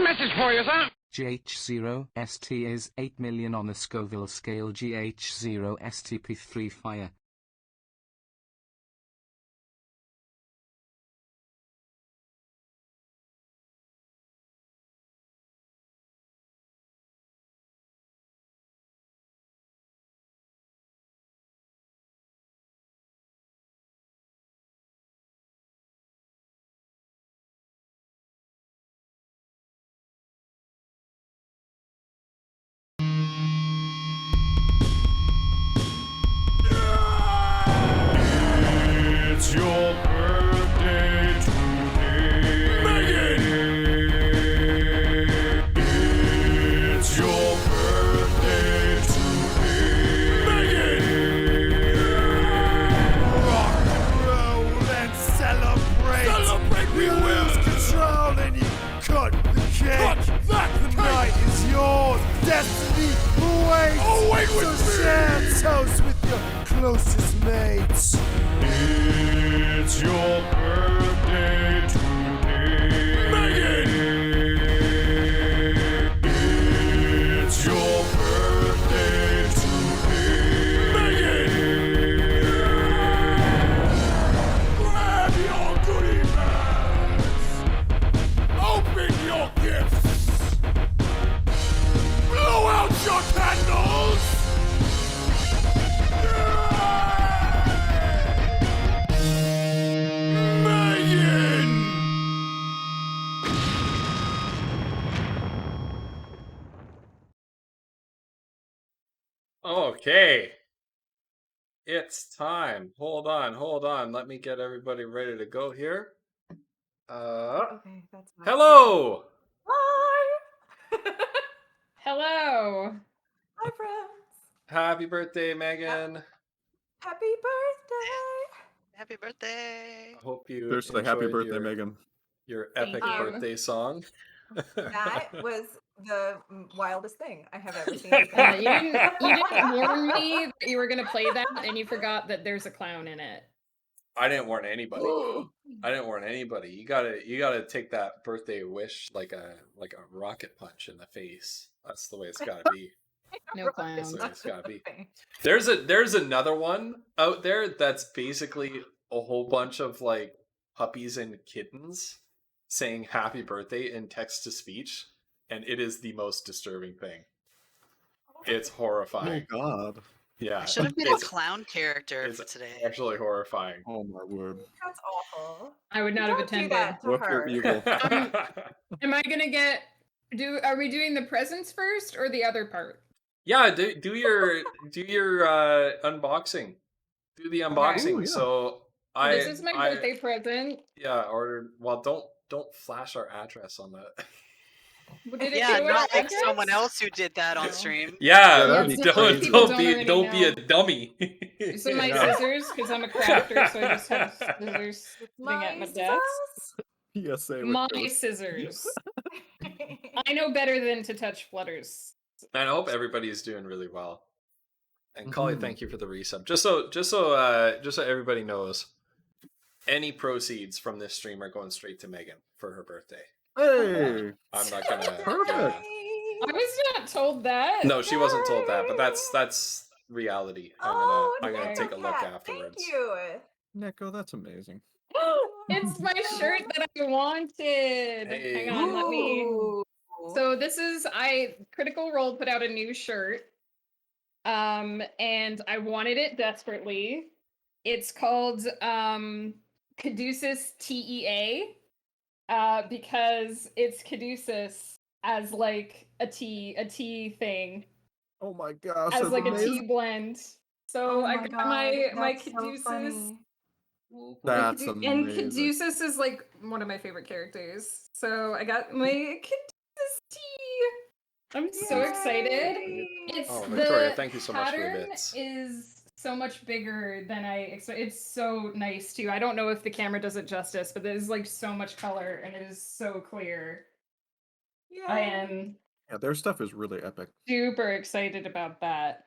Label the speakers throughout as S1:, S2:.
S1: message for you, sir.
S2: GH0ST is 8 million on the Scoville scale. GH0STP3 fire.
S3: It's your birthday today, Megan. It's your birthday today, Megan. Rock and roll and celebrate. Celebrate, we lose control and you cut the cake. Cut that the cake. Night is yours. Destiny awaits. Oh, wait with me. Share toast with your closest mates. It's your birthday today, Megan. It's your birthday today, Megan. Grab your goodie bags. Open your gifts. Blow out your candles. Megan!
S4: Okay. It's time. Hold on. Let me get everybody ready to go here.
S5: Okay, that's fine.
S4: Hello!
S5: Hi!
S6: Hello.
S5: Hi, friends.
S4: Happy birthday, Megan.
S5: Happy birthday.
S7: Happy birthday!
S4: I hope you
S8: Seriously, happy
S4: enjoyed
S8: birthday, Megan.
S4: your
S6: Thank
S4: epic
S6: you.
S4: birthday song.
S5: That was the wildest thing I have ever seen.
S6: You didn't warn me that you were gonna play that, and you forgot that there's a clown in it.
S4: I didn't warn anybody. You gotta take that birthday wish like a rocket punch in the face. That's the way it's gotta be.
S6: No clowns.
S4: That's the way it's gotta be. There's another one out there that's basically a whole bunch of like puppies and kittens saying happy birthday in text to speech, and it is the most disturbing thing. It's
S8: Oh
S4: horrifying.
S8: God.
S4: Yeah.
S7: I should have been a clown character
S4: It's
S7: for today.
S4: actually horrifying.
S8: Oh my word.
S5: That's awful.
S6: I would not have
S5: Don't do
S6: attended.
S5: that to
S8: Look
S5: her.
S8: your evil.
S6: Am I gonna get? Are we doing the presents first or the other part?
S4: Yeah, do your unboxing. Do the unboxing.
S8: Ooh, yeah.
S4: So
S6: This is my birthday present.
S4: Yeah, or well, don't flash our address on that.
S6: Did it
S7: Yeah,
S6: show
S7: not
S6: our
S7: like
S6: address?
S7: someone else who did that on stream.
S4: Yeah,
S8: that'd be crazy.
S4: don't be a dummy.
S6: So my
S8: Yeah.
S6: scissors, because I'm a crafter, so I just have scissors sitting at my desk.
S8: PSA. with
S6: My
S8: those.
S6: scissors. I know better than to touch Flutters.
S4: And I hope everybody's doing really well. And Collie,
S8: Mhm.
S4: thank you for the resub. Just so everybody knows, any proceeds from this stream are going straight to Megan for her birthday.
S8: Hey.
S4: I'm not gonna.
S8: Perfect.
S6: I was not told that.
S4: No, she wasn't told that, but that's reality. I'm gonna
S6: okay.
S4: take a look
S5: Cat,
S4: afterwards.
S5: Thank you.
S8: Neko, that's amazing.
S6: It's my shirt that I wanted.
S4: Hey.
S6: Hang on, let me.
S5: Ooh.
S6: So this is Critical Role put out a new shirt. And I wanted it desperately. It's called Caduceus TEA. Because it's Caduceus as like a tea thing.
S8: Oh my gosh.
S6: As
S8: that's
S6: like
S8: amazing.
S6: a tea blend. So
S5: Oh
S6: I
S5: my
S6: got
S5: God,
S6: my
S5: that's so
S6: Caduceus.
S5: funny.
S8: That's
S6: And
S8: amazing.
S6: Caduceus is like one of my favorite characters. So I got my Caduceus tea. I'm so excited.
S5: Yay.
S6: It's
S4: Oh, Victoria,
S6: the
S4: thank you so much for the
S6: pattern
S4: bits.
S6: is so much bigger than I expected. It's so nice too. I don't know if the camera does it justice, but there's like so much color and it is so clear. I
S5: Yay.
S6: am
S8: Yeah, their stuff is really epic.
S6: super excited about that.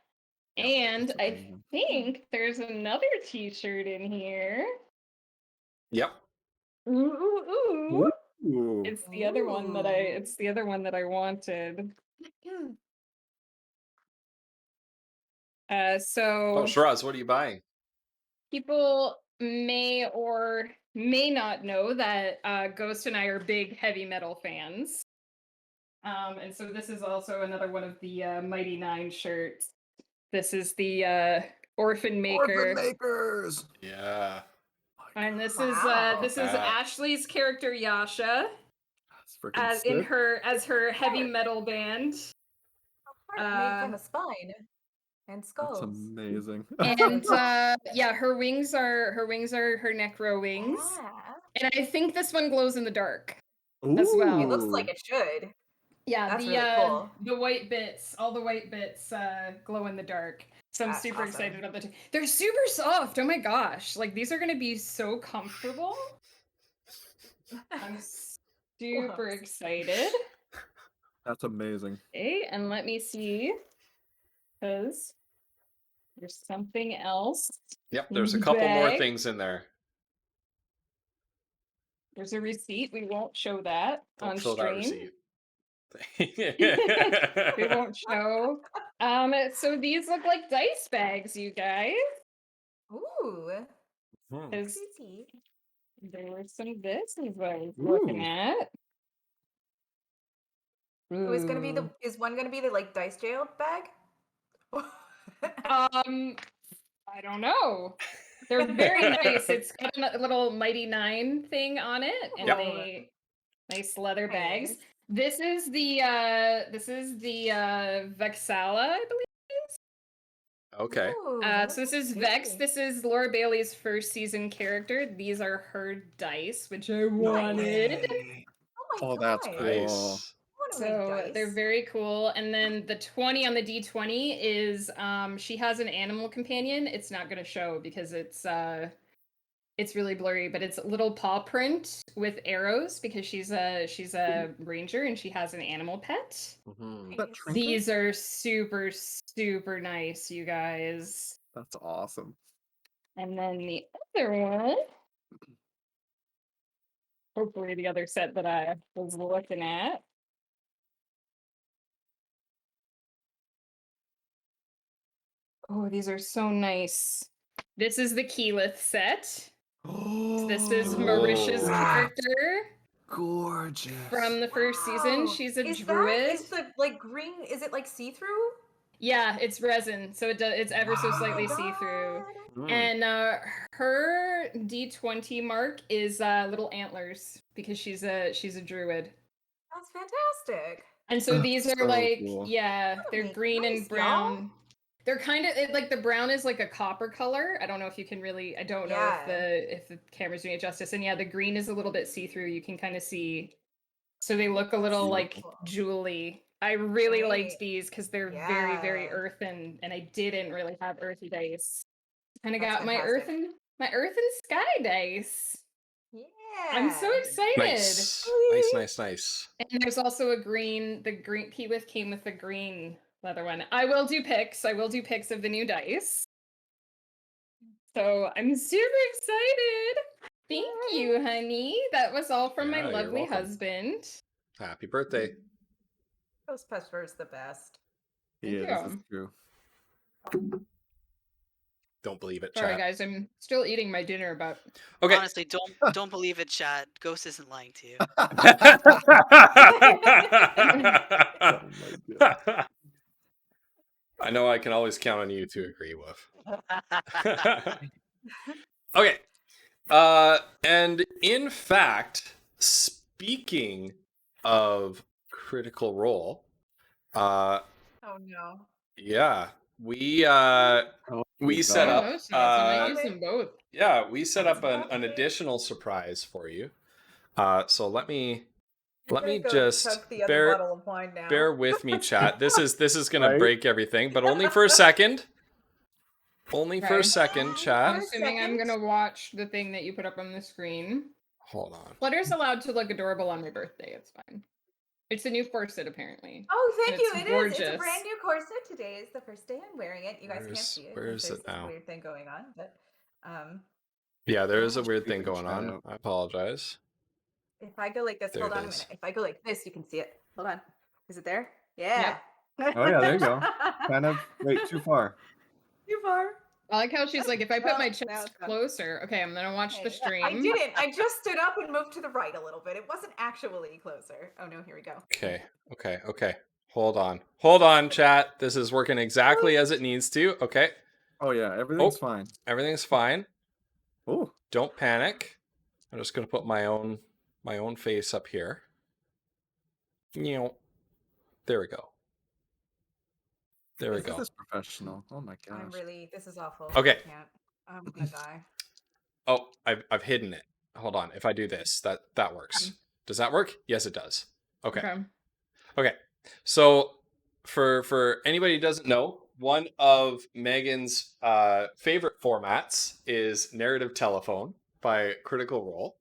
S8: Yeah,
S6: And
S8: that's
S6: I
S8: amazing.
S6: think there's another t-shirt in here.
S4: Yep.
S6: Ooh, ooh, ooh.
S8: Ooh.
S6: It's the other one that I wanted.
S4: Oh,
S6: So
S4: Shiraz, what are you buying?
S6: people may or may not know that Ghost and I are big heavy metal fans. And so this is also another one of the Mighty Nine shirts. This is the Orphan Maker.
S8: Orphan Makers.
S4: Yeah.
S6: And this
S5: Wow.
S6: is
S4: That-
S6: Ashley's character Yasha
S8: That's freaking
S6: as
S8: sick.
S6: her heavy metal band.
S5: Heart made from a spine and
S8: That's
S5: skulls.
S8: amazing.
S6: And yeah, her wings are her necro wings.
S5: Yeah.
S6: And I think this one glows in the dark as well.
S5: It looks
S8: Ooh.
S5: like it should.
S6: Yeah,
S5: That's
S6: the
S5: really cool.
S6: the white bits, all the white bits glow in the dark. So I'm
S5: That's
S6: super
S5: awesome.
S6: excited about the They're super soft. Oh my gosh. Like these are going to be so comfortable. I'm super
S5: Whoops.
S6: excited.
S8: That's amazing.
S6: Okay, and let me see cuz there's something else.
S4: Yep, there's a couple more
S6: Bag.
S4: things in there.
S6: There's a receipt. We won't show that
S4: Don't
S6: on
S4: show that
S6: stream.
S4: receipt.
S6: We won't show. So these look like dice bags, you guys.
S5: Ooh.
S4: Hmm.
S6: 'Cause
S5: Pretty.
S6: there were some this I was looking
S8: Ooh.
S6: at.
S5: Who is gonna be
S6: Ooh.
S5: is one gonna be the like dice jail bag?
S6: I don't know. They're very nice. It's got a little Mighty Nine thing on it, and
S4: Yep.
S6: they nice leather bags.
S5: Nice.
S6: This is the Vexala, I believe.
S4: Okay.
S5: Ooh,
S6: So this is
S5: pretty.
S6: Vex. This is Laura Bailey's first season character. These are her dice, which I wanted.
S5: Oh my
S8: that's
S5: god.
S8: cool.
S4: Nice.
S5: I wanna make
S6: So they're
S5: dice.
S6: very cool. And then the 20 on the D20 is she has an animal companion. It's not gonna show because it's really blurry, but it's a little paw print with arrows because she's a ranger and she has an animal pet.
S4: Mhm.
S8: That
S5: Nice.
S8: trinket?
S6: These are super, super nice, you guys.
S8: That's awesome.
S6: And then the other one, hopefully the other set that I was looking at. Oh, these are so nice. This is the Keyleth set. This is Marisha's
S4: Oh.
S6: character
S8: Gorgeous.
S6: from the first season.
S5: Wow.
S6: She's a
S5: Is
S6: druid.
S5: Is the like green? Is it like see through?
S6: Yeah, it's resin, so it's ever so slightly see-through. And her D20 mark is little antlers because she's a druid.
S5: That's fantastic.
S6: And so these are
S8: So
S6: like
S8: cool.
S6: yeah, they're
S5: Really
S6: green
S5: nice,
S6: and brown. They're kind of like the brown is like a copper color. I don't know if you can really. I don't know if the camera's doing it justice. And yeah, the green is a little bit see through. You can kind of see. So they look a little
S5: so
S6: like
S5: cool.
S6: jewelly. I really liked
S5: Right.
S6: these because they're very very
S5: Yeah.
S6: earthen, and I didn't really have earthy dice. Kind of
S5: That's
S6: got my
S5: fantastic.
S6: earth and sky dice.
S5: Yeah.
S6: I'm so excited.
S4: Nice.
S6: And there's also the green Keyleth came with the green leather one. I will do pics of the new dice. So I'm super excited. Thank you, honey. That was all from
S4: Yeah,
S6: my
S4: you're
S6: lovely
S4: welcome.
S6: husband.
S4: Happy birthday.
S5: Ghostbuster is the best.
S8: Yeah,
S6: Thank
S8: this is
S6: you.
S8: true.
S4: Don't believe it,
S6: Sorry
S4: chat.
S6: guys, I'm still eating my dinner, but
S4: Okay.
S7: Honestly, don't believe it, chat. Ghost isn't lying to you.
S8: Oh my god.
S4: I know I can always count on you to agree with. Okay. And in fact, speaking of Critical Role,
S5: Oh no.
S4: yeah, we
S8: Oh,
S4: set
S8: God.
S4: up
S6: no, so I
S5: use
S6: use them both.
S4: yeah, we set up an
S5: Okay.
S4: additional surprise for you. So let me
S5: I'm gonna go
S4: just
S5: chug the other
S4: bear
S5: bottle of wine now.
S4: bear with me, chat. This is gonna
S8: Right?
S4: break everything, but only for a second. Only for a
S6: Okay.
S4: second,
S6: I'm
S4: chat.
S6: assuming I'm gonna watch the thing that you put up on the screen.
S4: Hold on.
S6: Flutter's allowed to look adorable on my birthday. It's fine. It's a new corset, apparently.
S5: Oh, thank
S6: And
S5: you.
S6: it's
S5: It is. It's a
S6: gorgeous.
S5: brand new corset. Today is the first day I'm wearing it. You guys can't
S4: Where's-
S5: see it.
S4: where
S5: because
S4: is
S5: there's
S4: it
S5: this
S4: now?
S5: weird thing going on, but
S4: Yeah, there is a
S8: Let's
S4: weird
S8: figure
S4: thing
S8: this
S4: going on.
S8: out.
S4: I apologize.
S5: If I go like this,
S4: There
S5: hold
S4: it
S5: on a
S4: is.
S5: minute. If I go like this, you can see it. Hold on. Is it there? Yeah.
S8: Oh yeah, there you go. Kind of. Wait, too far.
S5: Too far.
S6: I like how she's like, if I put my
S5: Now
S6: chest
S5: it's done.
S6: closer, okay, I'm gonna watch the
S5: Okay,
S6: stream.
S5: I didn't. I just stood up and moved to the right a little bit. It wasn't actually closer. Oh no, here we go.
S4: Okay. Hold on, chat. This is working exactly as it needs to. Okay,
S8: Oh yeah, everything's fine.
S4: everything's fine.
S8: Oh,
S4: Don't panic. I'm just gonna put my own face up here. There we go. There we
S8: this
S4: go.
S8: is professional. Oh my gosh.
S5: This is awful.
S4: Okay.
S5: I can't. I'm gonna die.
S4: Oh, I've hidden it. Hold on. If I do this, that works. Does that work? Yes, it does. Okay. So for anybody who doesn't know, one of Megan's favorite formats is narrative telephone by Critical Role.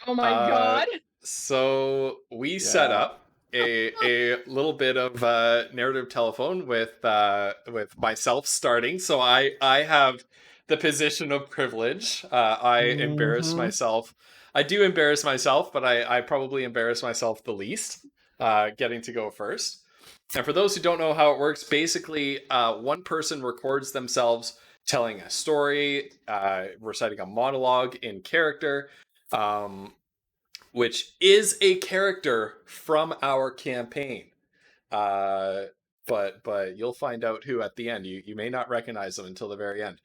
S6: Oh my god.
S4: So we set up a little bit of narrative telephone with myself starting. So I have the position of privilege. I embarrass myself. I do embarrass myself, but I probably embarrass myself the least, getting to go first. And for those who don't know how it works, basically one person records themselves telling a story, reciting a monologue in character, which is a character from our campaign. But you'll find out who at the end. You may not recognize them until the very end.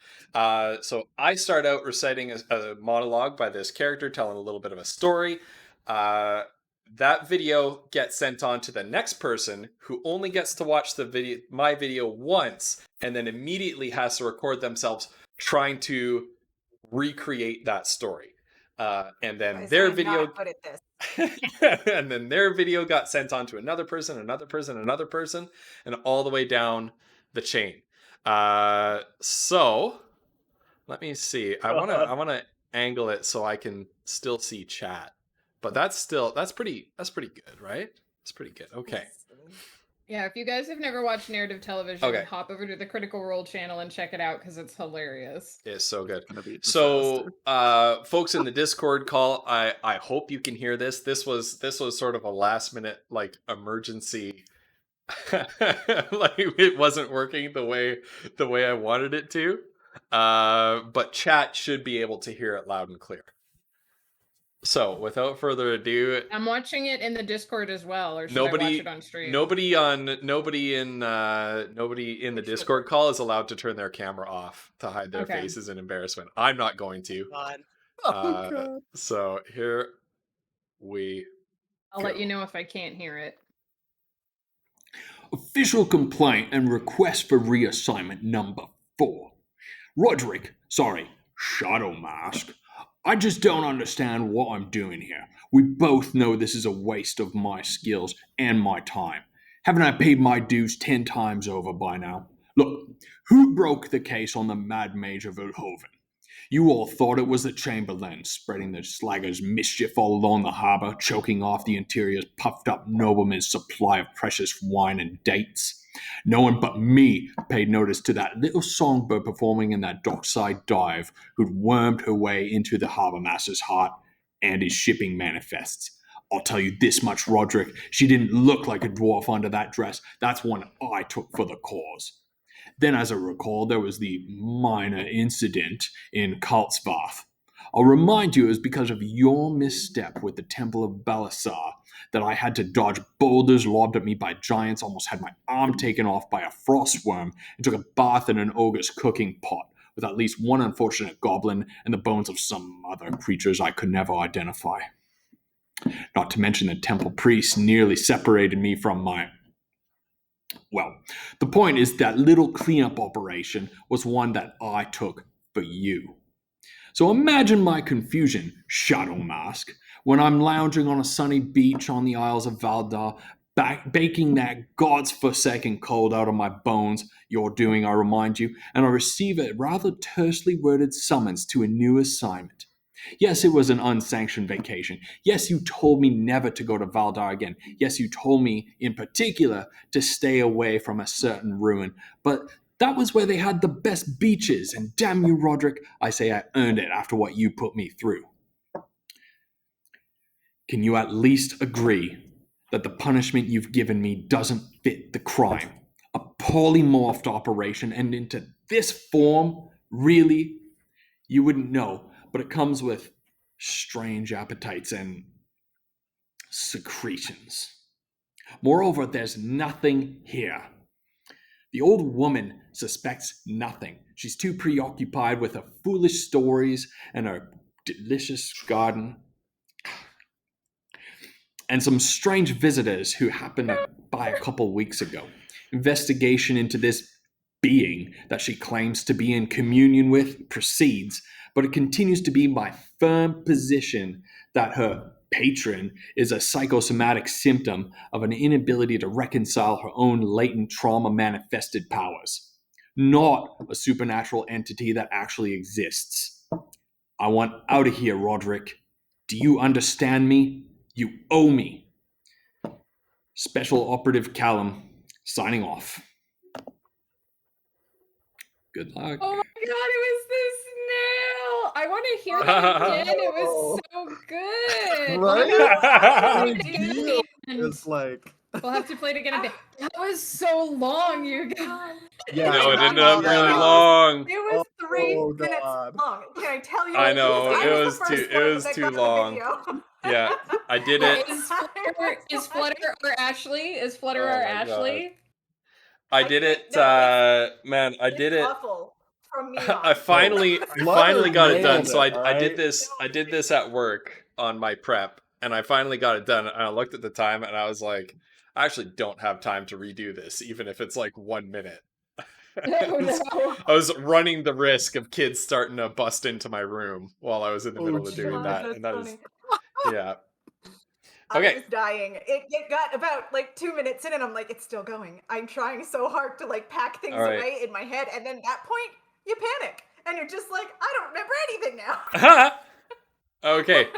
S4: So I start out reciting a monologue by this character, telling a little bit of a story. That video gets sent on to the next person, who only gets to watch my video once, and then immediately has to record themselves trying to recreate that story. And then their video
S5: Good at this.
S4: and then their video got sent on to another person, and all the way down the chain. So let me see. I wanna angle it so I can still see chat. But that's pretty good, right? It's pretty good. Okay.
S6: Yeah, if you guys have never watched narrative television,
S4: Okay.
S6: hop over to the Critical Role channel and check it out because it's hilarious.
S4: It's so good.
S8: Gonna be a
S4: So,
S8: disaster.
S4: folks in the Discord call, I hope you can hear this. This was sort of a last minute emergency. Like it wasn't working the way I wanted it to. But chat should be able to hear it loud and clear. So, without further ado,
S6: I'm watching it in the Discord as well, or should I
S4: Nobody-
S6: watch it on stream?
S4: nobody in the Discord call is allowed to turn their camera off to hide their
S6: Okay.
S4: faces in embarrassment. I'm not going to.
S7: God.
S8: God.
S4: So here we
S6: I'll let you know if I can't hear it.
S1: Official complaint and request for reassignment number 4. Roderick, Shadow Mask. I just don't understand what I'm doing here. We both know this is a waste of my skills and my time. Haven't I paid my dues 10 times over by now? Look, who broke the case on the Mad Mage of Ulhoven? You all thought it was the Chamberlain, spreading the slaggers' mischief all along the harbour, choking off the interior's puffed-up nobleman's supply of precious wine and dates. No one but me paid notice to that little songbird performing in that dockside dive who'd wormed her way into the harbour master's heart and his shipping manifests. I'll tell you this much, Roderick, she didn't look like a dwarf under that dress. That's one I took for the cause. Then, as I recall, there was the minor incident in Kaltzvarth. I'll remind you it was because of your misstep with the Temple of Balasar that I had to dodge boulders lobbed at me by giants, almost had my arm taken off by a frostworm, and took a bath in an ogre's cooking pot with at least one unfortunate goblin and the bones of some other creatures I could never identify. Not to mention the temple priest nearly separated me from my... Well, the point is that little cleanup operation was one that I took for you. So imagine my confusion, Shadow Mask, when I'm lounging on a sunny beach on the Isles of Valdar, baking that God's forsaken cold out of my bones, you're doing, I remind you, and I receive a rather tersely worded summons to a new assignment. Yes, it was an unsanctioned vacation. Yes, you told me never to go to Valdar again. Yes, you told me, in particular, to stay away from a certain ruin. But that was where they had the best beaches, and damn you, Roderick, I say I earned it after what you put me through. can you at least agree that the punishment you've given me doesn't fit the crime? A polymorphed operation and into this form? Really? You wouldn't know, but it comes with strange appetites and secretions. Moreover, there's nothing here. The old woman suspects nothing. She's too preoccupied with her foolish stories and her delicious garden. And some strange visitors who happened by a couple weeks ago. Investigation into this being that she claims to be in communion with proceeds, but it continues to be my firm position that her patron is a psychosomatic symptom of an inability to reconcile her own latent trauma manifested powers, not a supernatural entity that actually exists. I want out of here, Roderick. Do you understand me? You owe me. Special Operative Callum, signing off. Good luck.
S6: Oh my god, it was the snail! I want to hear that again. It was so good.
S8: Right?
S6: We'll have to play it again.
S8: It's like,
S6: We'll have to play it again. That was so long, you guys.
S8: yeah.
S4: No, it
S5: I
S4: ended up
S5: know.
S4: really long.
S5: It was 3
S8: Oh,
S5: minutes
S8: God.
S5: long. Can I tell you?
S4: I know,
S5: Because I
S4: it
S5: the
S4: was
S5: first
S4: too- it
S5: one
S4: was
S5: that
S4: too
S5: got the
S4: long.
S5: video.
S4: Yeah, I did it.
S6: Is Flutter or Ashley? Is Flutter
S4: Oh
S6: or
S4: my
S6: Ashley?
S4: I did it,
S5: No,
S4: man, I did
S5: It's
S4: it.
S5: awful from me
S4: I
S5: on.
S4: finally
S8: Flutter
S4: got it done.
S8: nailed
S4: So
S8: it,
S4: I did
S8: right?
S4: this at work on my prep, and I finally got it done. And I looked at the time, and I was like, I actually don't have time to redo this, even if it's like 1 minute.
S6: No, no.
S4: I was running the risk of kids starting to bust into my room while I was in the
S8: Oh,
S4: middle of doing
S5: God,
S4: that,
S5: that's
S4: and that is,
S5: funny.
S4: yeah.
S5: I
S4: Okay.
S5: was dying. It got about like 2 minutes in, and I'm like, it's still going. I'm trying so hard to like pack things
S4: All right.
S5: away in my head, and then at that point, you panic, and you're just like, I don't remember anything now.
S4: Okay.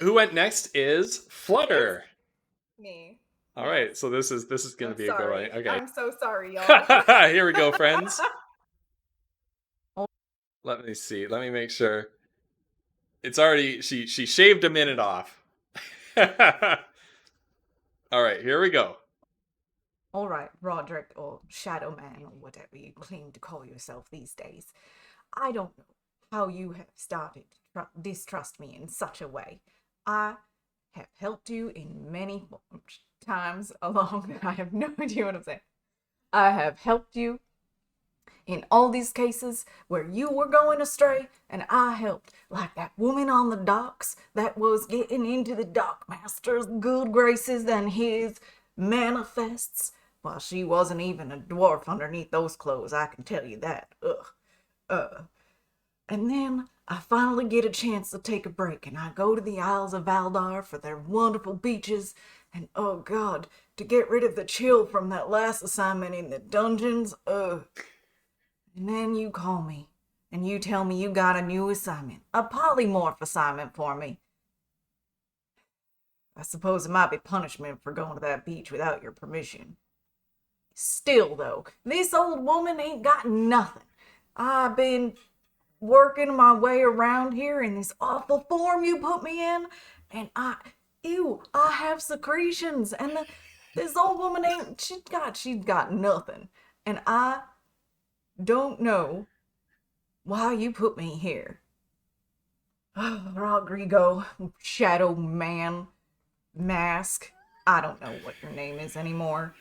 S4: Who went next is Flutter.
S5: Me.
S4: All right, so this is gonna
S5: I'm
S4: be a good
S5: sorry.
S4: one. Okay.
S5: I'm so sorry, y'all.
S4: Here we go, friends. Let me see. Let me make sure. It's already she shaved a minute off. All right, here we go.
S5: All right, Roderick, or Shadow Man, or whatever you claim to call yourself these days. I don't know how you have started to distrust me in such a way. I have helped you in many times along. I have no idea what I'm saying. I have helped you in all these cases where you were going astray, and I helped, like that woman on the docks that was getting into the dockmaster's good graces and his manifests. Well, she wasn't even a dwarf underneath those clothes, I can tell you that. And then I finally get a chance to take a break, and I go to the Isles of Valdar for their wonderful beaches, and oh god, to get rid of the chill from that last assignment in the dungeons, And then you call me, and you tell me you got a new assignment, a polymorph assignment for me. I suppose it might be punishment for going to that beach without your permission. Still, though, this old woman ain't got nothing. I've been working my way around here in this awful form you put me in, and I have secretions, and this old woman ain't, she's got nothing, and I don't know why you put me here. Rodrigo, Shadow Man, Mask, I don't know what your name is anymore.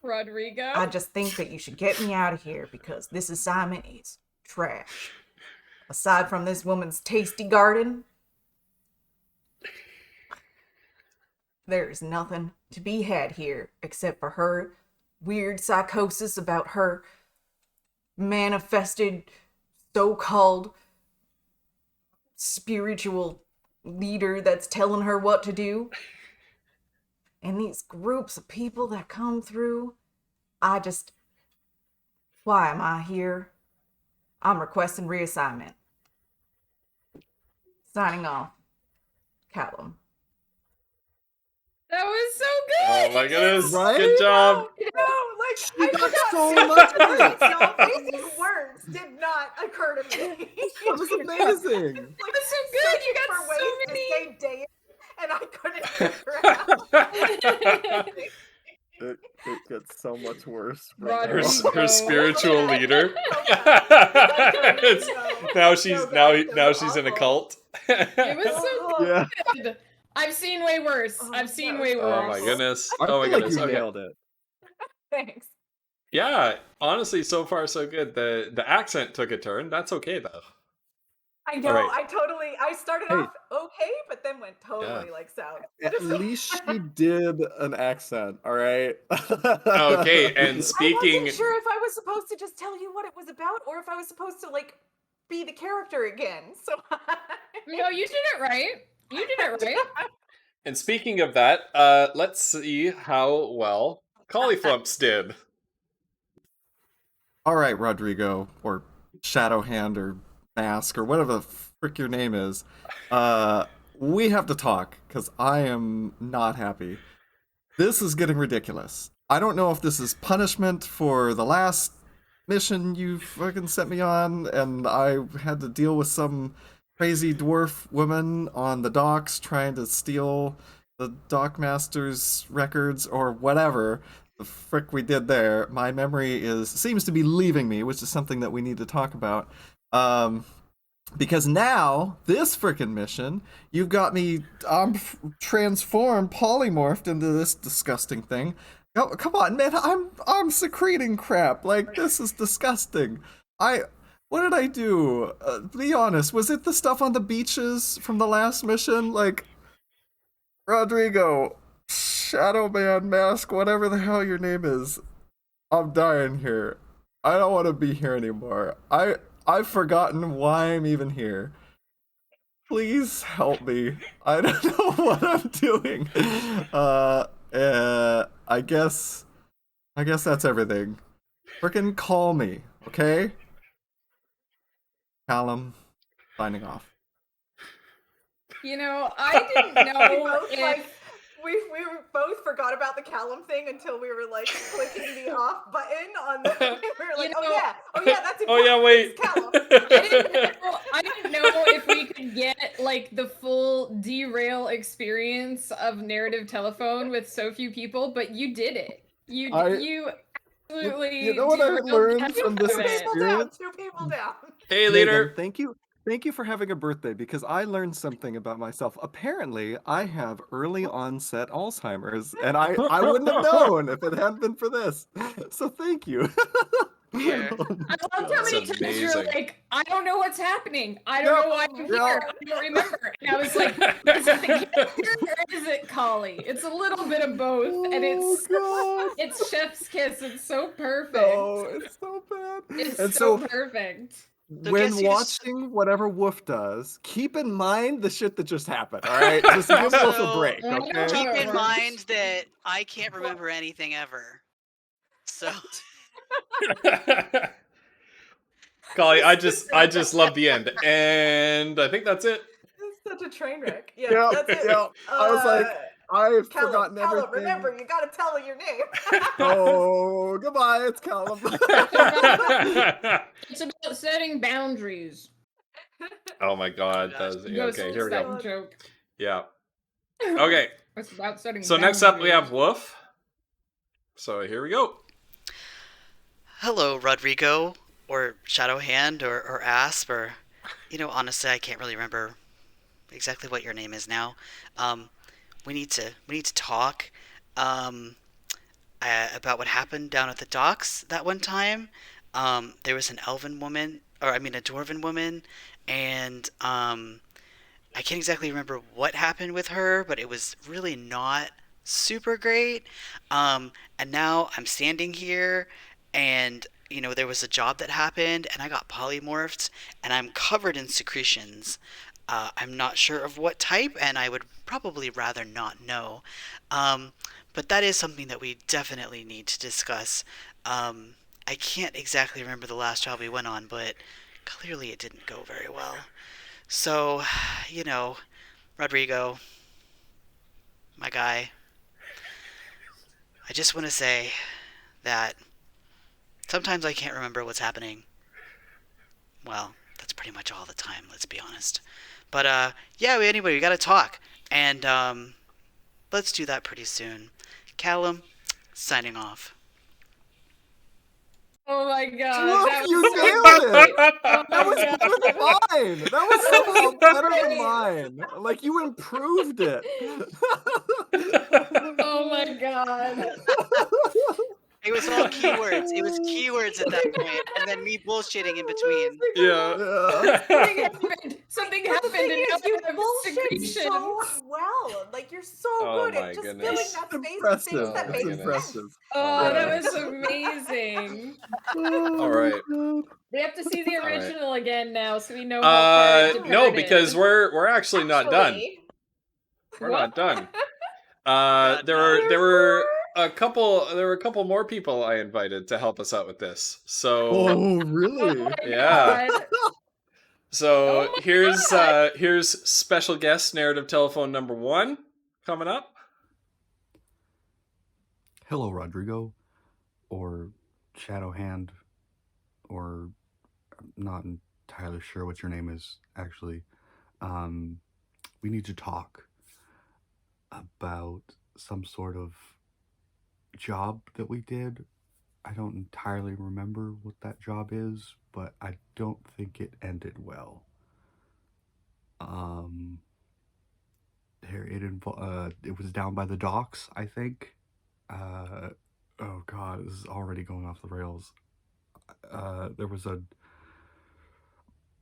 S6: Rodrigo?
S5: I just think that you should get me out of here because this assignment is trash. Aside from this woman's tasty garden, there's nothing to be had here except for her weird psychosis about her manifested so-called spiritual leader that's telling her what to do. And these groups of people that come through, why am I here? I'm requesting reassignment. Signing off. Callum.
S6: That was so
S4: Oh
S6: good!
S4: my goodness!
S8: Right?
S4: Good job.
S5: No, like
S8: You got
S5: forgot
S8: so
S5: so
S8: much
S5: much
S8: of it.
S5: y'all. Basic words did not occur to me.
S8: That was amazing.
S5: Like,
S6: was so good. You got
S5: for ways
S6: so
S5: to
S6: many.
S5: say day, and I couldn't figure out.
S8: It gets so much worse.
S6: Rodrigo.
S4: her spiritual leader.
S6: It's-
S4: now she's now she's in a cult.
S6: It was so
S8: Yeah.
S6: good. I've seen way worse.
S5: Oh,
S6: I've seen
S5: that
S6: way
S5: was
S6: worse.
S4: Oh my goodness.
S8: I
S4: Oh my
S8: feel like
S4: goodness.
S8: you
S4: Okay.
S8: nailed it.
S5: Thanks.
S4: Yeah, honestly, so far so good. The accent took a turn. That's okay though.
S5: I know.
S4: Alright.
S5: I started
S8: Hey.
S5: off okay, but then went totally like south.
S8: At least she did an accent, all right?
S4: Okay, and
S5: I
S4: speaking
S5: wasn't sure if I was supposed to just tell you what it was about, or if I was supposed to like be the character again. So
S6: No, you did it right. You did it right.
S4: and speaking of that, let's see how well Cauliflumps did.
S8: All right, Rodrigo, or Shadowhand, or Mask, or whatever the frick your name is. We have to talk, because I am not happy. This is getting ridiculous. I don't know if this is punishment for the last mission you fucking sent me on, and I had to deal with some crazy dwarf woman on the docks trying to steal the dockmaster's records, or whatever the frick we did there. My memory seems to be leaving me, which is something that we need to talk about. Because now, this frickin' mission, you've got me, I'm transformed, polymorphed into this disgusting thing. Oh, come on, man, I'm secreting crap. Like, this is disgusting. What did I do? Be honest, was it the stuff on the beaches from the last mission? Like, Rodrigo, Shadow Man, Mask, whatever the hell your name is, I'm dying here. I don't want to be here anymore. I've forgotten why I'm even here. Please help me. I don't know what I'm doing. I guess that's everything. Frickin' call me, okay? Callum, signing off.
S6: You know, I didn't
S5: we
S6: know
S5: both
S6: if
S5: like we both forgot about the Callum thing until we were like clicking the off button on the. We were like,
S6: You
S5: oh
S6: know-
S5: yeah, that's
S4: Oh yeah,
S5: important.
S4: wait.
S5: It's Callum.
S6: I didn't know if we could get like the full derail experience of narrative telephone with so few people, but you did it. You absolutely.
S8: You know what I've
S6: derailed
S8: learned
S6: the
S8: from
S6: hell
S8: this
S6: out of it.
S5: People down.
S8: experience?
S5: 2 people down.
S4: Hey,
S8: Megan,
S4: leader.
S8: thank you for having a birthday, because I learned something about myself. Apparently, I have early onset Alzheimer's, and I wouldn't have known if it hadn't been for this. So thank you.
S7: Here.
S8: Oh my
S6: I loved how
S4: That's
S6: many times you were
S4: amazing.
S6: like, I don't know what's happening. I don't know why I'm here.
S8: no.
S6: I don't remember. And I was like, is it the character or is it Collie? It's a little bit of both, and
S8: Oh, God.
S6: it's chef's kiss. It's so perfect.
S8: No, it's so bad.
S6: It's
S8: And
S6: so
S8: so
S6: perfect.
S7: So
S8: when
S7: guess you just-
S8: watching whatever Woof does, keep in mind the shit that just happened, all right? Just give Woof a
S7: Also,
S8: break,
S6: I
S8: okay?
S6: know.
S7: Keep in
S6: Alright.
S7: mind that I can't remember anything ever. So
S4: Collie, I just love the end. And I think that's it.
S5: It's such a train wreck. Yeah,
S8: Yeah,
S5: that's it.
S8: yeah. I was like, I've
S5: Callum,
S8: forgotten
S5: Callum,
S8: everything.
S5: remember, you gotta tell her your name.
S8: Oh, goodbye, it's Callum.
S6: It's about setting boundaries.
S4: Oh my god. That was,
S6: Ghost
S4: okay, here we
S6: that
S4: go.
S6: joke.
S4: Yeah. Okay.
S6: It's about setting
S4: So next up we have
S6: boundaries.
S4: Woof. So here we go.
S7: hello, Rodrigo, or Shadowhand, or Asp, or honestly, I can't really remember exactly what your name is now. We need to talk about what happened down at the docks that one time. There was an elven woman, a dwarven woman, and I can't exactly remember what happened with her, but it was really not super great. And now I'm standing here, and there was a job that happened, and I got polymorphed, and I'm covered in secretions. I'm not sure of what type, and I would probably rather not know. But that is something that we definitely need to discuss. I can't exactly remember the last job we went on, but clearly it didn't go very well. So, Rodrigo, my guy, I just want to say that Sometimes I can't remember what's happening. Well, that's pretty much all the time, let's be honest. But yeah, anyway, we gotta talk. And let's do that pretty soon. Callum, signing off.
S6: Oh my god.
S8: Look,
S6: that was
S8: you
S6: so
S8: nailed
S6: great.
S8: it!
S6: Oh my
S8: That was
S6: God.
S8: better than mine! That was somehow better than mine! Like, you improved it!
S6: Oh my god.
S7: It was all keywords. It was keywords at that point, and then me bullshitting in between.
S4: Yeah.
S6: Something happened. Something
S5: But the
S6: happened
S5: thing
S6: and
S5: is,
S6: now
S5: you
S6: I have
S5: bullshit so
S6: secretions.
S5: well. Like, you're so
S4: Oh
S5: good
S4: my
S5: at just
S4: goodness.
S5: filling
S8: It's
S5: that space with
S8: impressive.
S5: things that
S4: Oh
S5: make
S4: my
S8: It's
S4: goodness.
S8: impressive.
S6: Oh,
S4: Yeah.
S6: that was amazing.
S4: All right.
S6: We have to see the
S4: right.
S6: original again now, so we know how far it
S4: No,
S6: departed.
S4: because we're actually not done.
S5: Actually,
S4: We're
S6: What?
S4: not done.
S7: Not
S4: There were a couple more people I invited to help us out with this. So
S8: Oh,
S6: Oh
S8: really?
S6: my
S4: Yeah.
S6: god.
S4: so
S6: Oh my
S4: here's special guest narrative telephone number 1 coming up.
S9: Hello, Rodrigo, or Shadowhand, or I'm not entirely sure what your name is, actually. We need to talk about some sort of job that we did. I don't entirely remember what that job is, but I don't think it ended well. It was down by the docks, I think. Oh god, this is already going off the rails. There was a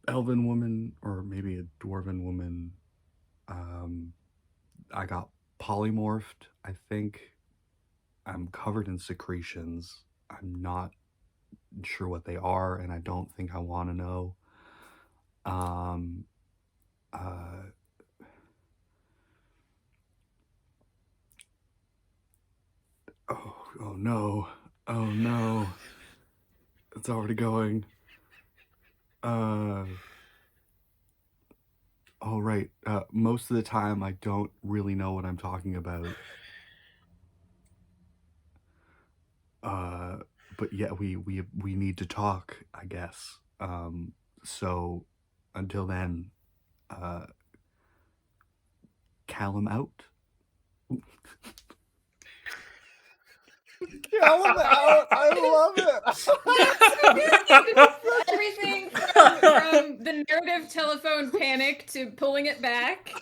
S9: elven woman, or maybe a dwarven woman. I got polymorphed, I think. I'm covered in secretions. I'm not sure what they are, and I don't think I want to know. Oh no. Oh no. It's already going. All right. Most of the time I don't really know what I'm talking about. But yeah, we need to talk, I guess. So until then, Callum out.
S8: Callum out! I love it!
S6: Everything from the narrative telephone panic to pulling it back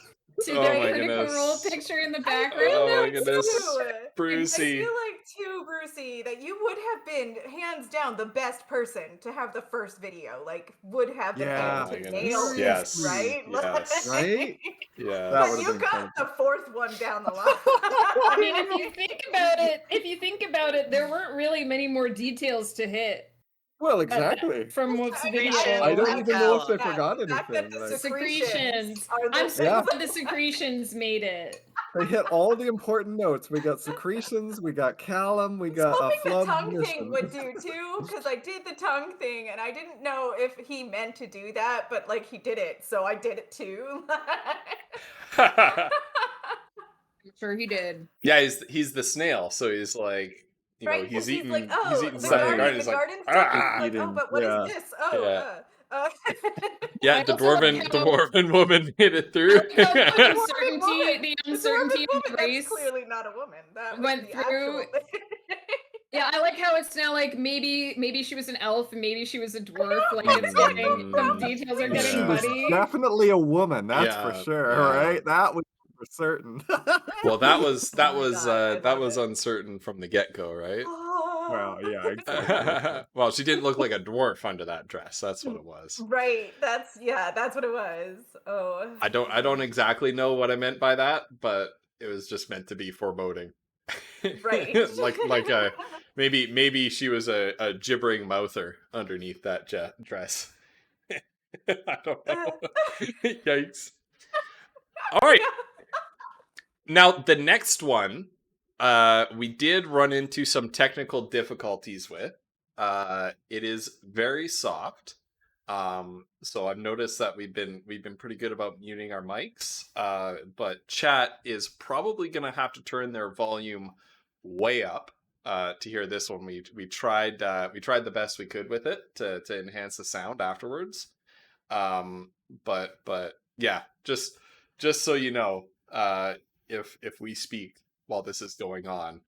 S6: to
S4: Oh
S6: the
S4: my
S6: critical
S4: goodness.
S6: role picture in the
S5: I
S6: background.
S4: Oh my
S5: feel
S4: goodness.
S5: too. I
S4: Brucey.
S5: feel like too, Brucey, that you would have been hands down the best person to have the first video. Like, would have been
S8: Yeah.
S5: able to
S4: Oh my
S5: nail
S4: goodness.
S5: it,
S4: Yes.
S5: right?
S4: Yes.
S8: Right?
S4: Yeah.
S8: That
S5: But
S8: would've
S5: you
S8: been
S5: got
S8: fun.
S5: the fourth one down the line.
S6: I mean, if you think about it, there weren't really many more details to hit
S8: Well, exactly.
S6: from Wolf's video.
S8: I don't even know if they
S5: Yeah,
S8: forgot
S5: the fact that
S8: anything.
S5: the
S8: Like,
S6: Secretions.
S5: are the
S6: I'm so
S8: Yeah.
S6: glad the secretions made it.
S8: they hit all the important notes. We got secretions, we got Callum, we got a
S5: hoping the
S8: flub
S5: tongue
S8: mission.
S5: thing would do too, because I did the tongue thing and I didn't know if he meant to do that, but like he did it, so I did it too.
S6: I'm sure he did.
S4: Yeah, he's the snail, so he's like, you know,
S5: Right?
S4: he's
S5: 'Cause
S4: eating
S5: like, oh,
S4: he's eating
S5: the
S4: stuff in the
S5: garden,
S4: garden.
S5: the
S4: He's like,
S5: garden stuff.
S4: ah!
S5: Like, oh,
S8: Eating,
S5: but what is
S8: yeah.
S5: this? Oh,
S4: Yeah.
S5: yeah,
S4: Yeah, the
S6: also like
S4: dwarven woman made it through.
S6: The
S5: woman.
S6: uncertainty
S5: woman,
S6: of
S5: that's
S6: race
S5: clearly not a woman. That was
S6: went
S5: the
S6: through.
S5: actual thing.
S6: Yeah, I like how it's now like maybe she was an elf and maybe she was a dwarf. Like it's getting some details are
S8: She
S6: getting
S8: was
S6: muddy.
S8: definitely a woman, that's for
S4: Yeah,
S8: sure,
S4: yeah.
S8: right? That was for certain.
S4: Well, that was
S5: Oh my God, I
S4: that
S5: love
S4: was
S5: it.
S4: uncertain from the get-go, right?
S8: Well, yeah, exactly.
S4: Well, she didn't look like a dwarf under that dress. That's what it was.
S5: Right. That's what it was. Oh.
S4: I don't exactly know what I meant by that, but it was just meant to be foreboding.
S5: Right.
S4: like a maybe she was a gibbering mouther underneath that dress. I don't know. Yikes. All right. Now the next one we did run into some technical difficulties with. It is very soft. So I've noticed that we've been pretty good about muting our mics. But chat is probably gonna have to turn their volume way up to hear this one. We tried the best we could with it to enhance the sound afterwards. But yeah, just so you know, if we speak while this is going on,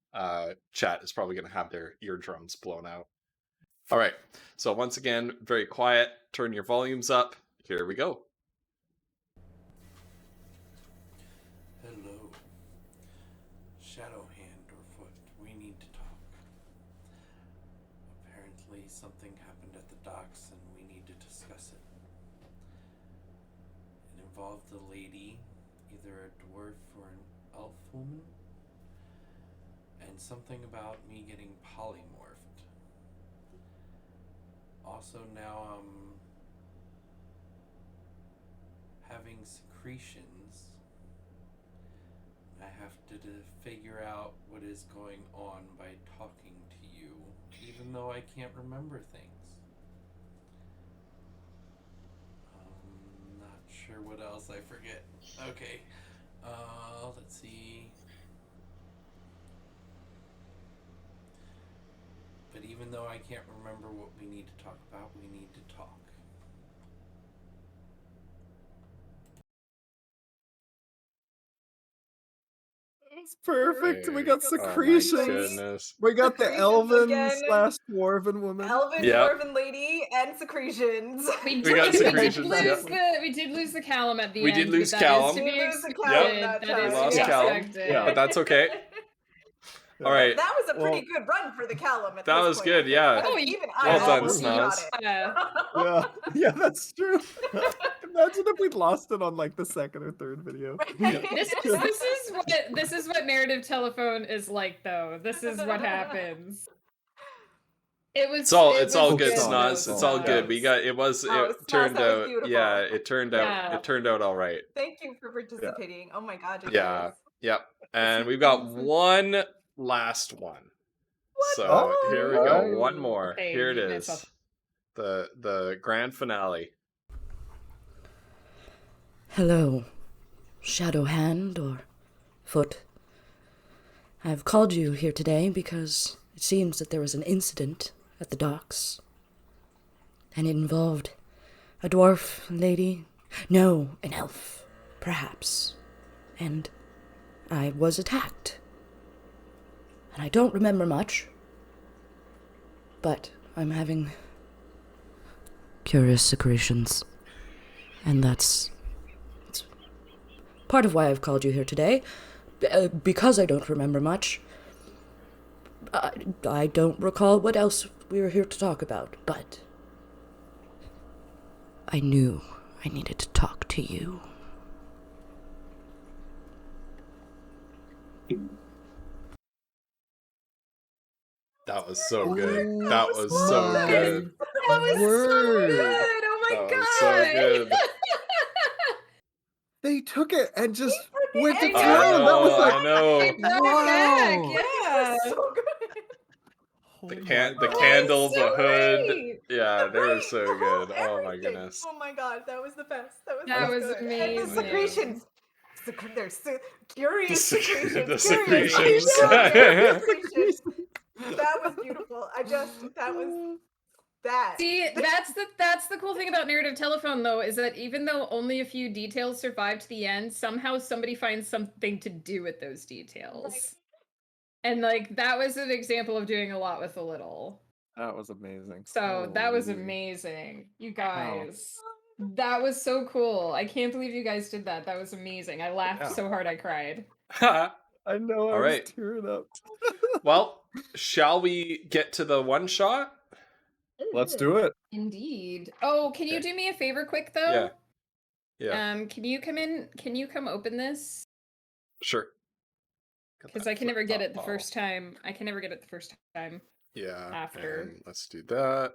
S4: chat is probably going to have their eardrums blown out. All right. So once again, very quiet. Turn your volumes up. Here we go.
S10: Hello. Shadow hand or foot, we need to talk. Apparently something happened at the docks and we need to discuss it. It involved a lady, either a dwarf or an elf woman, and something about me getting polymorphed. Also now I'm having secretions. I have to figure out what is going on by talking to you, even though I can't remember things. Not sure what else I forget. Okay, let's see. But even though I can't remember what we need to talk about, we need to talk.
S8: It's perfect. We got
S4: Oh my
S8: secretions.
S4: goodness.
S8: We got the
S5: Secretions
S8: elven
S5: again.
S8: / dwarven woman.
S5: Elven,
S4: Yep.
S5: dwarven lady, and secretions.
S6: We
S4: got
S6: did
S4: secretions,
S6: we did lose the Callum at the
S4: We
S6: end.
S4: did lose
S6: but that is
S4: Callum.
S6: to be
S5: We did lose the
S6: expected.
S5: Callum that
S6: That
S5: time.
S6: is
S4: Lost
S6: to be
S4: Callum.
S6: expected.
S8: Yeah.
S4: But that's okay. All right.
S5: That was a pretty
S8: Well-
S5: good run for the Callum. At
S4: That
S5: this
S4: was
S5: point,
S4: good,
S5: I think,
S4: yeah.
S5: because
S6: Oh,
S5: even
S6: yeah.
S5: I
S4: Well done,
S5: almost got
S4: Snaz.
S5: it.
S6: Yeah.
S8: Yeah, that's true. Imagine if we'd lost it on like the second or third video.
S6: This is what narrative telephone is like, though. This is what happens.
S4: It's all good,
S8: good,
S4: Snaz.
S8: though.
S4: It's all good. We got it
S5: Snaz,
S4: turned
S5: that was
S4: out.
S5: beautiful.
S4: Yeah, it turned out all right.
S5: Thank you for participating. Oh my god. you
S4: Yeah.
S5: guys.
S4: Yep. And we've got one last one. So
S8: Oh,
S4: here we go.
S8: alright.
S4: One more.
S6: Okay,
S4: Here it
S6: you
S4: is.
S6: guys
S4: The grand finale.
S11: Hello, Shadow Hand or Foot. I've called you here today because it seems that there was an incident at the docks. And it involved a dwarf lady. No, an elf, perhaps. And I was attacked. And I don't remember much. But I'm having curious secretions. And that's part of why I've called you here today. Because I don't remember much. I don't recall what else we were here to talk about, but I knew I needed to talk to you.
S4: That was so good.
S8: Ooh,
S4: That was so
S8: nice.
S4: good.
S5: That was
S8: Word.
S5: so good. Oh my
S4: That
S5: god.
S4: was so good.
S8: They took it and just
S5: They
S8: went to
S5: freaking
S8: town.
S5: ended
S8: That was
S5: it.
S8: like,
S4: I know.
S6: They brought it
S8: Wow.
S6: back,
S5: That was
S6: yeah.
S5: so good.
S4: The
S8: oh
S4: can
S8: my
S4: the
S8: God.
S4: candle,
S6: so
S4: the hood.
S6: great.
S4: Yeah, they were
S5: Right,
S4: so
S5: the whole
S4: good. Oh my
S5: everything.
S4: goodness.
S5: Oh my god, that was the best.
S6: That
S5: so
S6: was
S5: good. And the
S6: amazing.
S5: secretions. There's curious
S4: The
S5: secretions.
S4: secretions.
S5: Curious secretions. That was beautiful. That was that.
S6: See, that's the cool thing about narrative telephone, though, is that even though only a few details survive to the end, somehow somebody finds something to do with those details.
S5: Right.
S6: And like that was an example of doing a lot with a little.
S8: That was amazing.
S6: So that was
S8: Holy.
S6: amazing, you guys. That was so cool. I can't believe you guys did that. That was amazing. I laughed
S8: Yeah.
S6: so hard I cried.
S8: I know. I
S4: All
S8: was
S4: right.
S8: tearing up.
S4: Well, shall we get to the one shot?
S8: Let's do it.
S6: Indeed. Oh, can you
S4: Okay.
S6: do me a favor quick though?
S4: Yeah.
S6: Can you come in? Can you come open this?
S4: Sure.
S6: Because I can never get it the first time. I can never get it the first time.
S4: Yeah.
S6: after.
S4: And let's do that.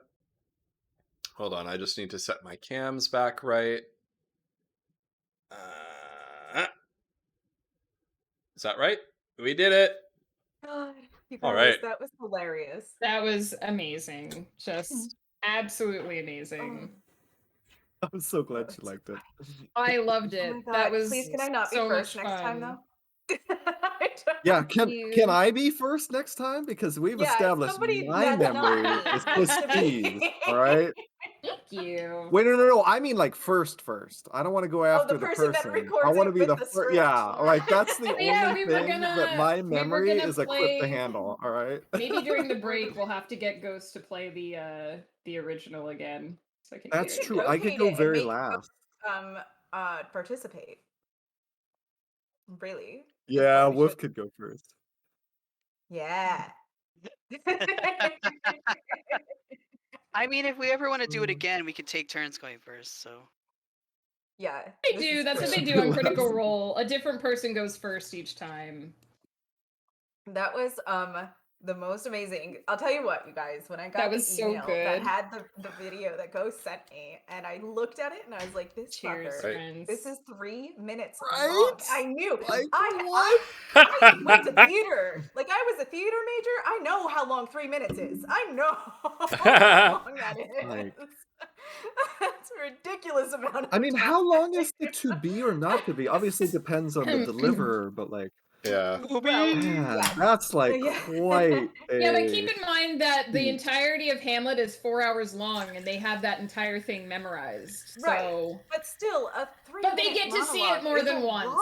S4: Hold on, I just need to set my cams back right. Is that right? We did it.
S5: God, you
S4: All
S5: guys,
S4: right.
S5: that was hilarious.
S6: That was amazing. Just absolutely amazing.
S8: I'm so glad you liked it.
S6: I loved it.
S5: Oh my
S6: That
S5: God,
S6: was
S5: please can I not be
S6: so
S5: first
S6: much
S5: next time
S6: fun.
S5: though? I
S8: Yeah, can
S6: You-
S8: I be first next time? Because we've
S5: Yeah,
S8: established
S5: somebody
S8: my
S5: that's not
S8: memory
S5: me
S8: is
S5: has to
S8: Christie's.
S5: be.
S8: All right.
S6: Thank you.
S8: Wait, no. I mean like first. I don't want to go after
S5: the
S8: the
S5: person that
S8: person. I
S5: records
S8: want to
S5: it
S8: be
S5: with
S8: the
S5: the
S8: first.
S5: script.
S8: Yeah, like that's the
S6: But yeah,
S8: only
S6: we were
S8: thing that
S6: gonna-
S8: my
S6: we were
S8: memory
S6: gonna
S8: is equipped to
S6: play-
S8: handle. All right.
S6: Maybe during the break we'll have to get Ghost to play the original again. So I can
S8: That's
S6: hear it.
S8: true. I could
S5: Notate
S8: go
S5: it and
S8: very
S5: make
S8: last.
S5: participate. Really?
S8: Yeah,
S5: what we
S8: Wolf
S5: should-
S8: could go first.
S5: Yeah.
S7: I mean, if we ever want to do it
S8: Mm.
S7: again, we could take turns going first. So
S5: Yeah.
S6: They
S5: this
S6: do.
S5: is
S6: That's what
S5: true.
S6: they do on Critical Role. A different person goes first each time.
S5: That was the most amazing. I'll tell you what, you guys, when I got
S6: That was
S5: the
S6: so
S5: email
S6: good.
S5: that had the video that Ghost sent me, and I looked at it and I was like, this
S6: Cheers,
S5: fucker,
S6: friends.
S5: this is 3 minutes
S8: Right?
S5: long. I knew.
S8: Like,
S5: I went to theater. Like I was a theater major. I know how long 3 minutes is. I know how long that is.
S8: Like-
S5: That's a ridiculous amount of
S8: I mean,
S5: time.
S8: how long is the to be or not to be? Obviously, depends on the deliverer, but like,
S4: Yeah.
S5: Well,
S8: man,
S5: yeah.
S8: that's like
S5: Yeah.
S8: quite.
S6: Yeah, but
S8: a-
S6: keep in mind that the
S8: Hmm.
S6: entirety of Hamlet is 4 hours long, and they have that entire thing memorized.
S5: Right.
S6: So
S5: But still, a 3
S6: But they get to see it more than once.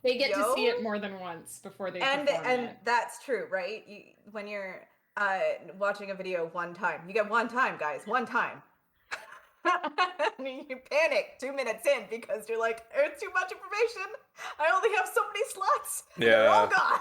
S6: they get to see it more than once before they perform
S5: And
S6: it.
S5: that's true, right? When you're watching a video one time, you get one time, guys, one time. You panic 2 minutes in because you're like, there's too much information. I only have so many slots. They're all gone.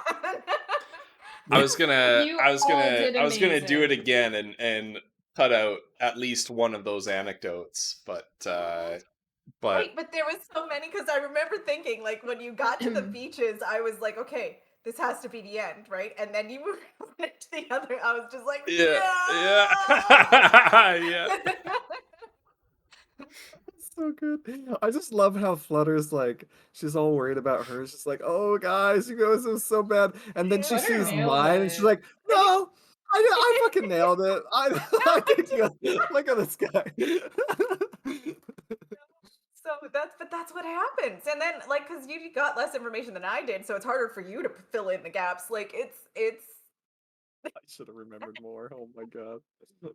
S4: I was gonna
S6: You
S4: I was
S6: all
S4: gonna
S6: did
S4: I was gonna do it
S6: amazing.
S4: again and cut out at least one of those anecdotes, but
S5: Right, but there was so many because I remember thinking, like, when you got to the beaches, I was like, okay, this has to be the end, right? And then you went to the other. I was just like,
S4: yeah. Yeah.
S8: So good. I just love how Flutter's like, she's all worried about hers. She's like, oh, guys, you guys are so bad. And then she
S6: Flutter
S8: sees
S6: nailed
S8: mine and she's
S6: it.
S8: like, no, I fucking nailed it. I think look at this guy.
S5: So that's what happens. And then like because you got less information than I did, so it's harder for you to fill in the gaps. Like it's
S8: I should have remembered more. Oh my god.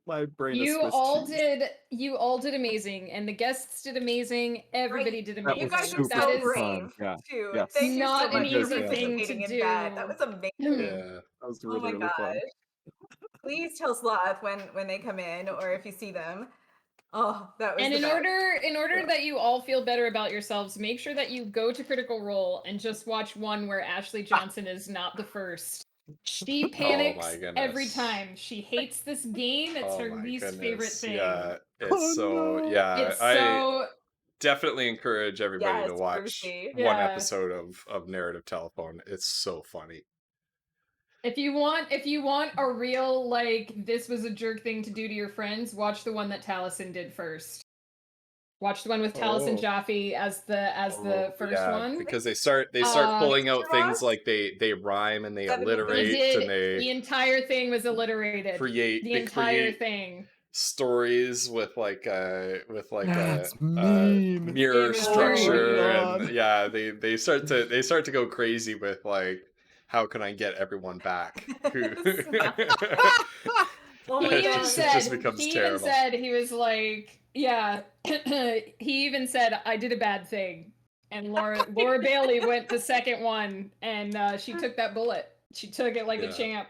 S8: My brain is
S6: You
S8: Swiss
S6: all
S8: cheese.
S6: did amazing, and the guests did amazing. Everybody did
S8: That
S6: amazing.
S5: you
S8: was
S5: guys are
S8: super
S6: That
S5: so
S6: is
S5: brave
S8: Yeah.
S5: too.
S8: Yes.
S5: Thank you
S6: Not
S5: so
S6: an
S5: much for
S6: easy thing to
S5: participating in that. That
S6: do.
S5: was amazing.
S4: Yeah.
S8: That was
S5: Oh
S8: really,
S5: my
S8: really
S5: gosh.
S8: fun.
S5: Please tell Sloth when they come in or if you see them. Oh, that was
S6: And
S5: the
S6: in
S5: best.
S6: order that you all feel better about yourselves, make sure that you go to Critical Role and just watch one where Ashley Johnson is not the first. She panics every
S4: goodness.
S6: time. She hates this game. It's
S4: Oh
S6: her
S4: my
S6: least favorite
S4: goodness.
S6: thing.
S4: Yeah. It's
S8: Oh,
S4: so
S8: no.
S4: yeah.
S6: It's
S4: I
S6: so
S4: definitely encourage everybody to
S5: Yes,
S4: watch
S5: Brucey.
S4: one
S6: Yeah.
S4: episode of Narrative Telephone. It's so funny.
S6: If you want a real like this was a jerk thing to do to your friends, watch the one that Taliesin did first. Watch the one with Taliesin
S8: Oh.
S6: Jaffe as the first
S4: Yeah,
S6: one.
S4: because they start
S6: Uh,
S4: pulling out things
S5: Shiraz?
S4: like they rhyme and they
S5: That would be good.
S6: He
S4: alliterate
S6: did.
S4: and
S6: The
S4: they
S6: entire thing was alliterated.
S4: create
S6: The
S4: they
S6: entire
S4: create
S6: thing.
S4: stories with like
S8: That's
S4: a
S8: mean.
S4: mirror
S6: It was
S4: structure
S6: very
S4: and yeah they start to go crazy with like how can I get everyone back?
S5: Oh
S6: He
S5: my
S6: even
S5: god.
S6: said,
S4: just becomes
S6: he
S4: terrible.
S6: even said, he was like, yeah, he even said, I did a bad thing. And Laura Bailey went the second one and she took that bullet. She took it like a
S4: Yeah.
S6: champ.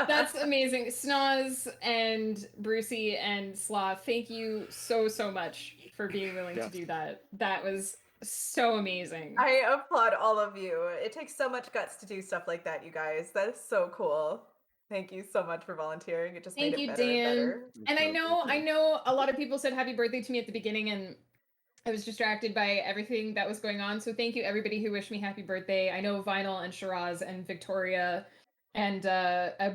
S6: That's amazing. Snoz and Brucey and Sloth, thank you so much for being willing
S8: Yeah.
S6: to do that. That was so amazing.
S5: I applaud all of you. It takes so much guts to do stuff like that, you guys. That is so cool. Thank you so much for volunteering. It just
S6: Thank
S5: made
S6: you,
S5: it better
S6: Dan.
S5: and better.
S6: And I know a lot of people said happy birthday to me at the beginning and I was distracted by everything that was going on. So thank you everybody who wished me happy birthday. I know Vinyl and Shiraz and Victoria and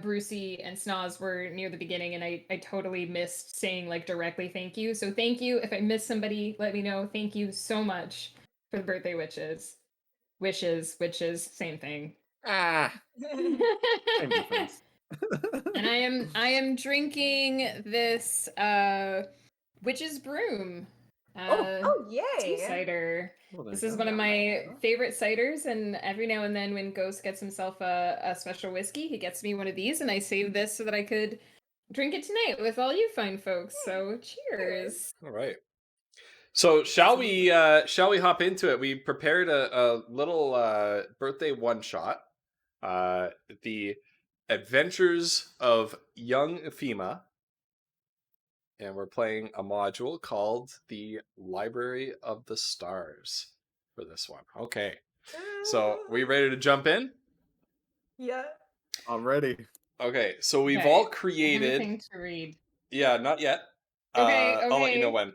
S6: Brucey and Snoz were near the beginning and I totally missed saying like directly thank you. So thank you. If I missed somebody, let me know. Thank you so much for the birthday wishes. Witches, same thing.
S8: Same difference.
S6: And I am drinking this witch's broom.
S5: Yay!
S6: Tea cider.
S8: Well, there
S6: This
S8: you
S6: is
S8: go.
S6: one of my favorite ciders, and every now and then when Ghost gets himself a special whiskey, he gets me one of these, and I saved this so that I could drink it tonight with all you fine folks. So cheers.
S4: All right. So shall we hop into it? We prepared a little birthday one shot. The Adventures of Young Ephema. And we're playing a module called the Library of the Stars for this one. Okay. So we ready to jump in?
S5: Yeah.
S8: I'm ready.
S4: Okay, so we've
S6: Okay,
S4: all
S6: I have a
S4: created.
S6: thing to read.
S4: Yeah, not yet.
S6: Okay,
S4: I'll let you know
S6: okay.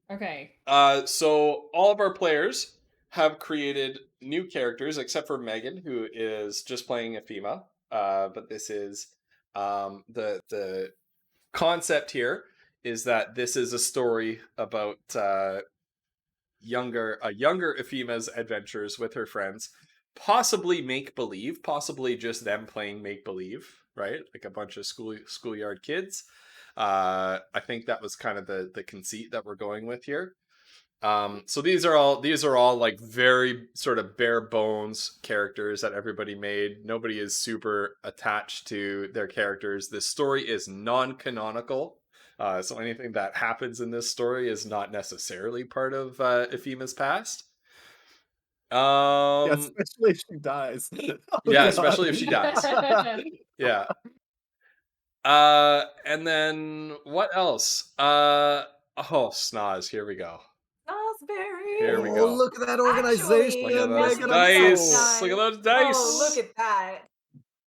S4: when.
S6: Okay.
S4: So all of our players have created new characters, except for Megan, who is just playing Ephema. But this is the concept here is that this is a story about younger Ephema's adventures with her friends, possibly make believe, possibly just them playing make believe, right? Like a bunch of schoolyard kids. I think that was kind of the conceit that we're going with here. So these are all like very sort of bare bones characters that everybody made. Nobody is super attached to their characters. This story is non-canonical. So anything that happens in this story is not necessarily part of Ephema's past.
S8: Yeah, especially if she dies. Oh,
S4: Yeah,
S8: God.
S4: especially if she dies. Yeah. And then what else? Snoz. Here we go.
S5: Snosberry.
S4: Here we
S8: Oh,
S4: go.
S8: look at that organization.
S4: Look at those
S8: Megan, I'm
S4: dice.
S8: so-
S4: Look at those dice.
S5: Oh, look at that.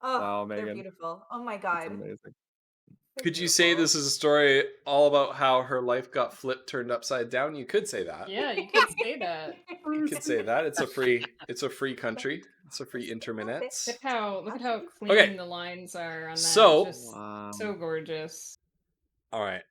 S5: Oh,
S8: Wow,
S5: they're
S8: Megan.
S5: beautiful. Oh my
S8: That's
S5: god.
S8: amazing.
S5: They're
S4: Could you say
S5: beautiful.
S4: this is a story all about how her life got flipped, turned upside down? You could say that.
S6: Yeah, you could say that.
S4: You could say that. It's a free country. It's a free internet.
S6: Look at how clean
S4: Okay.
S6: the lines are on that.
S4: So-
S6: Just
S8: Wow.
S6: so gorgeous.
S4: All right.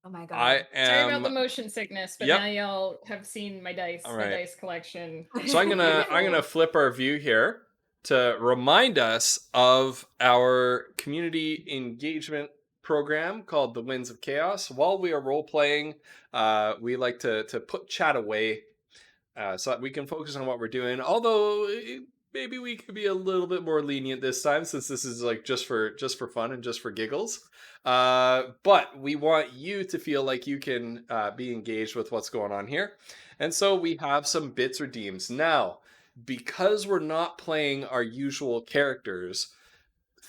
S5: Oh my god.
S4: I
S6: Sorry about the
S4: am
S6: motion sickness, but
S4: Yep.
S6: now y'all have seen my dice,
S4: All
S6: my
S4: right.
S6: dice collection.
S4: So I'm gonna flip our view here to remind us of our community engagement program called the Winds of Chaos. While we are role playing, we like to put chat away so that we can focus on what we're doing. Although maybe we could be a little bit more lenient this time, since this is like just for fun and just for giggles. But we want you to feel like you can be engaged with what's going on here. And so we have some bits redeems. Now, because we're not playing our usual characters,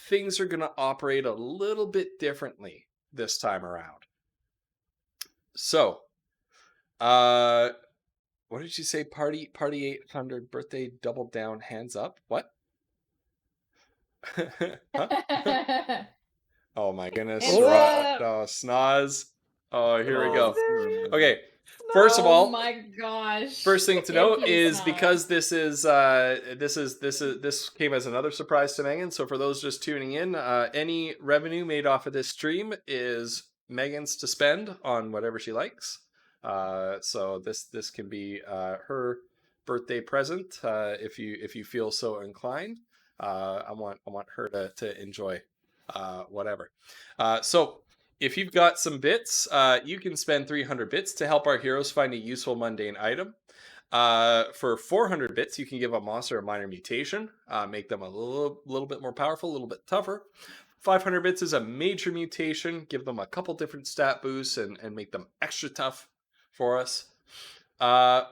S4: things are going to operate a little bit differently this time around. So, what did you say? Party 800 birthday double down hands up. What? Huh? Oh my goodness.
S6: Hands up.
S4: Oh, Snoz. Oh, here we go.
S5: Snoz.
S4: Okay. First of all,
S6: Oh my gosh.
S4: first thing to
S6: Thank
S4: note
S6: you,
S4: is
S6: Snoz.
S4: because this came as another surprise to Megan. So for those just tuning in, any revenue made off of this stream is Megan's to spend on whatever she likes. So this can be her birthday present if you feel so inclined. I want her to enjoy whatever. So if you've got some bits, you can spend 300 bits to help our heroes find a useful mundane item. For 400 bits, you can give a monster a minor mutation, make them a little bit more powerful, a little bit tougher. 500 bits is a major mutation, give them a couple different stat boosts and make them extra tough for us.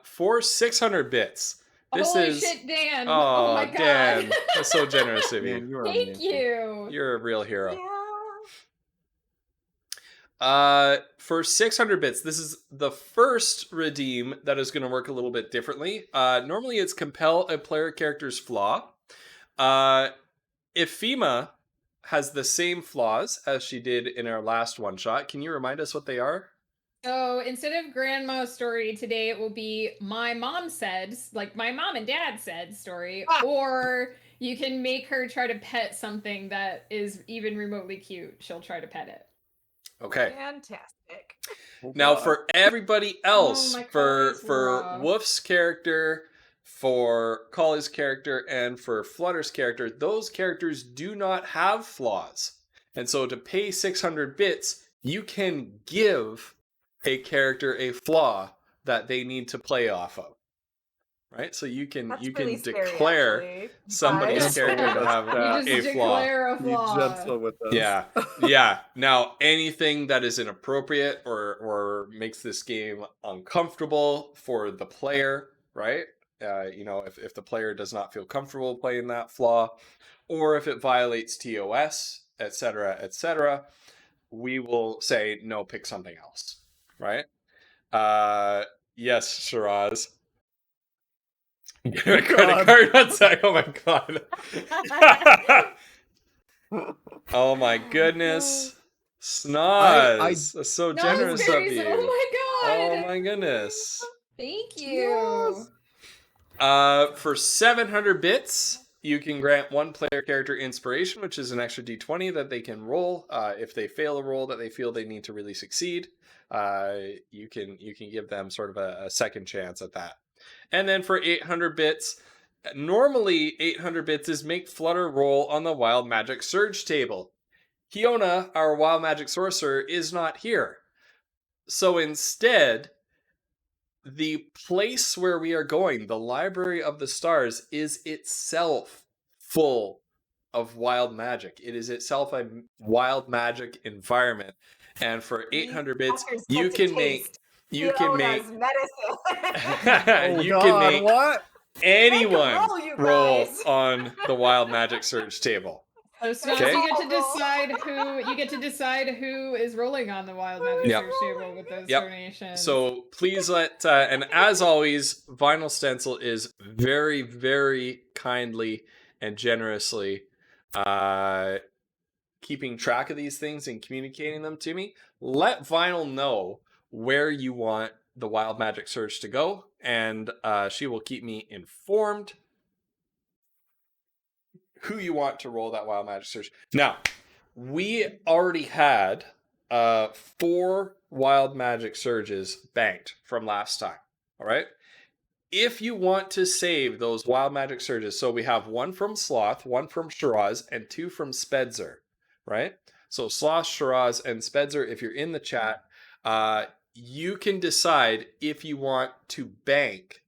S4: For 600 bits, this
S6: Holy
S4: is...
S6: shit, Dan.
S4: Oh,
S6: Oh my god.
S4: Dan, that's so generous of you.
S8: Man, you are
S6: Thank
S8: amazing.
S6: you.
S4: You're a real hero.
S5: Yeah.
S4: For 600 bits, this is the first redeem that is going to work a little bit differently. Normally it's compel a player character's flaw. Ephema has the same flaws as she did in our last one shot. Can you remind us what they are?
S6: So instead of grandma's story today, it will be my mom said, like my mom and dad said story, or you can make her try to pet something that is even remotely cute. She'll try to pet it.
S4: Okay.
S5: Fantastic.
S8: Oh,
S4: Now
S8: God.
S4: for everybody else,
S6: my
S4: for
S6: Collie's raw.
S4: Woof's character, for Collie's character, and for Flutter's character, those characters do not have flaws. And so to pay 600 bits, you can give a character a flaw that they need to play off of. Right? So you can
S5: That's
S4: you
S5: really
S4: can
S5: scary,
S4: declare
S5: actually,
S4: somebody's
S5: guys.
S4: character to have
S6: You
S4: a
S6: just
S4: flaw.
S6: declare a
S8: Be
S6: flaw.
S8: gentle with us.
S4: Yeah, yeah. Now, anything that is inappropriate or makes this game uncomfortable for the player, right? If the player does not feel comfortable playing that flaw, or if it violates TOS, etc., we will say no. Pick something else, right? Yes, Shiraz. Credit card on sec. Oh my god. Oh my goodness. Snoz. That's so generous of you.
S6: Oh my god.
S4: Oh my goodness.
S6: Thank you.
S4: For 700 bits, you can grant one player character inspiration, which is an extra d20 that they can roll. If they fail a roll that they feel they need to really succeed, you can give them sort of a second chance at that. And then for 800 bits, normally 800 bits is make Flutter roll on the Wild Magic Surge table. Kiona, our Wild Magic Sorcerer, is not here. So instead, the place where we are going, the Library of the Stars, is itself full of wild magic. It is itself a wild magic environment. And for 800 bits, you can make
S5: Fiona's medicine.
S8: What?
S4: anyone
S5: roll, you
S4: roll
S5: guys.
S4: on the Wild Magic Surge table.
S6: So Snoz,
S4: Okay.
S6: you get to decide who is rolling on the Wild Magic
S4: Yep.
S6: Search table with those
S4: Yep.
S6: donations.
S4: So please and as always, Vinyl Stencil is very, very kindly and generously keeping track of these things and communicating them to me. Let Vinyl know where you want the Wild Magic Surge to go, and she will keep me informed who you want to roll that Wild Magic Surge. Now, we already had 4 Wild Magic Surges banked from last time. All right. If you want to save those Wild Magic Surges, so we have 1 from Sloth, 1 from Shiraz, and 2 from Spedzer, right? So Sloth, Shiraz, and Spedzer, if you're in the chat, you can decide if you want to bank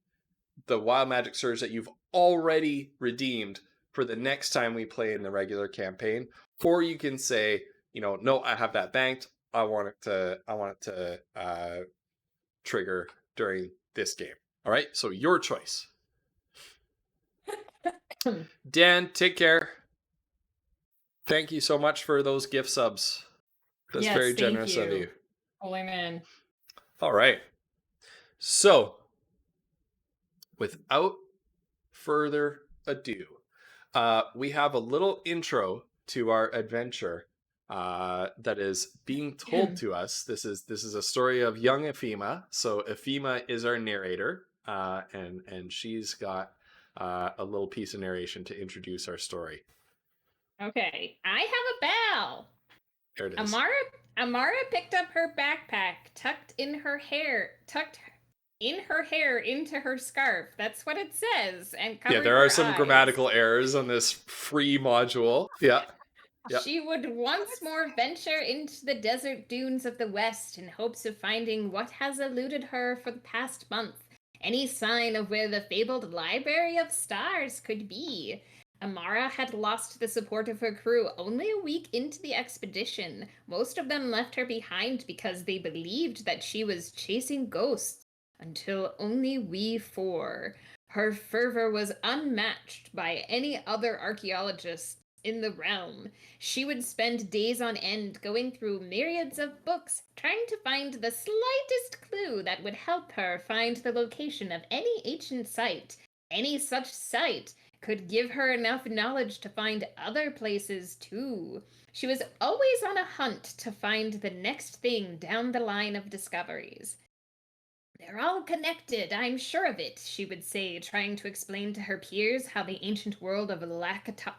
S4: the Wild Magic Surge that you've already redeemed for the next time we play in the regular campaign, or you can say, no, I have that banked. I want it to trigger during this game. All right, so your choice. Dan, take care. Thank you so much for those gift subs. That's
S6: Yes,
S4: very
S6: thank
S4: generous of
S6: you.
S4: you.
S6: Holy man.
S4: All right. So, without further ado, we have a little intro to our adventure that is being told to us. This is a story of young Ephema. So Ephema is our narrator, and she's got a little piece of narration to introduce our story.
S6: Okay, I have a bell.
S4: There it is.
S6: Amara picked up her backpack, tucked in her hair into her scarf. That's what it says. And
S4: Yeah, there are some grammatical errors on this free module. Yeah. Yep.
S6: She would once more venture into the desert dunes of the west in hopes of finding what has eluded her for the past month. Any sign of where the fabled Library of Stars could be. Amara had lost the support of her crew only a week into the expedition. Most of them left her behind because they believed that she was chasing ghosts, until only we 4. Her fervor was unmatched by any other archaeologist in the realm. She would spend days on end going through myriads of books, trying to find the slightest clue that would help her find the location of any ancient site. Any such site could give her enough knowledge to find other places too. She was always on a hunt to find the next thing down the line of discoveries. They're all connected, I'm sure of it, she would say, trying to explain to her peers how the ancient world of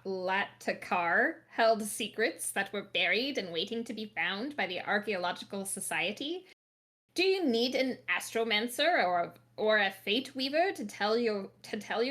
S6: Latakar held secrets that were buried and waiting to be found by the Archaeological Society. Do you need an astromancer or a fate weaver to tell you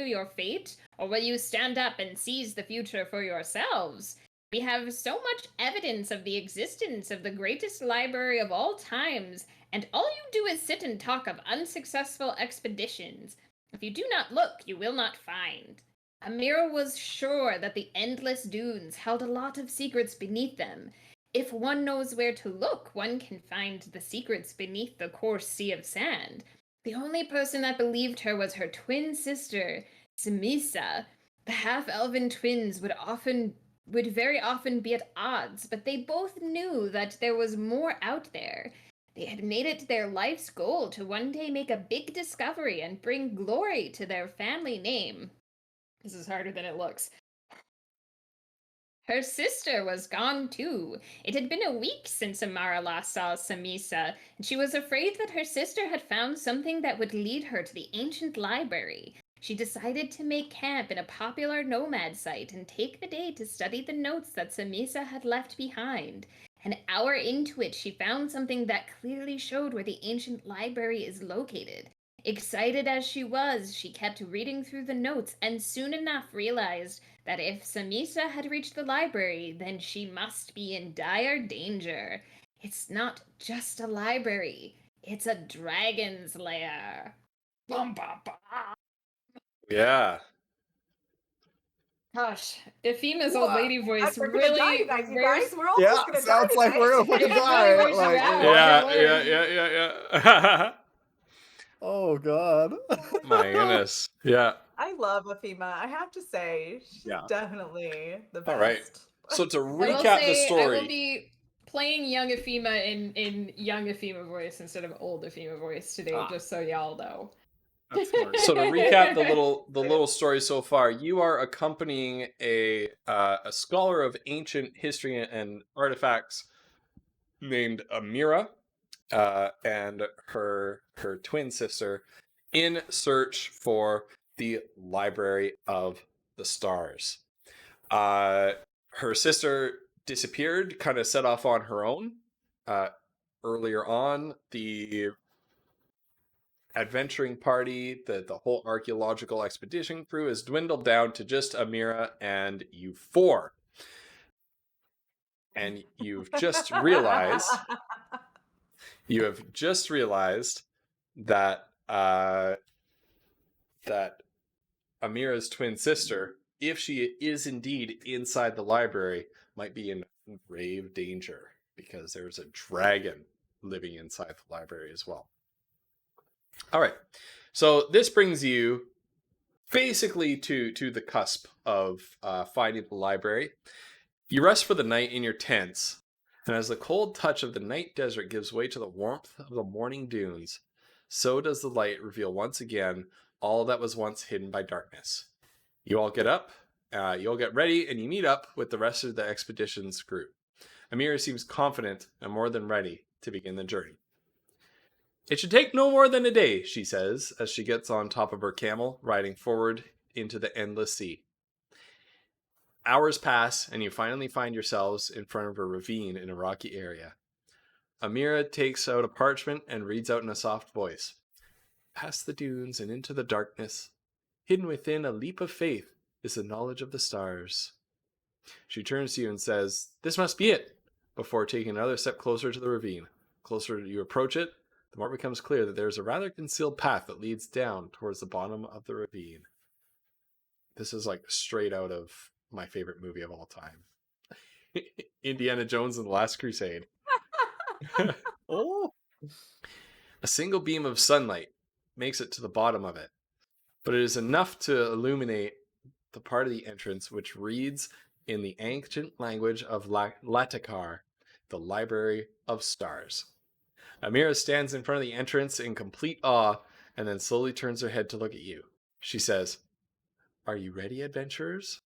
S6: your fate, or will you stand up and seize the future for yourselves? We have so much evidence of the existence of the greatest library of all times, and all you do is sit and talk of unsuccessful expeditions. If you do not look, you will not find. Amira was sure that the endless dunes held a lot of secrets beneath them. If one knows where to look, one can find the secrets beneath the coarse sea of sand. The only person that believed her was her twin sister, Samisa. The half-elven twins would very often be at odds, but they both knew that there was more out there. They had made it their life's goal to one day make a big discovery and bring glory to their family name. This is harder than it looks. Her sister was gone too. It had been a week since Amara last saw Samisa, and she was afraid that her sister had found something that would lead her to the ancient library. She decided to make camp in a popular nomad site and take the day to study the notes that Samisa had left behind. An hour into it, she found something that clearly showed where the ancient library is located. Excited as she was, she kept reading through the notes and soon enough realized that if Samisa had reached the library, then she must be in dire danger. It's not just a library, it's a dragon's lair. Bum, bum, bum.
S4: Yeah.
S6: Gosh, Efima's old lady voice
S5: We're gonna
S6: really.
S5: die, you guys. We're all
S8: Yeah,
S5: just gonna
S8: sounds
S5: die
S8: like
S5: tonight.
S8: we're gonna fucking
S6: It
S8: die.
S6: really wears you
S8: Like,
S6: out.
S4: Yeah.
S8: oh god.
S4: My goodness. Yeah.
S5: I love Efima. I have to say, she's
S8: Yeah.
S5: definitely the best.
S4: All right. So to
S6: I will
S4: recap the
S6: say, I
S4: story.
S6: will be playing young Efima in young Efima voice instead of old Efima voice today, just so y'all know.
S8: That's smart.
S4: So to recap the little story so far, you are accompanying a scholar of ancient history and artifacts named Amira and her twin sister in search for the Library of the Stars. Her sister disappeared, kind of set off on her own. Earlier on, the adventuring party, the whole archaeological expedition crew has dwindled down to just Amira and you four. And you've just realized that that Amira's twin sister, if she is indeed inside the library, might be in grave danger because there's a dragon living inside the library as well. All right, so this brings you basically to the cusp of finding the library. You rest for the night in your tents, and as the cold touch of the night desert gives way to the warmth of the morning dunes, so does the light reveal once again all that was once hidden by darkness. You all get up, you all get ready, and you meet up with the rest of the expedition's group. Amira seems confident and more than ready to begin the journey. It should take no more than a day, she says, as she gets on top of her camel, riding forward into the endless sea. Hours pass, and you finally find yourselves in front of a ravine in a rocky area. Amira takes out a parchment and reads out in a soft voice. Past the dunes and into the darkness, hidden within a leap of faith, is the knowledge of the stars. She turns to you and says, "This must be it," before taking another step closer to the ravine. The closer you approach it, the more it becomes clear that there is a rather concealed path that leads down towards the bottom of the ravine. This is like straight out of my favorite movie of all time. Indiana Jones and the Last Crusade.
S8: Oh.
S4: A single beam of sunlight makes it to the bottom of it, but it is enough to illuminate the part of the entrance which reads in the ancient language of Latakar, the Library of Stars. Amira stands in front of the entrance in complete awe and then slowly turns her head to look at you. She says, "Are you ready, adventurers?"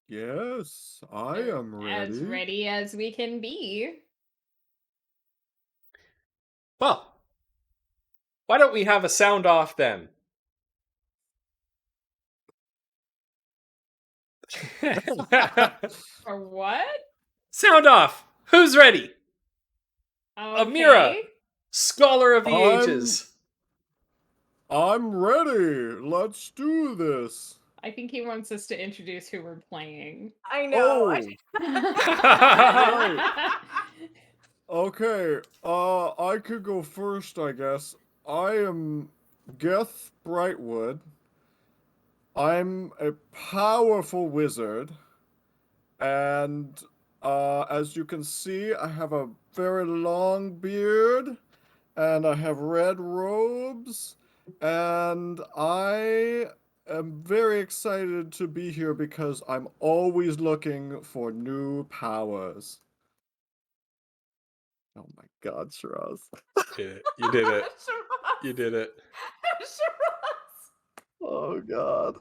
S8: Yes, I am ready.
S6: As ready as we can be.
S4: Well, why don't we have a sound off then?
S6: Or what?
S4: Sound off! Who's ready?
S6: Okay.
S4: Amira, scholar of the ages.
S8: I'm ready. Let's do this.
S6: I think he wants us to introduce who we're playing.
S5: I know.
S8: Okay, I could go first, I guess. I am Geth Brightwood. I'm a powerful wizard, and as you can see, I have a very long beard, and I have red robes, and I am very excited to be here because I'm always looking for new powers. Oh my god, Shiraz.
S4: Yeah, you did it. You did it.
S8: Oh god.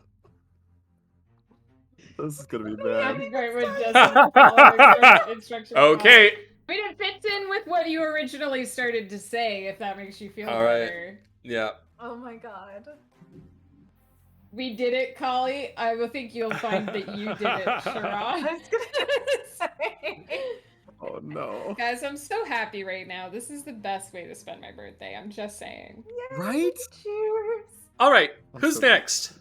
S8: This is gonna be bad.
S6: That's Brightwood doesn't follow instructions.
S4: Okay.
S6: I mean, it fits in with what you originally started to say, if that makes you feel
S4: All right.
S6: better.
S4: Yeah.
S5: Oh my god.
S6: We did it, Kali. I will think you'll find that you did it,
S5: I
S6: Sharon.
S5: was gonna say.
S8: Oh no.
S6: Guys, I'm so happy right now. This is the best way to spend my birthday. I'm just saying.
S8: Right?
S5: Cheers.
S4: All right.
S8: I'm
S4: Who's
S8: so-
S4: next?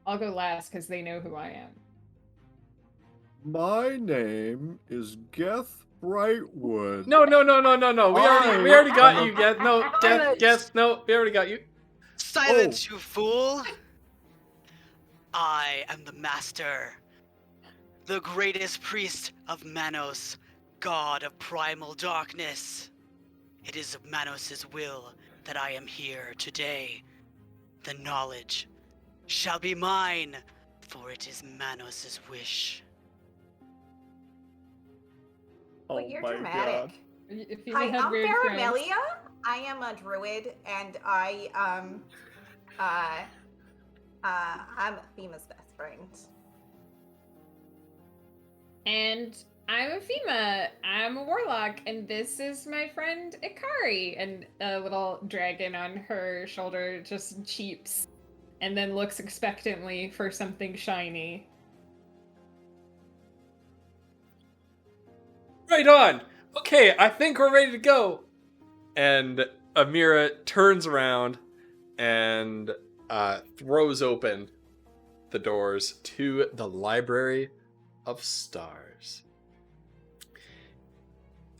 S6: I'll go last because they know who I am.
S8: My name is Geth Brightwood.
S4: No. We already got you. Guess. No. Guess. No. We already got you.
S7: Silence, you fool! I am the Master, the greatest priest of Manos, god of primal darkness. It is of Manos' will that I am here today. The knowledge shall be mine, for it is Manos' wish.
S5: Well, you're dramatic.
S6: If you
S5: Hi,
S6: have
S5: I'm
S6: weird friends.
S5: Faramelia. I am a druid, and I'm Fima's best friend.
S6: And I'm Afima. I'm a warlock, and this is my friend Ikari. And a little dragon on her shoulder just cheeps, and then looks expectantly for something shiny.
S4: Right on. Okay, I think we're ready to go. And Amira turns around and throws open the doors to the Library of Stars.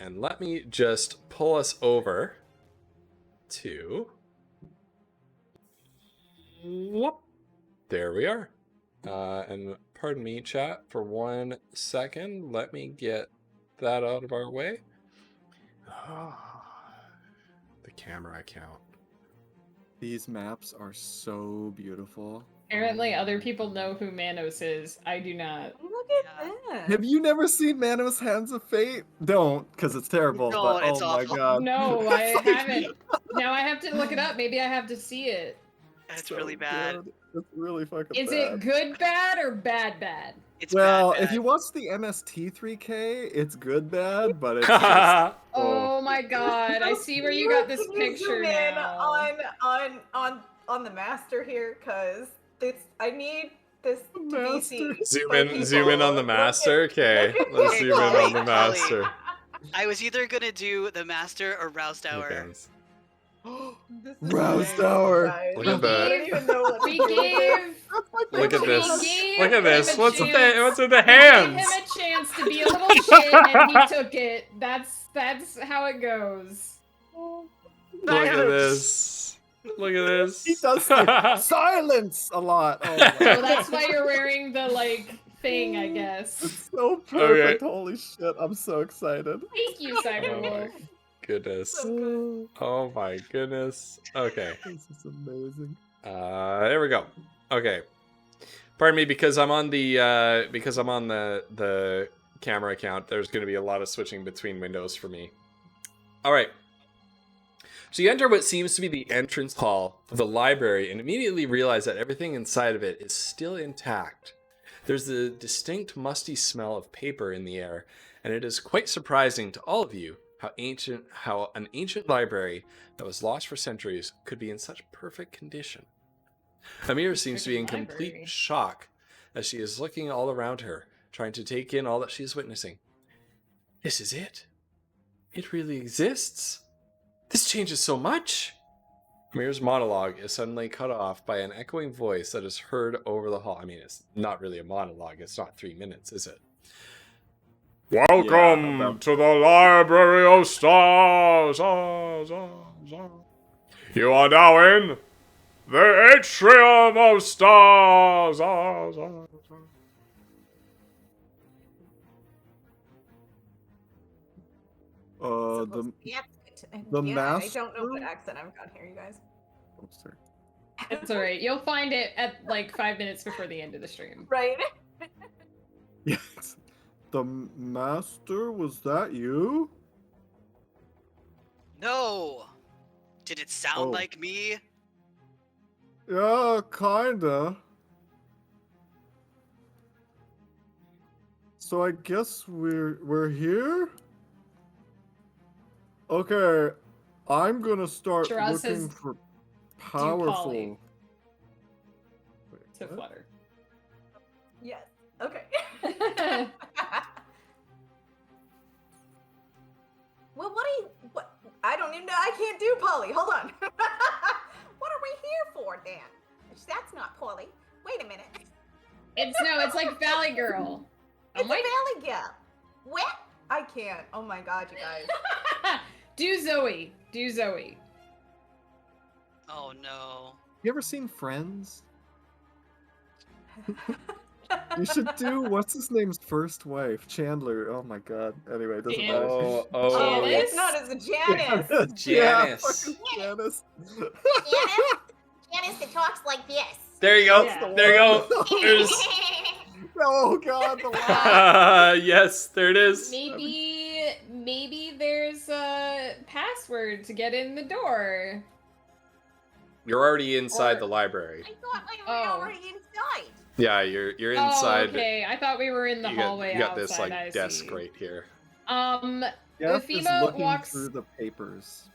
S4: And let me just pull us over to... Whoop. There we are. And pardon me, chat, for 1 second. Let me get that out of our way. The camera account.
S8: These maps are so beautiful.
S6: Apparently, other people know who Manos is. I do not.
S5: Look at this.
S8: Have you never seen Manos Hands of Fate? Don't, because it's terrible.
S7: No,
S8: but
S7: it's
S8: oh my
S7: awful.
S8: god.
S6: No, I haven't. Now I have to look it up. Maybe I have to see it.
S7: It's
S8: So
S7: really bad.
S8: good. It's really fucking
S6: Is
S8: bad.
S6: it good bad or bad bad?
S7: It's
S8: Well,
S7: bad,
S8: if you
S7: bad.
S8: watch the MST3K, it's good bad, but it's just,
S6: Oh my god, I see where you got this
S5: Can you
S6: picture
S5: zoom in
S6: now.
S5: on the master here, cause I need this to be seen.
S4: Zoom in on the master. Okay, let's
S7: Hey,
S4: zoom in on the
S7: Colleen,
S4: master.
S7: I was either gonna do the Master or Roused
S4: Here
S7: Hour.
S4: comes.
S5: This is
S8: Roused
S5: amazing,
S8: Hour.
S5: guys.
S4: Look at that.
S5: I don't even know what to
S6: We
S5: do with
S6: gave.
S4: Look at
S6: we
S4: this.
S6: gave
S4: Look at this.
S6: him a
S4: What's
S6: chance.
S4: what's in the
S6: We
S4: hands?
S6: gave him a chance to be a little shit, and he took it. That's how it goes.
S4: Look at this. Look at this.
S8: he does say silence a lot. Oh my
S6: So
S8: god.
S6: that's why you're wearing the thing, I guess.
S8: It's so perfect. Holy shit, I'm so excited.
S6: Thank you, Cyberwolf.
S4: Goodness.
S5: So good.
S4: Oh my goodness. Okay.
S8: This is amazing.
S4: There we go. Okay. Pardon me, because I'm on the the camera account. There's going to be a lot of switching between windows for me. All right. So you enter what seems to be the entrance hall of the library and immediately realize that everything inside of it is still intact. There's a distinct musty smell of paper in the air, and it is quite surprising to all of you how an ancient library that was lost for centuries could be in such perfect condition. Amira seems to be in complete
S6: Library.
S4: shock as she is looking all around her, trying to take in all that she is witnessing. This is it. It really exists. This changes so much. Mir's monologue is suddenly cut off by an echoing voice that is heard over the hall. I mean, it's not really a monologue. It's not 3 minutes, is it?
S3: Welcome to the Library of Stars. You are now in the Atrium of Stars.
S8: The
S5: yeah,
S8: master.
S5: I don't know what accent I've got here, you guys.
S8: Oh, sorry.
S6: It's alright. You'll find it at like 5 minutes before the end of the stream.
S5: Right?
S8: Yes. The master, was that you?
S7: No! Did it sound
S8: Oh.
S7: like me?
S8: Yeah, kinda. So I guess we're here? Okay, I'm gonna start
S6: Shiraz
S8: looking
S6: says,
S8: for
S6: Polly.
S8: powerful.
S6: To Flutter.
S5: Yes. Okay. Well, what? I don't even know. I can't do Polly. Hold on. What are we here for then? That's not Polly. Wait a minute.
S6: It's like Valley Girl.
S5: It's a Valley Girl. What? I can't. Oh my god, you guys.
S6: Do Zoe. Do Zoe.
S7: Oh no.
S8: You ever seen Friends? You should do what's his name's first wife, Chandler. Oh my god. Anyway, it doesn't matter.
S5: Oh, it's not as a Janice.
S8: Yeah,
S4: Janice.
S8: fucking Janice.
S5: Janice that talks like this.
S4: There you go.
S6: Yeah.
S4: There you go. There's...
S8: Oh god, the laugh.
S4: Yes, there it is.
S6: Maybe there's a password to get in the door.
S4: You're already inside
S6: Or-
S4: the library.
S5: I thought we were already inside.
S4: Yeah, you're
S6: Oh,
S4: inside.
S6: okay. I thought we were in the hallway
S4: You got this
S6: outside.
S4: like
S6: I
S4: desk
S6: see.
S4: right here.
S8: Geth is
S6: Efima
S8: looking
S6: walks.
S8: through the papers.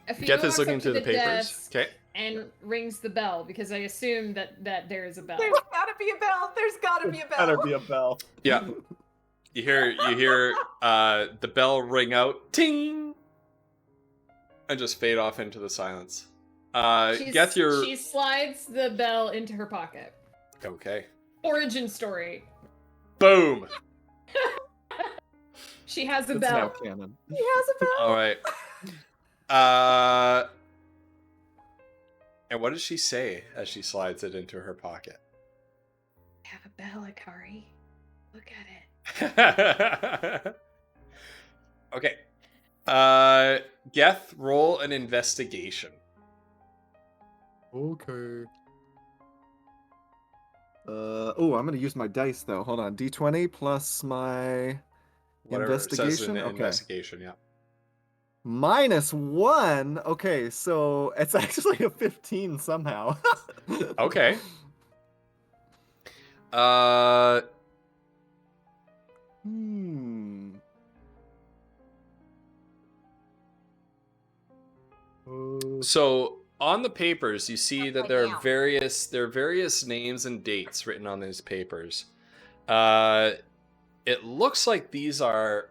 S6: Efima
S4: Get this
S6: walks
S4: looking
S6: up
S4: through
S6: to
S4: the papers.
S6: desk
S4: Okay.
S6: And rings the bell because I assume that there is a bell.
S5: There's gotta be a bell. There's gotta be a bell.
S8: Better be a bell.
S4: Yeah. You hear the bell ring out, ting, and just fade off into the silence. Geth, your
S6: She slides the bell into her pocket.
S4: okay.
S6: Origin story.
S4: Boom.
S6: She has a
S8: It's
S6: bell.
S8: now canon.
S5: He has a bell.
S4: All right. And what does she say as she slides it into her pocket?
S6: I have a bell, Akari. Look at it.
S4: Okay. Geth, roll an investigation.
S8: Okay. Oh, I'm gonna use my dice though. Hold on. D20 plus my
S4: Whatever it says in
S8: investigation.
S4: the
S8: Okay.
S4: investigation, yeah.
S8: -1. Okay, so it's actually a 15 somehow.
S4: Okay.
S8: Hmm.
S4: So on the papers, you see that there are various names and dates written on these papers. It looks like these are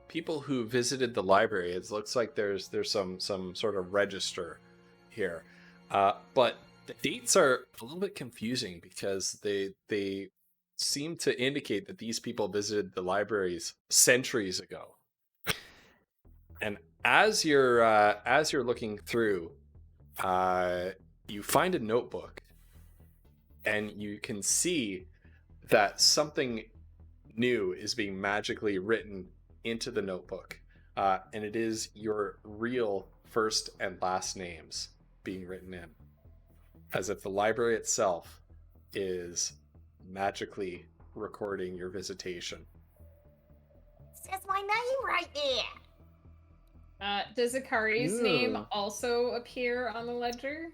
S4: people who visited the library. It looks like there's some sort of register here, but the dates are a little bit confusing because they seem to indicate that these people visited the libraries centuries ago. And as you're looking through, you find a notebook, and you can see that something new is being magically written into the notebook, and it is your real first and last names being written in, as if the library itself is magically recording your visitation.
S5: Says my name right there.
S6: Does Akari's name
S8: Yeah.
S6: also appear on the ledger?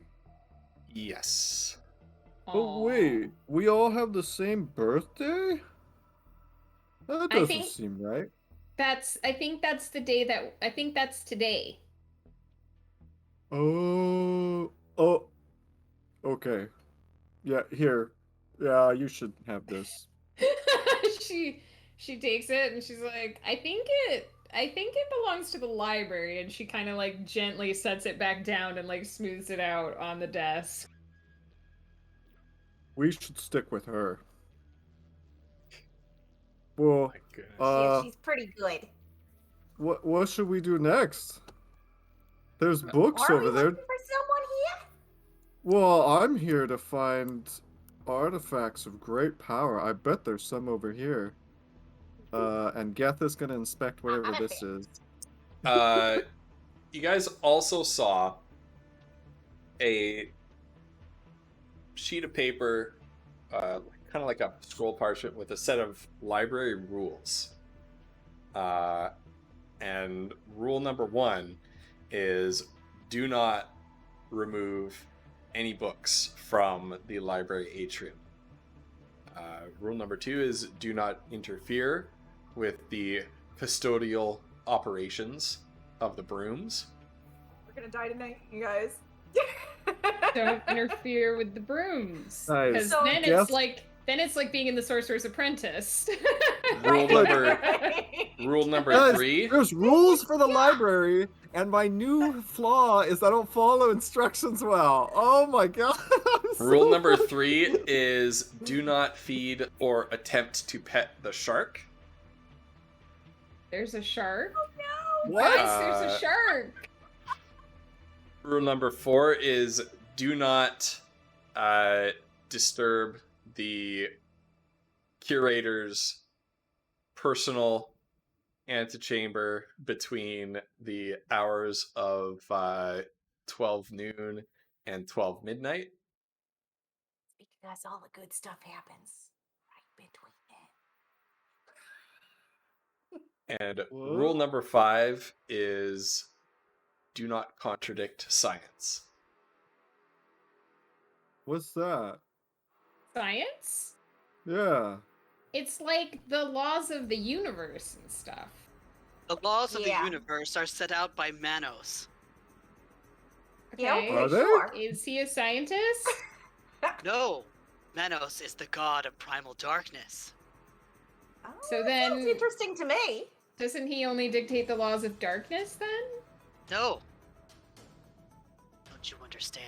S4: Yes.
S8: Oh wait, we all have the same birthday? That
S6: I
S8: doesn't
S6: think-
S8: seem right.
S6: I think that's the day that I think that's today.
S8: Oh, okay. Yeah, here. Yeah, you should have this.
S6: she takes it and she's like, I think I think it belongs to the library, and she kind of like gently sets it back down and like smooths it out on the desk.
S8: We should stick with her. Well,
S5: Yeah, she's pretty good.
S8: what should we do next? There's books
S5: Are
S8: over
S5: we
S8: there.
S5: looking for someone here?
S8: Well, I'm here to find artifacts of great power. I bet there's some over here. And Geth is gonna inspect whatever this is.
S4: You guys also saw a sheet of paper, kind of like a scroll parchment with a set of library rules. And rule number 1 is do not remove any books from the library atrium. Rule number 2 is do not interfere with the custodial operations of the brooms.
S5: We're gonna die tonight, you guys.
S6: Don't interfere with the brooms,
S8: Nice.
S6: because
S8: So-
S6: then
S8: Yes.
S6: it's like being in the Sorcerer's Apprentice.
S4: Rule number
S8: Guys,
S4: 3.
S8: There's rules for the library, and my new flaw is I don't follow instructions well. Oh my god. I'm so
S4: Rule number
S8: lucky.
S4: 3 is do not feed or attempt to pet the shark.
S6: There's a shark.
S5: Oh no!
S8: What?
S6: Guys, there's a shark.
S4: Rule number 4 is do not disturb the curator's personal antechamber between the hours of 12 noon and 12 midnight.
S5: Because all the good stuff happens right between it.
S4: And
S8: What?
S4: rule number 5 is do not contradict science.
S8: What's that?
S6: Science?
S8: Yeah.
S6: It's like the laws of the universe and stuff.
S7: The laws of
S5: Yeah.
S7: the universe are set out by Manos.
S5: Yeah,
S6: Okay.
S5: okay,
S8: Are they?
S5: sure.
S6: Is he a scientist?
S7: No, Manos is the god of primal darkness.
S5: Oh,
S6: So
S5: that sounds
S6: then-
S5: interesting to me.
S6: Doesn't he only dictate the laws of darkness then?
S7: No. Don't you understand?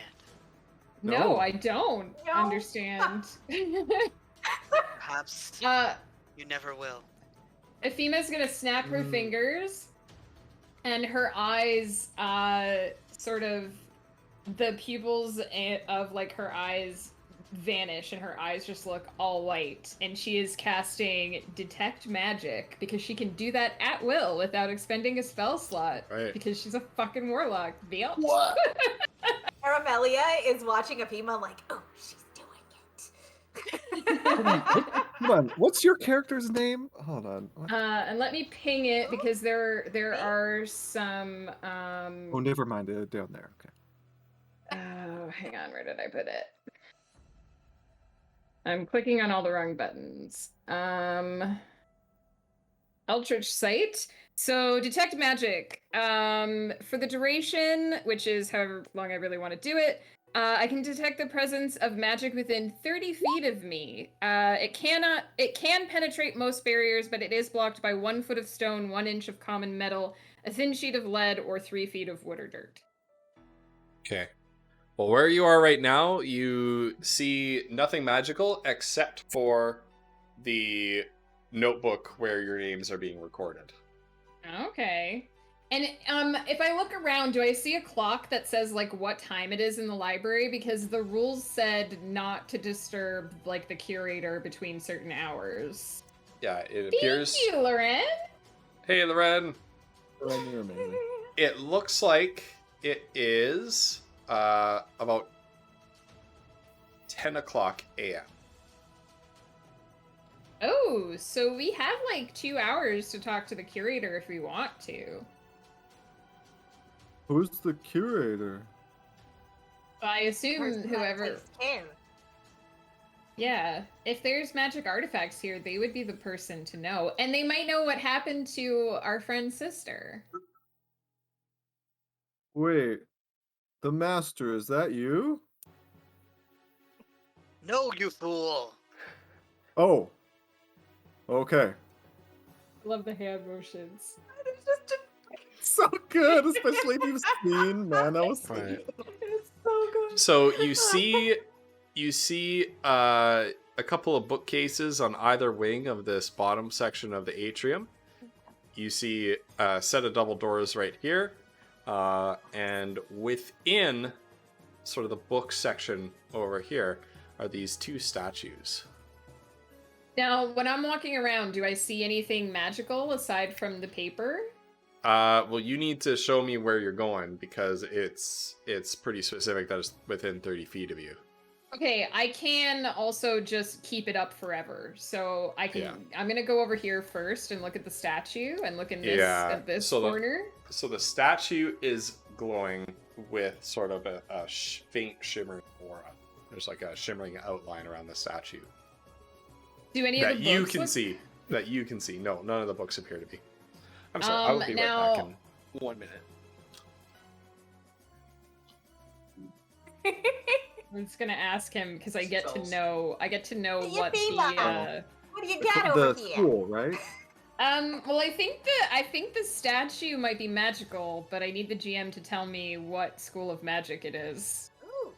S6: No,
S8: No.
S6: I don't
S5: No.
S6: understand.
S7: Perhaps
S6: uh,
S7: you never will.
S6: Athena's gonna snap her
S8: Mm.
S6: fingers, and her eyes, sort of, the pupils of like her eyes vanish, and her eyes just look all white. And she is casting Detect Magic because she can do that at will without expending a spell slot.
S4: Right.
S6: Because she's a fucking warlock. Bitch.
S4: What?
S5: Aramelia is watching Apima like, oh, she's doing it.
S8: Come on. What's your character's name? Hold on. What?
S6: And let me ping it because there are some
S8: Oh, never mind. Down there. Okay.
S6: oh, hang on, where did I put it? I'm clicking on all the wrong buttons. Eldritch Sight. So detect magic. For the duration, which is however long I really want to do it, I can detect the presence of magic within 30 feet of me. It can penetrate most barriers, but it is blocked by 1 foot of stone, 1 inch of common metal, a thin sheet of lead, or 3 feet of wood or dirt.
S4: Okay. Well, where you are right now, you see nothing magical except for the notebook where your names are being recorded.
S6: Okay. And if I look around, do I see a clock that says like what time it is in the library? Because the rules said not to disturb like the curator between certain hours.
S4: Yeah, it appears.
S6: Thank you, Loren.
S4: Hey, Loren.
S8: Loren, you're amazing.
S4: It looks like it is about 10 o'clock a.m.
S6: Oh, so we have like 2 hours to talk to the curator if we want to.
S8: Who's the curator?
S6: I assume
S5: Person that
S6: whoever.
S5: takes care.
S6: Yeah, if there's magic artifacts here, they would be the person to know. And they might know what happened to our friend's sister.
S8: Wait. The master, is that you?
S7: No, you fool!
S8: Oh. Okay.
S6: Love the hand motions.
S5: It's just
S8: So good, especially if you've seen Manos.
S4: Right.
S5: it's so good.
S4: So you see a couple of bookcases on either wing of this bottom section of the atrium. You see a set of double doors right here, and within sort of the book section over here are these two statues.
S6: Now, when I'm walking around, do I see anything magical aside from the paper?
S4: Well, you need to show me where you're going because it's pretty specific that it's within 30 feet of you.
S6: Okay, I can also just keep it up forever. So I can.
S4: Yeah.
S6: I'm gonna go over here first and look at the statue and look in this at this
S4: so
S6: corner.
S4: So the statue is glowing with sort of a faint shimmering aura. There's like a shimmering outline around the statue
S6: Do any
S4: that
S6: of the
S4: you
S6: books
S4: can
S6: look-
S4: see. That you can see. No, none of the books appear to be. I'm sorry. I will be right
S6: now-
S4: back in 1 minute.
S6: I'm just gonna ask him because I get to know. I get to know
S5: What do you
S6: what
S5: mean,
S6: the.
S5: Mom? What do you
S8: It's
S5: got
S8: the
S5: over here?
S8: school, right?
S6: Well, I think the statue might be magical, but I need the GM to tell me what school of magic it is.
S5: Ooh,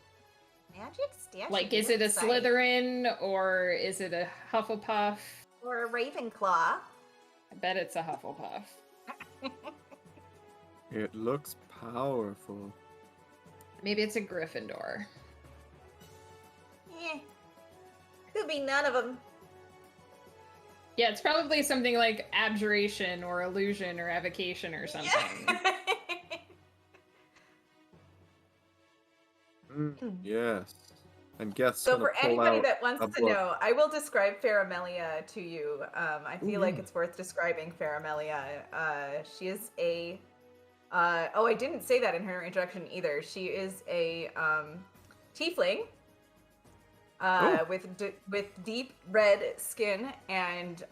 S5: magic statue.
S6: Like, is it a
S5: Exciting.
S6: Slytherin or is it a Hufflepuff?
S5: Or a Ravenclaw?
S6: I bet it's a Hufflepuff.
S8: It looks powerful.
S6: Maybe it's a Gryffindor.
S5: Eh, could be none of them.
S6: Yeah, it's probably something like abjuration or illusion or evocation or something.
S8: Yes. And guess
S5: So
S8: gonna
S5: for
S8: pull
S5: anybody
S8: out
S5: that wants
S8: a
S5: to
S8: book.
S5: know, I will describe Faramelia to you. I feel like
S8: yeah.
S5: it's worth describing Faramelia. She is a... I didn't say that in her introduction either. She is a tiefling with deep red skin and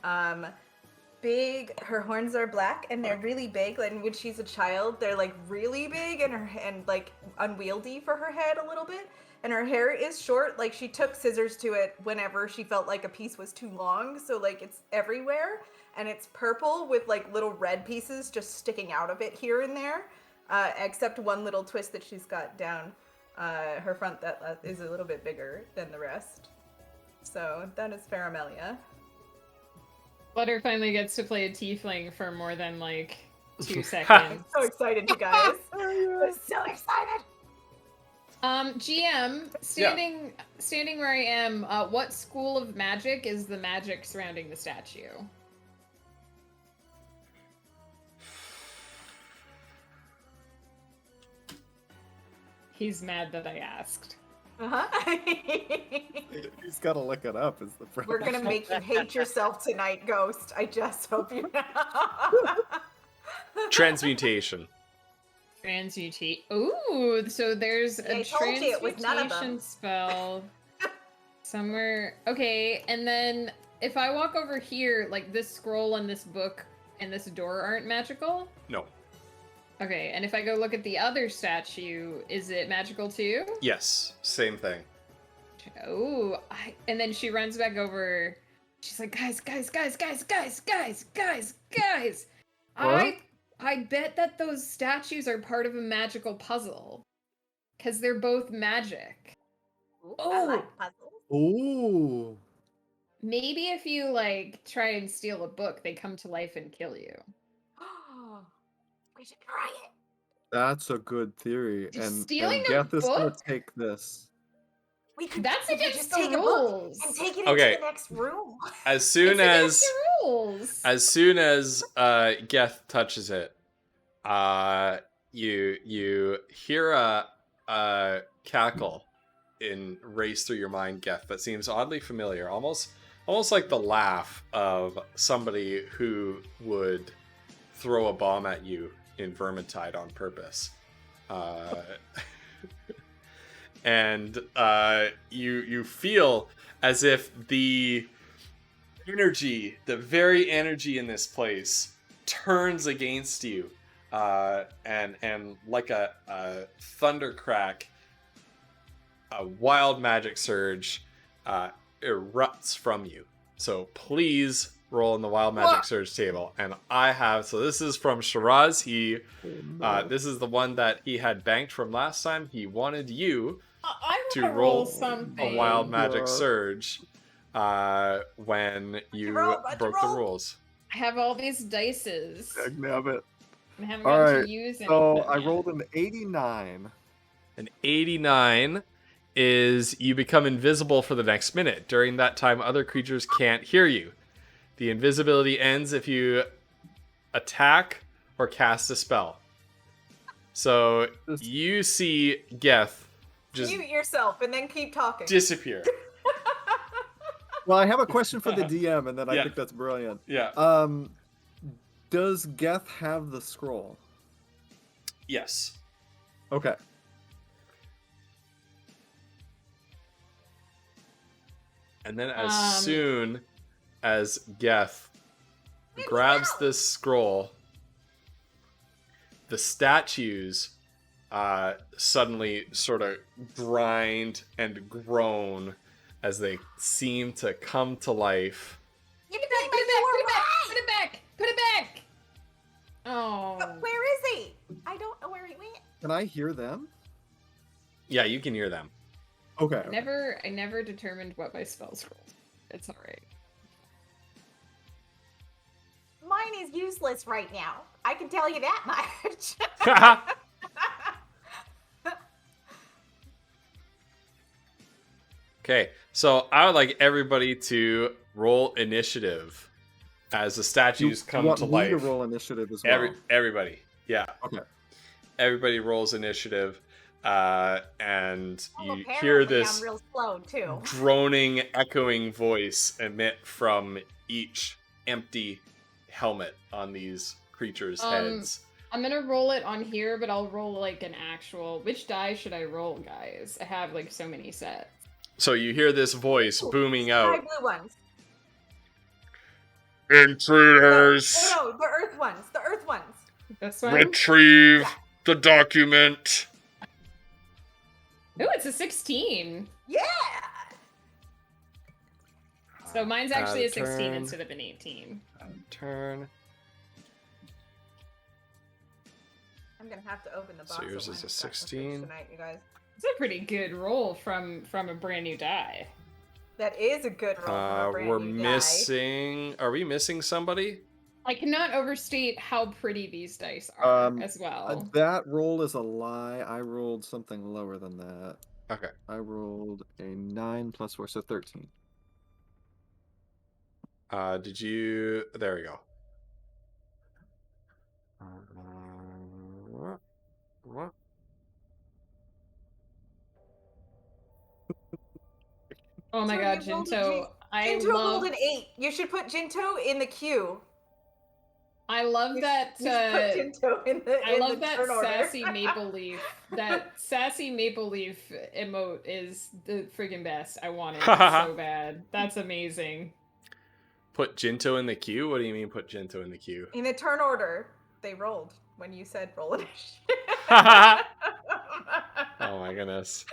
S5: big. Her horns are black and they're really big. And when she's a child, they're like really big and like unwieldy for her head a little bit. And her hair is short. Like she took scissors to it whenever she felt like a piece was too long. So like it's everywhere. And it's purple with like little red pieces just sticking out of it here and there. Except one little twist that she's got down her front that is a little bit bigger than the rest. So that is Faramelia.
S6: Flutter finally gets to play a tiefling for more than like 2 seconds.
S5: So excited, you guys. I'm so excited.
S6: GM, standing where I am, what school of magic is the magic surrounding the statue? He's mad that I asked.
S5: Uh-huh.
S8: He's got to look it up. Is the
S5: We're gonna make you hate yourself tonight, Ghost. I just hope you know.
S4: Transmutation.
S6: Transmutate. Ooh, so there's
S5: I
S6: a
S5: told you it was none of them.
S6: transmutation spell somewhere. Okay, and then if I walk over here, like this scroll and this book and this door aren't magical?
S4: No.
S6: Okay, and if I go look at the other statue, is it magical too?
S4: Yes. Same thing.
S6: Oh, and then she runs back over. She's like, guys.
S8: What?
S6: I bet that those statues are part of a magical puzzle. Because they're both magic.
S5: Ooh, I
S6: Oh.
S5: like puzzles.
S8: Ooh.
S6: Maybe if you, like, try and steal a book, they come to life and kill you.
S5: We should try it.
S8: That's a good theory.
S6: Just
S8: And
S6: stealing a
S8: Geth is gonna
S6: book?
S8: take this.
S5: We could,
S6: That's
S5: we could
S6: against
S5: just
S6: the
S5: take a book
S6: rules.
S5: and take it
S4: Okay.
S5: into the next room.
S4: As soon
S6: It's against
S4: as
S6: the rules.
S4: as soon as Geth touches it, you hear a cackle race through your mind, Geth, that seems oddly familiar, almost like the laugh of somebody who would throw a bomb at you in Vermintide on purpose. And you feel as if the very energy in this place turns against you, and like a thunder crack, a wild magic surge erupts from you. So please roll in the Wild Magic Surge table, and I have. So this is from Shiraz. This is the one that he had banked from last time. He wanted you
S6: I
S4: to
S6: want to
S4: roll
S6: something.
S4: a Wild Magic Surge when you broke the rules.
S6: I have all these dices.
S8: Dagnabbit.
S6: I haven't
S8: All
S6: gotten
S8: right,
S6: to use any.
S8: so
S6: of them
S8: I
S6: yet.
S8: rolled an 89.
S4: An 89 is you become invisible for the next minute. During that time, other creatures can't hear you. The invisibility ends if you attack or cast a spell. So you see Geth just
S5: Mute yourself and then keep talking.
S4: disappear.
S8: Well, I have a question for the DM, and then I
S4: Yeah.
S8: think that's brilliant.
S4: Yeah.
S8: Does Geth have the scroll?
S4: Yes.
S8: Okay.
S4: And then as soon as Geth grabs this scroll, the statues suddenly sort of grind and groan as they seem to come to life.
S6: Put it back! Put it back! Oh.
S5: Where is he? I don't know where he went.
S8: Can I hear them?
S4: Yeah, you can hear them.
S8: Okay.
S6: I never determined what my spell scrolls. It's alright.
S5: Mine is useless right now. I can tell you that much.
S4: Okay, so I would like everybody to roll initiative as the statues come
S8: want
S4: to
S8: me
S4: life.
S8: to roll initiative as well.
S4: Everybody, yeah.
S8: Okay.
S4: Everybody rolls initiative, and
S5: Well,
S4: you
S5: apparently
S4: hear this
S5: I'm real slow too.
S4: droning, echoing voice emit from each empty helmet on these creatures' heads.
S6: I'm gonna roll it on here, but I'll roll like an actual. Which die should I roll, guys? I have like so many sets.
S4: So you hear this voice booming
S5: Sky
S4: out.
S5: blue ones.
S4: Intruders!
S5: No, the earth ones. The earth ones.
S6: This one.
S4: Retrieve the document!
S6: Ooh, it's a 16.
S5: Yeah.
S6: So mine's actually a 16
S4: turn.
S6: instead of an 18.
S4: Turn.
S5: I'm gonna have to open the box.
S4: So yours
S5: of
S4: is
S5: mine
S4: a
S5: for Christmas
S4: 16.
S5: tonight, you guys.
S6: It's a pretty good roll from a brand new die.
S5: That is a good roll. For a brand
S4: We're
S5: new die.
S4: missing. Are we missing somebody?
S6: I cannot overstate how pretty these dice are as
S8: Uh,
S6: well.
S8: that roll is a lie. I rolled something lower than that.
S4: Okay.
S8: I rolled a 9 plus 4, so 13.
S4: Did you? There we go. What?
S6: Oh my
S5: So
S6: god,
S5: you rolled a
S6: Jinto. I
S5: Jinto
S6: love
S5: rolled an 8. You should put Jinto in the queue.
S6: I love that
S5: You should put Jinto in the.
S6: I
S5: in
S6: love
S5: the
S6: that
S5: turn order.
S6: sassy maple leaf. That sassy maple leaf emote is the friggin' best. I want it so bad. That's amazing.
S4: Put Jinto in the queue? What do you mean put Jinto in the queue?
S5: In the turn order, they rolled when you said roll it.
S4: Oh my goodness.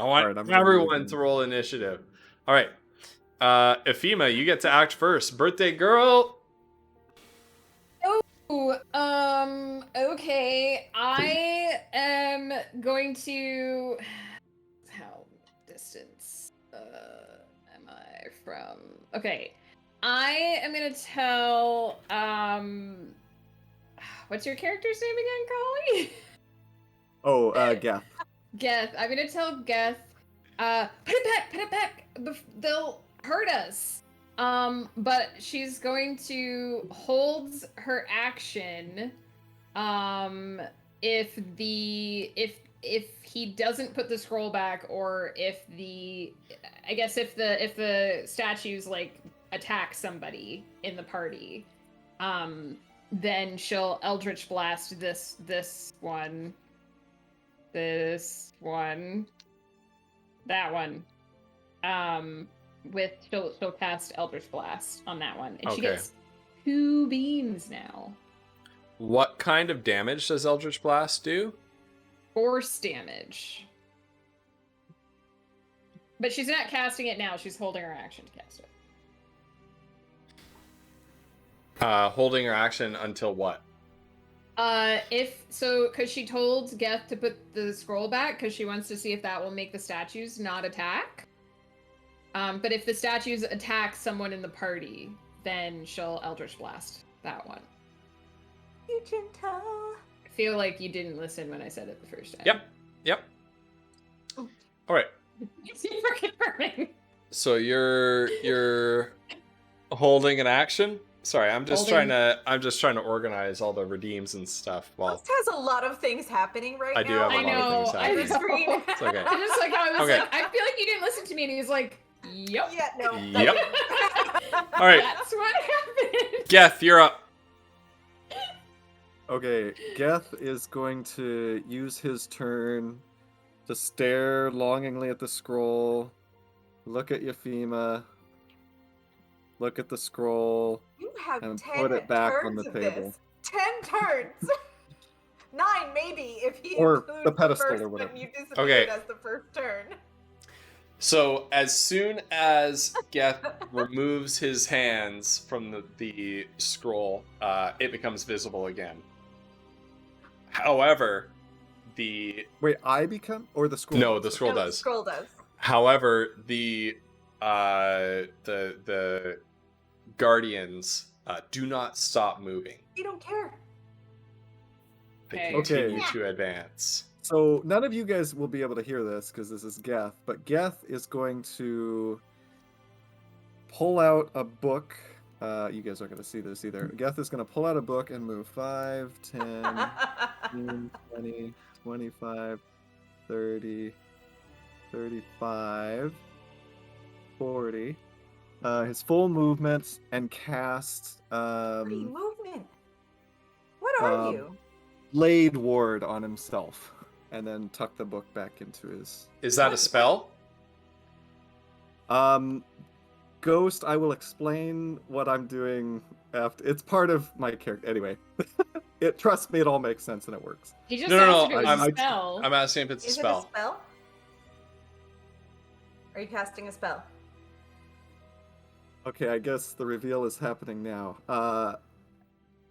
S4: I want
S8: Alright, I'm gonna
S4: everyone
S8: move
S4: to roll initiative. All right. Ephema, you get to act first. Birthday girl.
S6: Ooh, okay. I am going to. How distance am I from? Okay. I am gonna tell. What's your character's name again, Collie?
S8: Oh, Geth.
S6: Geth. I'm gonna tell Geth. Put it back. They'll hurt us. But she's going to hold her action. If he doesn't put the scroll back, or if the statues like attack somebody in the party, then she'll Eldritch Blast this one, that one. She'll cast Eldritch Blast on that one, and she
S4: Okay.
S6: gets 2 beams now.
S4: What kind of damage does Eldritch Blast do?
S6: Force damage. But she's not casting it now. She's holding her action to cast it.
S4: Holding her action until what?
S6: Because she told Geth to put the scroll back because she wants to see if that will make the statues not attack. But if the statues attack someone in the party, then she'll Eldritch Blast that one.
S5: You gentle.
S6: I feel like you didn't listen when I said it the first time.
S4: Yep. All right.
S6: Thank you for confirming.
S4: So you're holding an action. Sorry, I'm just trying to organize all the redeems and stuff. Well,
S5: Ghost has a lot of things happening right now.
S4: I do have a lot of things
S6: I
S4: happening.
S6: know.
S4: It's okay.
S6: I just like how I was
S4: Okay.
S6: like, I feel like you didn't listen to me, and he was like, "Yep,
S5: Yeah, no.
S4: Yep. All right,
S6: that's what happened."
S4: Geth, you're up.
S8: Okay, Geth is going to use his turn to stare longingly at the scroll, look at Euphema, look at the scroll,
S5: You have
S8: and
S5: 10
S8: put it back
S5: turns
S8: on the
S5: of
S8: table.
S5: this. 10 turns. 9 maybe if he
S8: Or
S5: includes
S8: the pedestal
S5: first
S8: or whatever.
S5: when you disappeared
S4: Okay.
S5: as the first turn.
S4: So as soon as Geth removes his hands from the scroll, it becomes visible again. However,
S8: Wait, I become or the scroll?
S4: No, the scroll
S5: No, the
S4: does.
S5: scroll does.
S4: However, the guardians do not stop moving.
S5: You don't care.
S4: They
S6: Okay.
S4: continue
S5: Okay.
S4: to advance.
S8: So none of you guys will be able to hear this because this is Geth, but Geth is going to pull out a book. You guys aren't going to see this either. Geth is going to pull out a book and move 5, 10, 15, 20, 25, 30, 35, 40. His full movement and cast
S5: Free movement. What are you?
S8: Blade Ward on himself. And then tuck the book back into his...
S4: Is that a spell?
S8: Ghost, I will explain what I'm doing after. It's part of my character. Anyway, trust me, it all makes sense and it works.
S6: He just
S4: No,
S6: asked
S4: no,
S6: if it was
S8: I'm-
S6: a spell.
S4: I'm asking if it's a
S5: Is it a
S4: spell.
S5: spell? Are you casting a spell?
S8: Okay, I guess the reveal is happening now.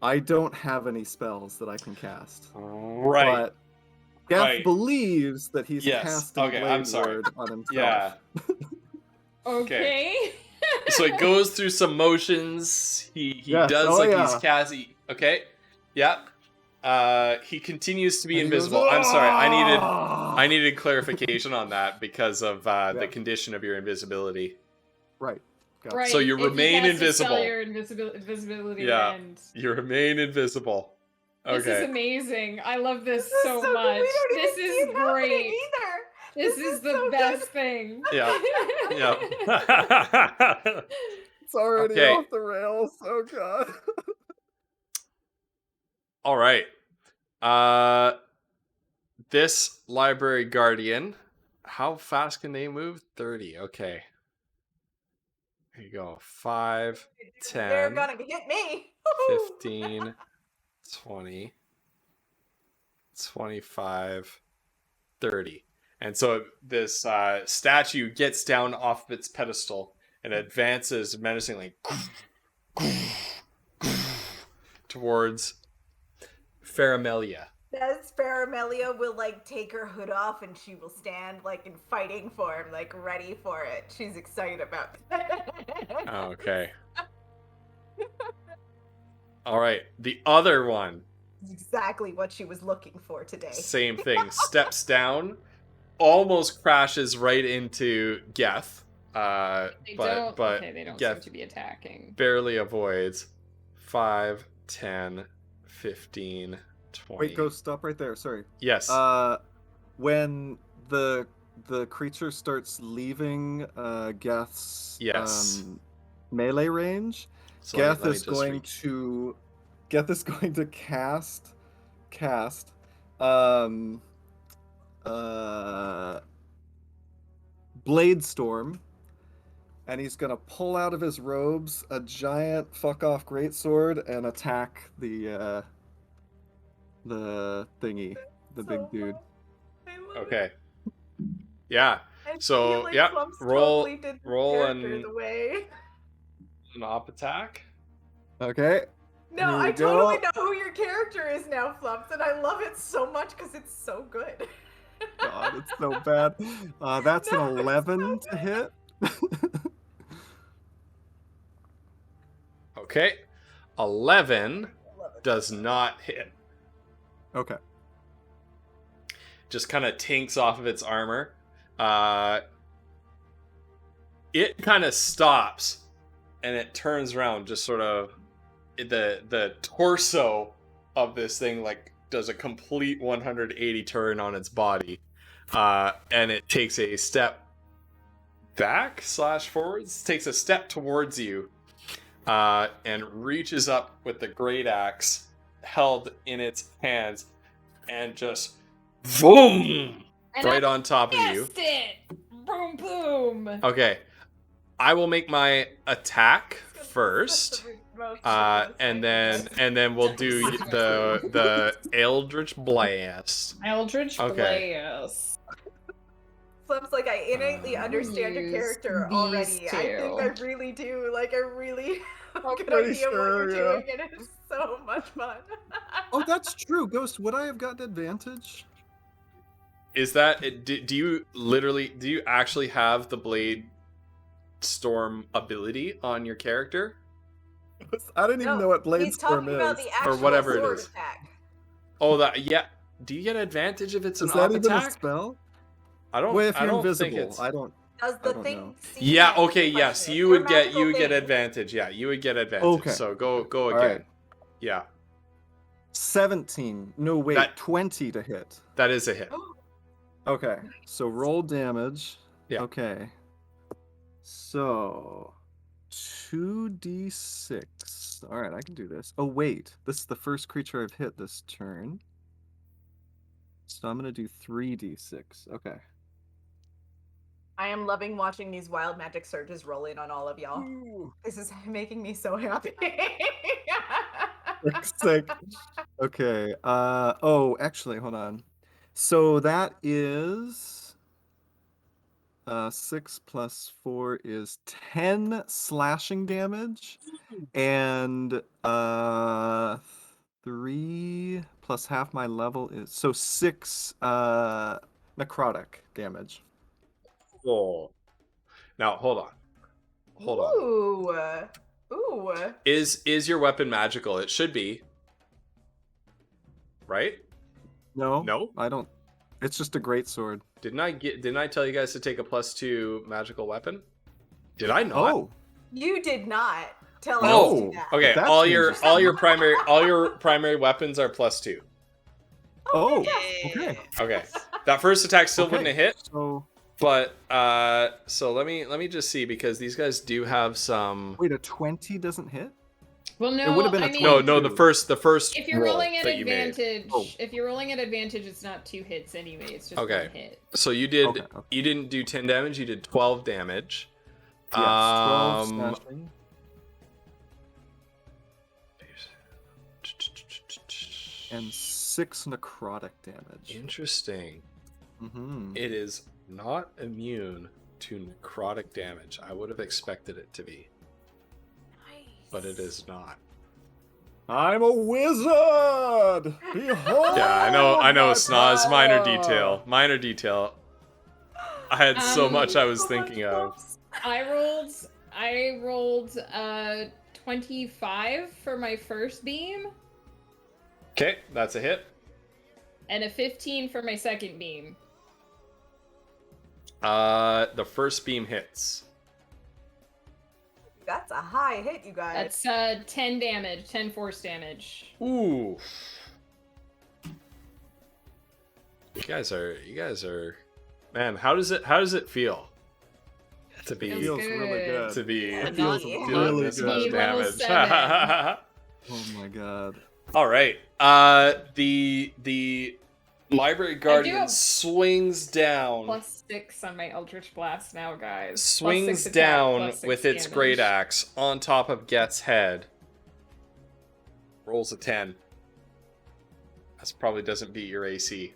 S8: I don't have any spells that I can cast.
S4: Right.
S8: But Geth
S4: Right.
S8: believes that he's
S4: Yes,
S8: casting
S4: okay,
S8: Blade
S4: I'm sorry.
S8: Ward on himself.
S4: Yeah.
S6: Okay.
S4: So he goes through some motions. He
S8: Yes,
S4: does
S8: oh
S4: like
S8: yeah.
S4: he's casting. Okay. Yep. He continues to be
S8: And he goes,
S4: invisible. I'm sorry.
S8: "Ah!"
S4: I needed clarification on that because of the
S8: Yeah.
S4: condition of your invisibility.
S8: Right. Gotcha.
S6: Right.
S4: So you
S6: if you
S4: remain
S6: cast a spell,
S4: invisible.
S6: your invisibility
S4: Yeah.
S6: ends.
S4: You remain invisible.
S6: This is
S4: Okay.
S6: amazing. I love this,
S5: This is
S6: so
S5: good.
S6: much.
S5: We don't even
S6: This
S5: see
S6: is
S5: it happening
S6: great.
S5: either.
S6: This
S5: This
S6: is
S5: is
S6: the
S5: so
S6: best
S5: good.
S6: thing.
S4: Yeah. Yep.
S8: It's already
S4: Okay.
S8: off the rails. Oh god.
S4: All right. This library guardian, how fast can they move? 30. Okay. Here you go. 5,
S5: They're
S4: 10,
S5: gonna hit me. Woohoo.
S4: 15, 20, 25, 30. And so this statue gets down off of its pedestal and advances menacingly towards Faramelia.
S5: As Faramelia will like take her hood off and she will stand like in fighting form, like ready for it. She's excited about it.
S4: Okay. All right. The other one,
S5: It's exactly what she was looking for today.
S4: same thing. Steps down, almost crashes right into Geth.
S6: They
S4: But
S6: they don't seem
S4: Geth
S6: to be attacking.
S4: barely avoids. 5, 10, 15, 20.
S8: Wait, Ghost, stop right there. Sorry.
S4: Yes.
S8: When the creature starts leaving Geth's
S4: Yes.
S8: melee range,
S4: So
S8: Geth
S4: let me
S8: is
S4: just
S8: going
S4: reach.
S8: to cast Blade Storm, and he's gonna pull out of his robes a giant fuck off greatsword and attack the thingy, the big dude.
S5: I love it.
S4: Okay. Yeah.
S5: I
S4: So,
S5: feel like
S4: yeah,
S5: Clumps
S4: roll-
S5: totally did the
S4: roll
S5: character
S4: and-
S5: the way.
S4: An op attack.
S8: Okay.
S5: No,
S8: Here we
S5: I
S8: go.
S5: totally know who your character is now, Flumps, and I love it so much because it's so good.
S8: God, it's so bad. That's
S5: No,
S8: an
S5: it's
S8: 11
S5: so
S8: to hit.
S4: Okay. 11 does not hit.
S8: Okay.
S4: Just kind of tinks off of its armor. It kind of stops and it turns around, just sort of the torso of this thing like does a complete 180 turn on its body, and it takes a step back / forwards, takes a step towards you, and reaches up with the great axe held in its hands and just boom
S6: And
S4: right
S6: I
S4: on top of you.
S6: missed it. Boom, boom.
S4: Okay, I will make my attack first, and then we'll do the Eldritch Blast.
S6: Eldritch
S4: Okay.
S6: Blast.
S5: Flumps, like, I innately understand your
S6: Use
S5: character
S6: these
S5: already. I think
S6: two.
S5: I really do. Like, I really have a good
S8: pretty
S5: idea of what
S8: sure,
S5: you're doing, and it's so much fun.
S8: Oh, that's true. Ghost, would I have gotten advantage?
S4: Is that do you actually have the Blade Storm ability on your character?
S8: I didn't even know what Blade
S5: He's
S8: Storm
S5: talking about
S8: is.
S5: the actual
S4: whatever it
S5: sword
S4: is.
S5: attack.
S4: Oh, that yeah. Do you get advantage if it's
S8: Is
S4: an
S8: that
S4: op
S8: even a
S4: attack?
S8: spell?
S4: I don't.
S8: Well, if
S4: I
S8: you're
S4: don't think
S8: invisible,
S4: it's.
S8: I don't.
S5: Does
S8: I
S5: the
S8: don't
S5: thing
S8: know.
S5: see
S4: Yeah.
S5: you?
S4: Okay.
S5: Question.
S4: Yes. You
S5: They're
S4: would get.
S5: magical
S4: You would get
S5: things.
S4: advantage. Yeah. You would get advantage.
S8: Okay.
S4: So go
S8: All
S4: again.
S8: right.
S4: Yeah.
S8: 17. No, wait,
S4: That-
S8: 20 to hit.
S4: That is a hit.
S8: Okay, so roll damage.
S4: Yeah.
S8: Okay. So 2d6. All right, I can do this. Oh wait, this is the first creature I've hit this turn. So I'm gonna do 3d6. Okay.
S5: I am loving watching these wild magic surges roll in on all of y'all. This is making me so happy.
S8: Sick. Okay. Oh, actually, hold on. So that is 6 plus 4 is 10 slashing damage, and 3 plus half my level is so 6 necrotic damage.
S4: Oh. Now hold on. Hold on.
S5: Ooh.
S4: Is your weapon magical? It should be. Right?
S8: No,
S4: No?
S8: I don't. It's just a great sword.
S4: Didn't I tell you guys to take a +2 magical weapon? Did I not?
S8: Oh,
S5: You did not tell us
S4: Oh,
S5: to do that.
S4: okay.
S8: That
S4: All your
S8: changes
S4: primary weapons are +2.
S8: oh,
S7: Yay.
S8: okay.
S4: Okay. That first attack still wouldn't have hit,
S8: So
S4: but so let me just see, because these guys do have some.
S8: wait, a 20 doesn't hit?
S6: Well, no,
S8: It would have been
S6: I
S8: a
S6: mean,
S4: No, the first
S6: if you're
S4: roll
S6: rolling at
S4: that you made.
S6: advantage,
S8: Oh.
S6: if you're rolling at advantage, it's not 2 hits anyway. It's just
S4: Okay.
S6: 1 hit.
S4: So you did.
S8: Okay, okay.
S4: You didn't do 10 damage. You did 12 damage.
S8: Yes, 12
S4: Um,
S8: slashing. And 6 necrotic damage.
S4: Interesting.
S8: Mm-hmm.
S4: It is not immune to necrotic damage. I would have expected it to be, but it is not.
S8: I'm a wizard! Behold!
S4: Yeah, I know.
S8: my
S4: Snaz, minor
S8: power!
S4: detail. Minor detail. I had so much I was
S5: So much
S4: thinking of.
S5: props.
S6: I rolled 25 for my first beam
S4: Okay, that's a hit.
S6: and a 15 for my second beam.
S4: The first beam hits.
S5: That's a high hit, you guys.
S6: That's 10 damage, 10 force damage.
S4: Ooh. You guys are man, how does it feel to be
S8: It feels really good.
S4: to be
S8: It
S5: feels
S4: doing
S8: really
S4: this
S8: good.
S4: much
S6: Level
S4: damage?
S6: 7.
S8: Oh my god.
S4: All right. The library guardian
S6: have
S4: swings down.
S6: +6 on my Eldritch Blast now, guys.
S4: Swings
S6: +6 attack,
S4: down
S6: +6
S4: with its
S6: damage.
S4: great axe on top of Get's head. Rolls a 10. That probably doesn't beat your AC.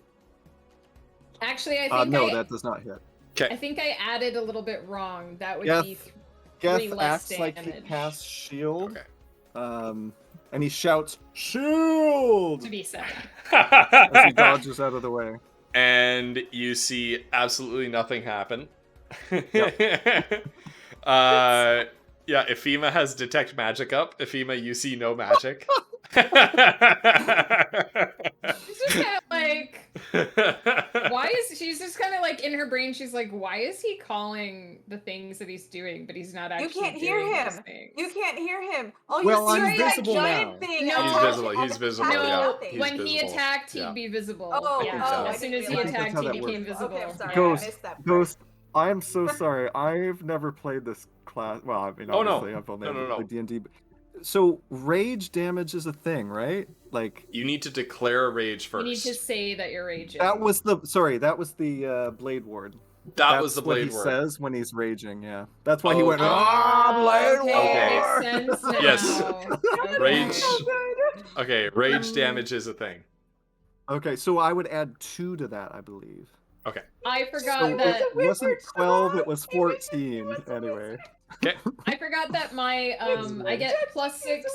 S6: Actually, I think
S8: No, that does not hit.
S6: I think I added a little bit wrong. That would
S8: Geth-
S6: be
S8: Geth
S6: 3 less
S8: acts like he
S6: damage.
S8: casts shield,
S4: Okay.
S8: And he shouts, "Shield!"
S6: To be said.
S8: as he dodges out of the way.
S4: And you see absolutely nothing happen. Yeah, Ephema has detect magic up. Ephema, you see no magic.
S6: She's just kind of like, why is she's just kind of like in her brain? She's like, why is he calling the things that he's doing, but he's not actually.
S5: You can't hear
S6: doing
S5: him.
S6: those things?
S5: You can't hear him. All
S8: Well,
S5: you
S8: I'm
S5: see is
S8: visible
S5: that giant
S8: now.
S5: thing.
S6: No.
S5: attached
S4: He's
S5: on
S4: visible,
S5: the
S4: visible,
S5: attached
S4: yeah.
S5: thing.
S4: He's
S6: When he
S4: visible.
S6: attacked, he'd
S4: Yeah.
S6: be visible.
S5: Oh,
S6: yeah.
S5: oh, I
S6: As soon as
S5: didn't
S6: he
S5: realize
S6: attacked,
S8: how
S6: he
S8: that
S6: became
S8: works.
S6: visible.
S5: Okay, I'm sorry.
S8: Ghost,
S5: I missed that part.
S8: Ghost, I'm so sorry. I've never played this class. Well, I mean,
S4: Oh, no.
S8: obviously, I've only
S4: No, no,
S8: ever
S4: no.
S8: played D&D. So, rage damage is a thing, right? Like,
S4: You need to declare a rage
S6: You
S4: first.
S6: need to say that you're raging.
S8: that was the Blade Ward.
S4: That was the
S8: That's what
S4: blade
S8: he
S4: word.
S8: says when he's raging, yeah. That's why he went,
S4: Okay.
S8: Blade
S6: okay,
S8: Ward!
S6: makes sense now.
S4: Yes.
S6: Okay.
S4: Rage. Okay, rage damage is a thing.
S8: Okay, so I would add 2 to that, I believe.
S4: Okay.
S6: I forgot
S8: So
S6: that.
S8: it wasn't 12, it was 14, anyway.
S4: Okay.
S6: I forgot that my I get +6.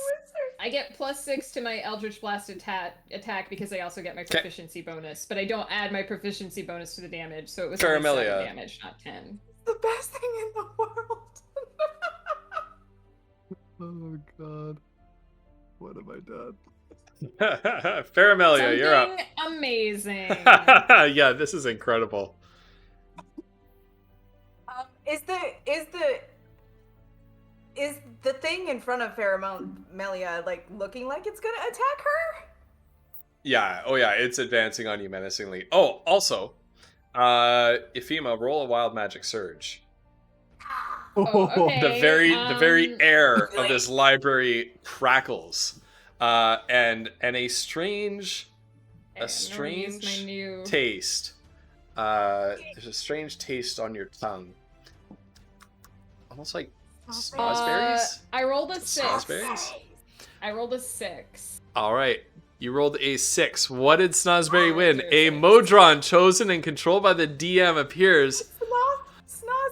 S6: I get +6 to my Eldritch Blast attack because I also get my proficiency bonus, but I don't add my proficiency bonus to the damage, so it was only 7
S4: Caramelia.
S6: damage, not 10.
S5: The best thing in the world.
S8: Oh, God. What have I done?
S4: Faramelia, you're up.
S6: Something amazing.
S4: Yeah, this is incredible.
S5: Is the thing in front of Faramelia like looking like it's gonna attack her?
S4: Yeah, oh yeah, it's advancing on you menacingly. Oh, also, Ephema, roll a wild magic surge.
S6: Oh, okay.
S4: The very air of
S5: Really?
S4: this library crackles, and a strange
S6: Okay, I'm gonna use my new...
S4: taste. There's a strange taste on your tongue, almost like snozberries.
S6: I rolled a 6.
S4: Snozberries.
S6: I rolled a 6.
S4: All right. You rolled a 6. What did Snozberry win?
S6: Six.
S4: A Modron chosen and controlled by the DM appears.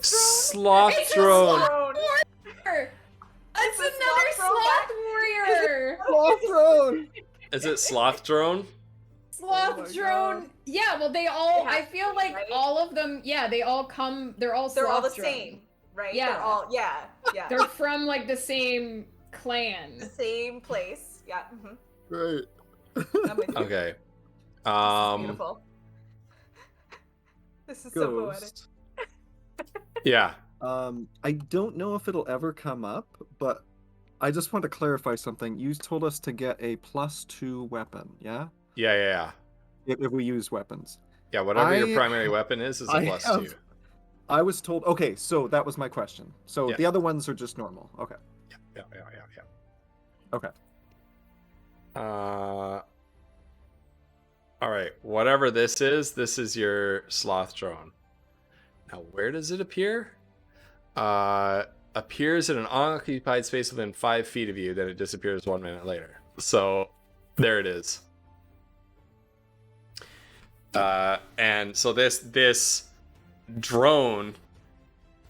S4: Sloth
S6: It's a
S4: Drone.
S6: sloth warrior! It's
S5: a
S6: another
S5: sloth
S6: sloth warrior!
S8: Sloth Drone!
S4: Is it Sloth Drone?
S6: Sloth drone. Yeah, well, they all. I feel like
S5: right?
S6: all of them. Yeah, they all come. They're all.
S5: They're all the
S6: sloth drone.
S5: same, right?
S6: Yeah.
S5: They're all yeah.
S6: They're from like the same clan.
S5: the same place. Yeah.
S8: Right.
S5: I'm with you.
S4: Okay.
S5: This is beautiful. This is so poetic.
S8: Ghost.
S4: Yeah.
S8: I don't know if it'll ever come up, but I just want to clarify something. You told us to get a +2 weapon, yeah?
S4: Yeah.
S8: If we use weapons.
S4: Yeah, whatever your
S8: I-
S4: primary weapon is a
S8: I
S4: +2.
S8: have- I was told. Okay, so that was my question. So
S4: Yeah.
S8: the other ones are just normal. Okay.
S4: Yeah.
S8: Okay.
S4: All right. Whatever this is your Sloth Drone. Now, where does it appear? Appears in an unoccupied space within 5 feet of you, then it disappears 1 minute later. So, there it is. And so this drone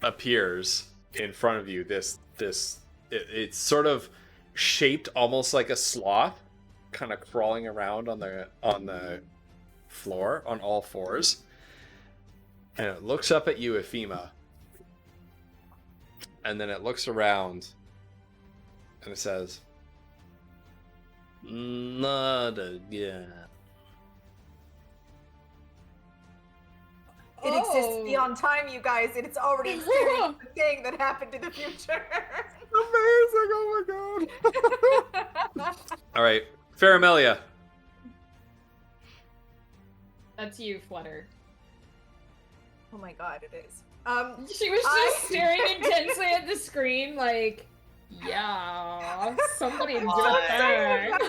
S4: appears in front of you. It's sort of shaped almost like a sloth, kind of crawling around on the floor on all fours, and it looks up at you, Ephema, and then it looks around and it says, "Not again."
S5: It exists beyond time, you guys, and it's already experienced the thing that happened in the future.
S8: Amazing! Oh my god!
S4: All right, Faramelia.
S6: That's you, Flutter.
S5: Oh my god, it is.
S6: She was just staring intensely at the screen, like, yeah, somebody do that.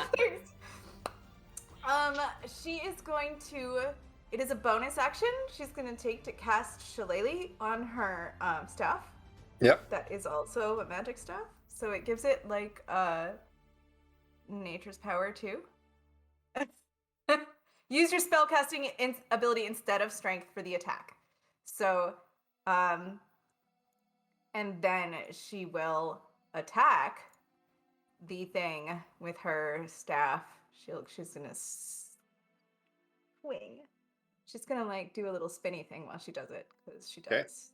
S5: She is going to. It is a bonus action. She's going to take to cast Shillelagh on her staff.
S4: Yep.
S5: That is also a magic staff, so it gives it like nature's power too. Use your spellcasting ability instead of strength for the attack. So, and then she will attack the thing with her staff. She's gonna swing. She's gonna like do a little spinny thing while she does it because she
S4: Okay.
S5: does.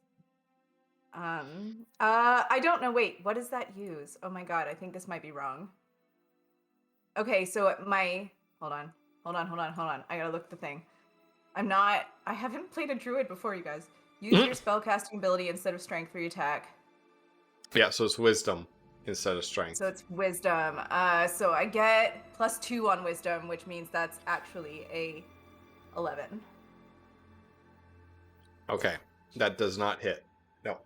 S5: I don't know. Wait, what does that use? Oh my god, I think this might be wrong. Okay, so hold on. I gotta look at the thing. I haven't played a druid before, you guys. Use your spellcasting ability instead of strength for your attack.
S4: Yeah, so it's wisdom instead of strength.
S5: So it's wisdom. So I get +2 on wisdom, which means that's actually a 11.
S4: Okay, that does not hit. No.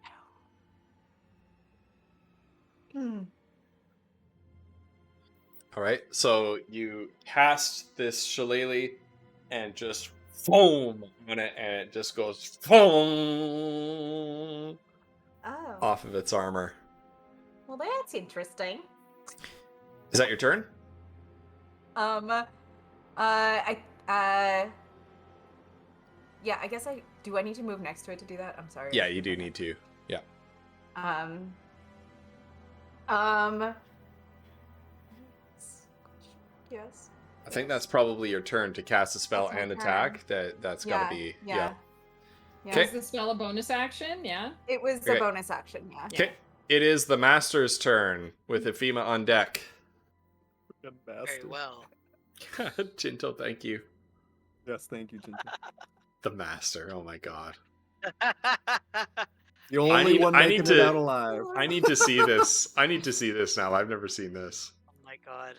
S4: All right, so you cast this shillelagh and just foam on it, and it just goes foam
S5: Oh.
S4: off of its armor.
S5: Well, that's interesting.
S4: Is that your turn?
S5: Yeah, I guess do I need to move next to it to do that? I'm sorry.
S4: Yeah, you do need to. Yeah.
S5: Yes.
S4: I think that's probably your turn to cast a spell
S5: That's my
S4: and
S5: turn.
S4: attack. That's gotta be
S5: Yeah.
S4: Okay.
S6: Is the spell a bonus action? Yeah.
S5: It was
S4: Okay.
S5: a bonus action, yeah.
S4: Okay. It is the master's turn with Ephema on deck.
S7: Very well.
S4: Jinto, thank you.
S8: Yes, thank you, Ginger.
S4: The master. Oh my god.
S8: The only one
S4: I
S8: making
S4: need
S8: it
S4: to-
S8: out alive.
S4: I need to see this. I need to see this now. I've never seen this.
S7: Oh my god.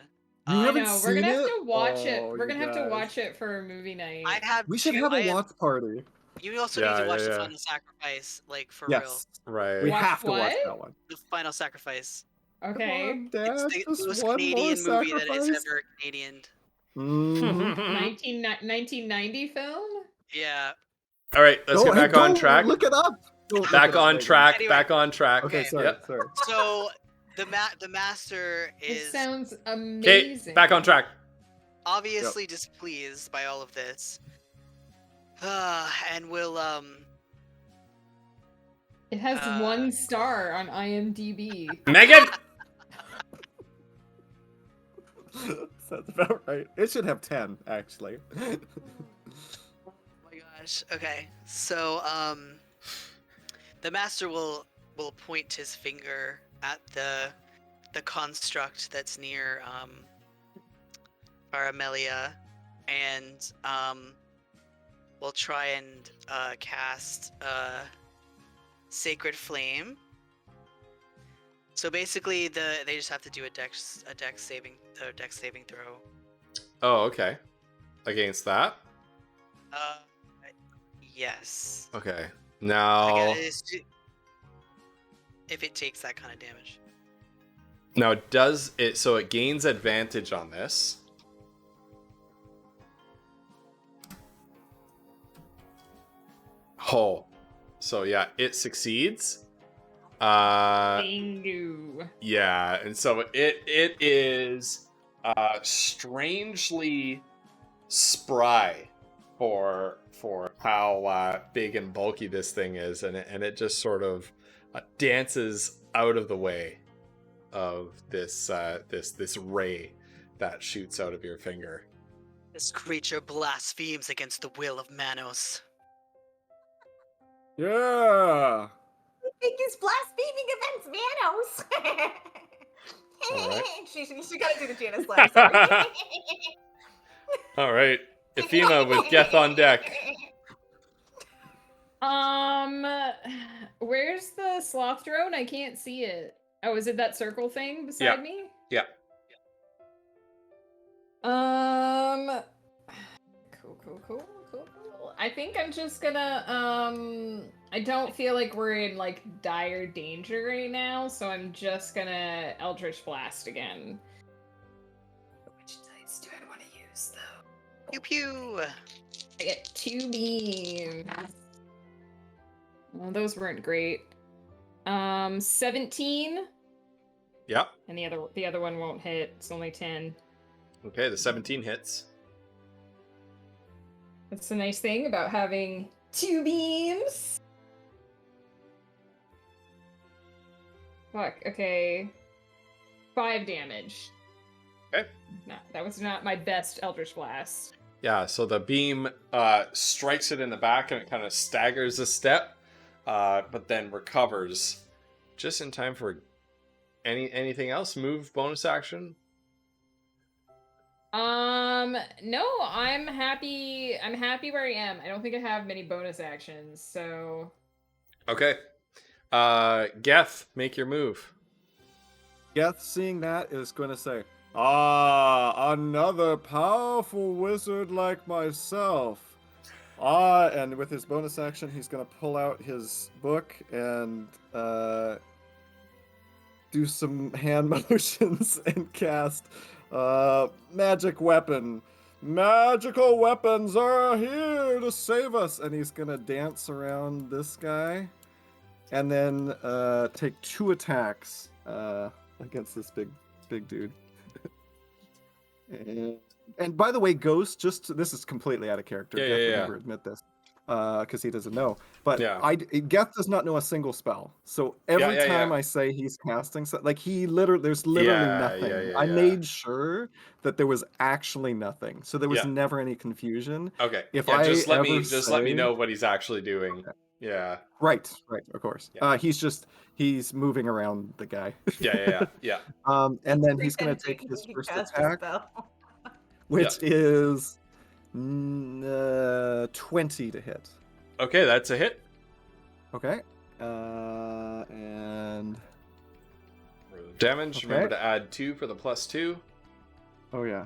S8: You
S6: I
S8: haven't
S6: know.
S8: seen
S6: We're gonna have
S8: it?
S6: to watch it.
S8: Oh,
S6: We're
S8: you
S6: gonna have to
S8: guys.
S6: watch it for a movie night.
S7: I have
S8: We should
S7: two-
S8: have
S7: I
S8: a
S7: have-
S8: watch party.
S7: You also
S4: Yeah,
S7: need to watch
S4: yeah,
S7: the
S4: yeah.
S7: final sacrifice, like for
S8: Yes,
S4: Right.
S8: we
S6: Watch
S8: have to watch
S6: what?
S8: that one.
S7: real. The final sacrifice.
S6: Okay.
S8: Come on, Dad,
S7: It's the
S8: just
S7: most
S8: one
S7: Canadian
S8: more
S7: movie that is
S8: sacrifice.
S7: ever Canadian.
S8: Mhm.
S6: 1990 film?
S7: Yeah.
S4: All right, let's get
S8: Hey,
S4: back on
S8: don't
S4: track.
S8: Look it up. Don't look
S4: Back
S8: it up,
S4: on
S8: Megan.
S4: track.
S7: Anyway.
S4: Back on track.
S8: Okay, sorry,
S4: Yep.
S8: sorry.
S7: So the master
S6: It
S7: is
S6: sounds
S4: Okay,
S6: amazing.
S4: back on track.
S7: obviously displeased by all of this. And will
S6: It has 1 star on IMDb.
S4: Megan.
S8: Sounds about right. It should have 10, actually.
S7: oh my gosh. Okay. So the master will point his finger at the construct that's near Aramelia, and will try and cast Sacred Flame. So basically, they just have to do a dex saving throw.
S4: Oh, okay. Against that.
S7: Yes.
S4: Okay.
S7: I
S4: Now,
S7: guess if it takes that kind of damage.
S4: now does it? So it gains advantage on this. Oh, so yeah, it succeeds.
S6: Bingo.
S4: Yeah, and so it is strangely spry for how big and bulky this thing is, and it just sort of dances out of the way of this this ray that shoots out of your finger.
S7: This creature blasphemes against the will of Manos.
S8: Yeah.
S5: I think it's blaspheming against Manos.
S4: Alright.
S5: She gotta do the Janice laugh. Sorry.
S4: All right, Ephema with Geth on deck.
S6: Where's the sloth drone? I can't see it. Oh, is it that circle thing beside
S4: Yeah.
S6: me?
S4: Yeah.
S6: Cool. I think I'm just gonna, I don't feel like we're in, like, dire danger right now, so I'm just gonna Eldritch Blast again. Which dice do I want to use, though?
S7: Pew pew!
S6: I get 2 beams. Well, those weren't great. 17,
S4: Yep.
S6: and the other one won't hit. It's only 10.
S4: Okay, the 17 hits.
S6: That's the nice thing about having 2 beams. Fuck, okay. 5 damage.
S4: Okay.
S6: No, that was not my best Eldritch Blast.
S4: Yeah, so the beam strikes it in the back and it kind of staggers a step, but then recovers just in time for anything else? Move, bonus action?
S6: No, I'm happy. I'm happy where I am. I don't think I have many bonus actions, so.
S4: Okay. Geth, make your move.
S8: Geth, seeing that, is going to say, "Ah, another powerful wizard like myself." And with his bonus action, he's going to pull out his book and do some hand motions and cast magic weapon. Magical weapons are here to save us. And he's going to dance around this guy and then take 2 attacks against this big dude. And by the way, Ghost, this is completely out of character.
S4: Yeah,
S8: Geth would
S4: yeah.
S8: never admit this because he doesn't know. But
S4: Yeah.
S8: Geth does not know a single spell. So every
S4: Yeah.
S8: time I say he's casting, like there's literally nothing. I
S4: Yeah.
S8: made sure that there was actually nothing, so there was
S4: Yeah.
S8: never any confusion.
S4: Okay.
S8: If
S4: yeah,
S8: I
S4: just let me
S8: say-
S4: know what he's actually doing.
S8: Okay.
S4: Yeah.
S8: Right, of course.
S4: Yeah.
S8: He's moving around the guy.
S4: Yeah.
S8: And then he's gonna take his
S5: Pretending
S8: first
S5: he cast a
S8: attack,
S5: spell.
S8: which is 20 to hit.
S4: Okay, that's a hit.
S8: Okay. And
S4: Damage.
S8: Okay.
S4: Remember to add 2 for the +2.
S8: oh yeah.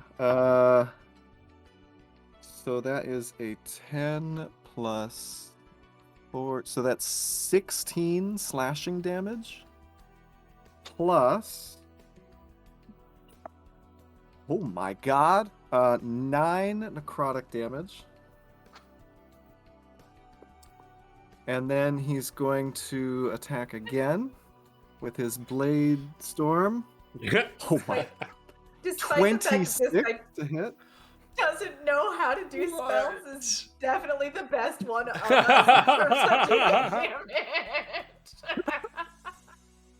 S8: So that is a 10 plus 4. So that's 16 slashing damage. Plus. Oh my god. 9 necrotic damage. And then he's going to attack again with his Blade Storm. Oh my.
S5: Despite the fact that this
S8: 26
S5: guy
S8: to hit.
S5: doesn't know how to do spells,
S4: What?
S5: is definitely the best one of us for such a good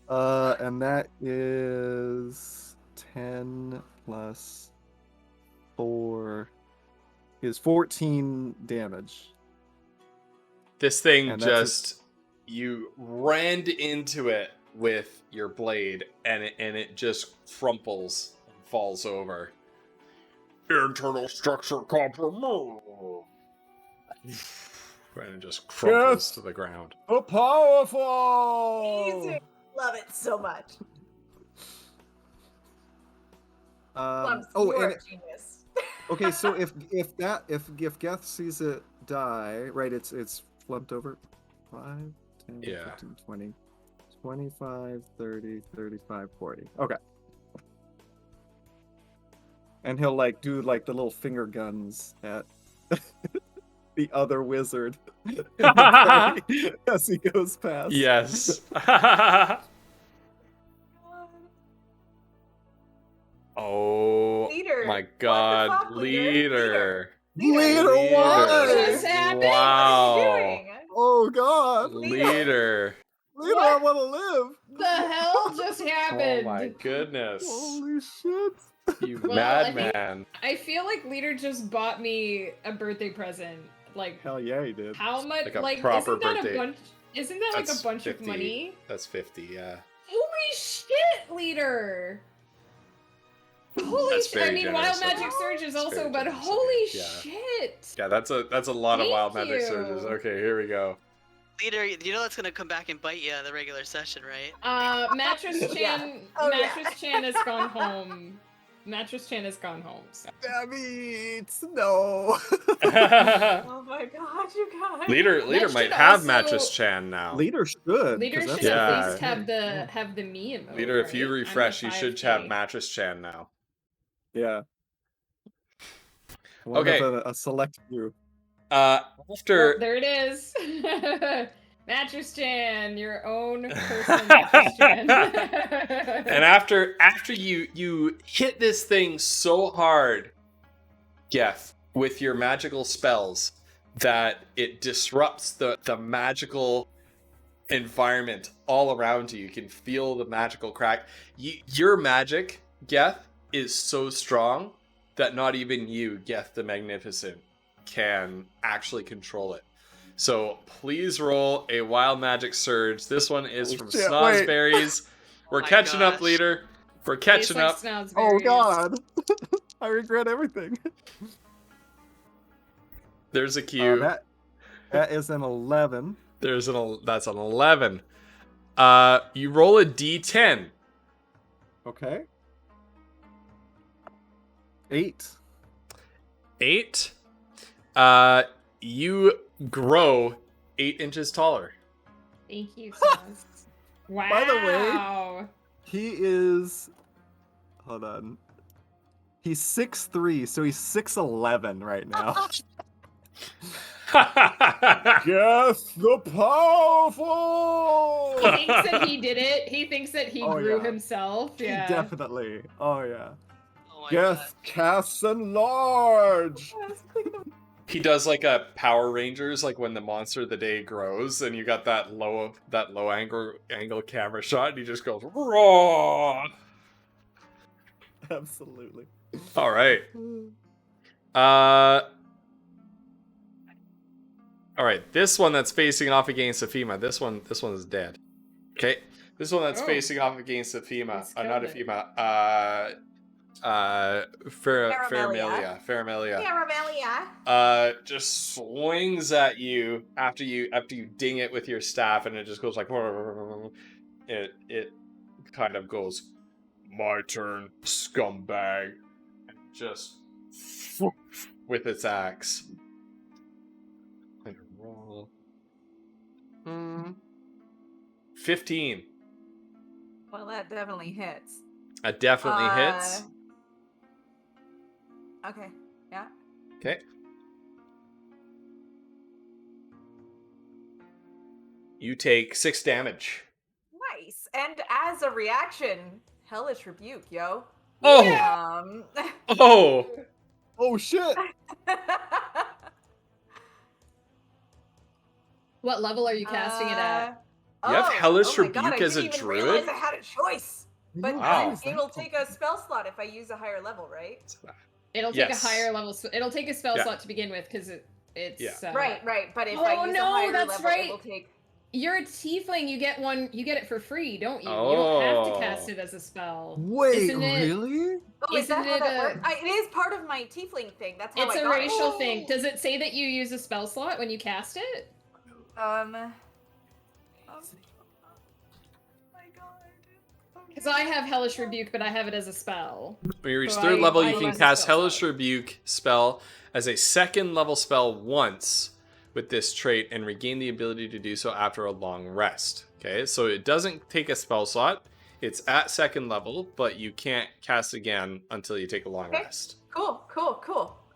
S5: damage.
S8: And that is 10 plus 4 is 14 damage.
S4: This thing
S8: And that's
S4: just you ran into it with your blade, and it just crumples and falls over. Internal structure compromise. And it just crumples
S8: Yes.
S4: to the ground.
S8: The powerful.
S5: Amazing. Love it so much. Plums, you are
S8: and
S5: a genius.
S8: okay, so if Geth sees it die, right? It's flipped over. 5, 10,
S4: Yeah.
S8: 15, 20, 25, 30, 35, 40. Okay. And he'll do the little finger guns at the other wizard as he goes past.
S4: Yes. Oh
S5: Leader,
S4: my
S5: what the
S4: god,
S5: fuck,
S4: leader.
S8: Leader
S6: What
S8: one!
S6: just happened?
S4: Wow.
S5: What are you doing?
S8: Oh god!
S4: Leader.
S8: Leader, I want to live!
S6: The hell just happened?
S4: Oh my goodness.
S8: Holy shit!
S4: You
S6: Well, I think-
S4: madman.
S6: I feel like Leader just bought me a birthday present. Like,
S8: Hell yeah, he did.
S6: how much?
S4: Like a
S6: Like,
S4: proper
S6: isn't that
S4: birthday.
S6: a bunch? Isn't that like
S4: That's
S6: a bunch
S4: 50.
S6: of money?
S4: That's 50, yeah.
S6: Holy shit, Leader! Holy
S4: That's
S6: shit! I
S4: very
S6: mean,
S4: generous
S6: Wild
S4: of
S6: Magic
S4: you.
S6: Surge is
S4: It's
S6: also,
S4: very
S6: but
S4: generous of
S6: holy
S4: you. Yeah.
S6: shit!
S4: Yeah, that's a lot of
S6: Thank
S4: wild magic
S6: you.
S4: surges. Okay, here we go.
S7: Leader, you know that's gonna come back and bite you in the regular session, right?
S6: Mattress Chan,
S5: Yeah. Oh, yeah.
S6: Mattress Chan has gone home. Mattress Chan has gone home. So.
S8: Damn it! No!
S5: Oh my god, you guys.
S4: Leader
S6: That
S4: might
S6: should
S4: have
S6: also-
S4: Mattress Chan now.
S8: Leader should.
S6: Leader
S8: 'cause
S6: should
S8: that's
S4: Yeah.
S6: at least have the me emote.
S4: Leader, if you
S6: right? I'm
S4: refresh,
S6: a
S4: you should
S6: 5K.
S4: have Mattress Chan now.
S8: Yeah. One
S4: Okay.
S8: of a select few.
S4: After
S6: Oh, there it is. Mattress Chan, your own person, Mattress Chan.
S4: and after you hit this thing so hard, Geth, with your magical spells, that it disrupts the magical environment all around you. You can feel the magical crack. Your magic, Geth, is so strong that not even you, Geth the Magnificent, can actually control it. So please roll a wild magic surge. This one is from
S8: shit,
S4: Snozberries. We're
S7: my
S4: catching up,
S7: gosh.
S4: leader. We're catching up.
S8: Oh god. I regret everything.
S4: There's a cue.
S8: That is an 11.
S4: That's an 11. You roll a d10.
S8: Okay. 8.
S4: 8. You grow 8 inches taller.
S6: Thank you, Saz. Wow.
S8: By the way, he is. Hold on. He's 6'3", so he's 6'11" right now. Yes, the powerful.
S6: He thinks that he did it. He thinks that he
S8: Oh,
S6: grew
S8: yeah.
S6: himself. Yeah.
S8: Definitely. Oh yeah.
S7: Oh my
S8: Yes, casts enlarge.
S4: He does like a Power Rangers, like when the monster of the day grows, and you got that low angle camera shot, and he just goes raw.
S8: Absolutely.
S4: All right. All right. This one that's facing off against Ephema. This one is dead. Okay. This one that's
S6: Oh.
S4: facing off against Ephema.
S6: It's
S4: Not
S6: killed it.
S4: Ephema.
S5: Caramelia.
S4: Faramelia. Just swings at you after you ding it with your staff, and it just goes like it kind of goes, my turn, scumbag, and just with its axe. 15.
S5: Well, that definitely hits.
S4: That definitely hits.
S5: Okay. Yeah.
S4: Okay. You take 6 damage.
S5: Nice. And as a reaction, hellish rebuke, yo.
S4: Oh!
S5: Um.
S4: Oh!
S8: Oh shit.
S6: What level are you casting it at?
S4: You have Hellish
S5: oh my God,
S4: Rebuke as a
S5: I didn't even
S4: druid?
S5: realize I had a choice. But
S4: Wow.
S5: it'll take a spell slot if I use a higher level, right?
S6: It'll take
S4: Yes.
S6: a higher level. It'll take a spell
S4: Yeah.
S6: slot to begin with because it's
S4: Yeah.
S5: Right. But if
S6: Oh,
S5: I use
S6: no,
S5: a higher
S6: that's
S5: level,
S6: right.
S5: it will take.
S6: You're a tiefling. You get one. You get it for free, don't you? You don't have to
S4: Oh.
S6: cast it as a spell.
S8: Wait,
S6: Isn't it-
S8: really?
S5: Oh, is that
S6: Isn't
S5: how
S6: it
S5: that
S6: a-
S5: works? It is part of my tiefling thing. That's how
S6: It's
S5: I
S6: a
S5: got
S6: racial
S5: it.
S6: thing. Does it say that you use a spell slot when you cast it? Because I have Hellish Rebuke, but I have it as a spell.
S4: When you reach
S6: So
S4: 3rd
S6: I-
S4: level,
S6: I
S4: you can
S6: use a
S4: cast
S6: spell
S4: Hellish
S6: slot.
S4: Rebuke spell as a 2nd level spell once with this trait and regain the ability to do so after a long rest. Okay, so it doesn't take a spell slot. It's at 2nd level, but you can't cast again until you take a long
S5: Okay.
S4: rest.
S5: Cool.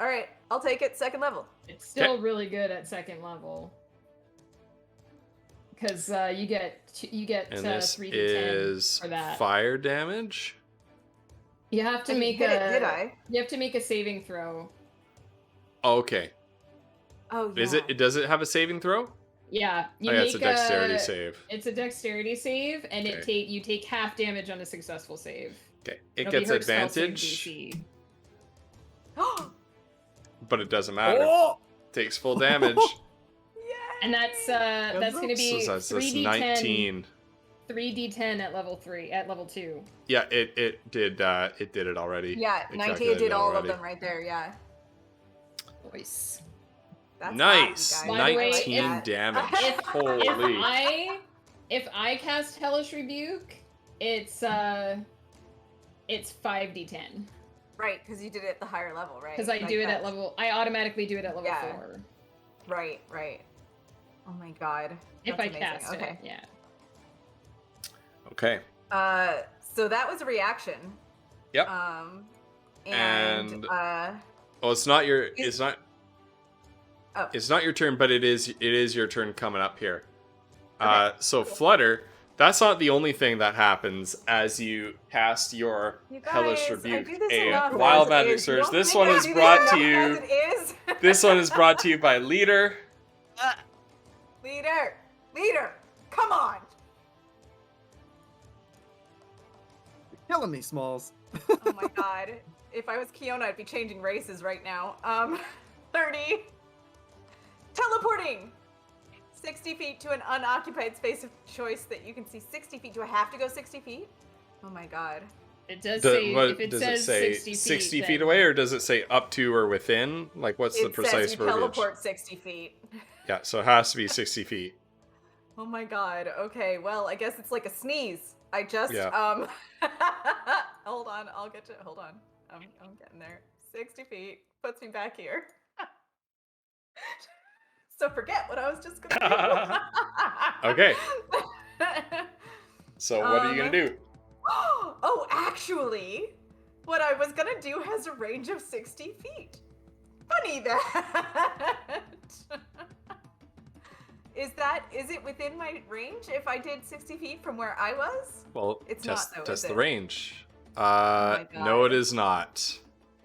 S5: All right, I'll take it. 2nd level.
S6: It's still really good at 2nd level. Because you get
S4: And this
S6: 3d10
S4: is
S6: for that.
S4: fire damage.
S6: You have to
S5: I
S6: make
S5: hit
S6: a.
S5: it, did I?
S6: You have to make a saving throw.
S4: Oh, okay.
S5: Oh yeah.
S4: Is it? Does it have a saving throw?
S6: Yeah, you
S4: Oh, yeah,
S6: make
S4: it's a dexterity save.
S6: It's a dexterity save, and
S4: Okay.
S6: you take half damage on a successful save.
S4: Okay, it
S6: It'll be
S4: gets
S6: her spell save
S4: advantage,
S6: DC.
S4: but it doesn't matter.
S8: Oh!
S4: Takes full damage.
S6: And that's going to be
S4: So that's
S6: 3d10.
S4: 19.
S6: 3d10 at level 3 at level 2.
S4: Yeah, it did it already.
S5: Yeah,
S4: It
S5: 19
S4: calculated
S5: did
S4: it
S5: all of
S4: already.
S5: them right there. Yeah.
S6: Nice.
S5: That's
S4: Nice.
S5: hot, you guys.
S6: By the way,
S4: 19
S6: if-
S4: damage.
S6: If
S4: Holy.
S6: if I cast Hellish Rebuke, it's 5d10
S5: Right, because you did it at the higher level, right?
S6: because I
S5: Like
S6: do it at
S5: that's-
S6: level. I automatically do it at level
S5: Yeah.
S6: 4
S5: Right. Oh my god.
S6: if
S5: That's
S6: I
S5: amazing.
S6: cast
S5: Okay.
S6: it. Yeah.
S4: Okay.
S5: So that was a reaction.
S4: Yep.
S5: And
S4: Oh, it's not your. It's not.
S5: Oh.
S4: It's not your turn, but it is your turn coming up here. So Flutter, that's not the only thing that happens as you cast your
S5: you
S4: Hellish
S5: guys, I
S4: Rebuke.
S5: do this
S4: A
S5: enough
S4: wild
S5: as
S4: magic
S5: is.
S4: surge.
S5: You don't
S4: This
S5: think
S4: one
S5: I
S4: is
S5: do this
S4: brought to
S5: enough
S4: you.
S5: as it is?
S4: This one is brought to you by Leader.
S5: Leader. Come on.
S8: You're killing me, Smalls.
S5: Oh my god. If I was Kiona, I'd be changing races right now. 30. Teleporting! 60 feet to an unoccupied space of choice that you can see 60 feet. Do I have to go 60 feet? Oh my god.
S6: It does say, if it
S4: does
S6: says
S4: it say
S6: 60 feet,
S4: feet
S6: then-
S4: away, or does it say up to or within? Like, what's the
S5: It
S4: precise
S5: says you
S4: verbiage?
S5: teleport 60 feet.
S4: Yeah, so it has to be 60 feet.
S5: Oh my god. Okay, well, I guess it's like a sneeze. I just,
S4: Yeah.
S5: hold on, I'll get to, hold on. I'm getting there. 60 feet puts me back here. So forget what I was just gonna do.
S4: Okay. So what are you gonna do?
S5: Oh, actually, what I was gonna do has a range of 60 feet. Funny that. Is it within my range if I did 60 feet from where I was?
S4: Well,
S5: It's
S4: test,
S5: not, though, is
S4: test the
S5: it?
S4: range.
S5: my
S4: No, it
S5: God.
S4: is not.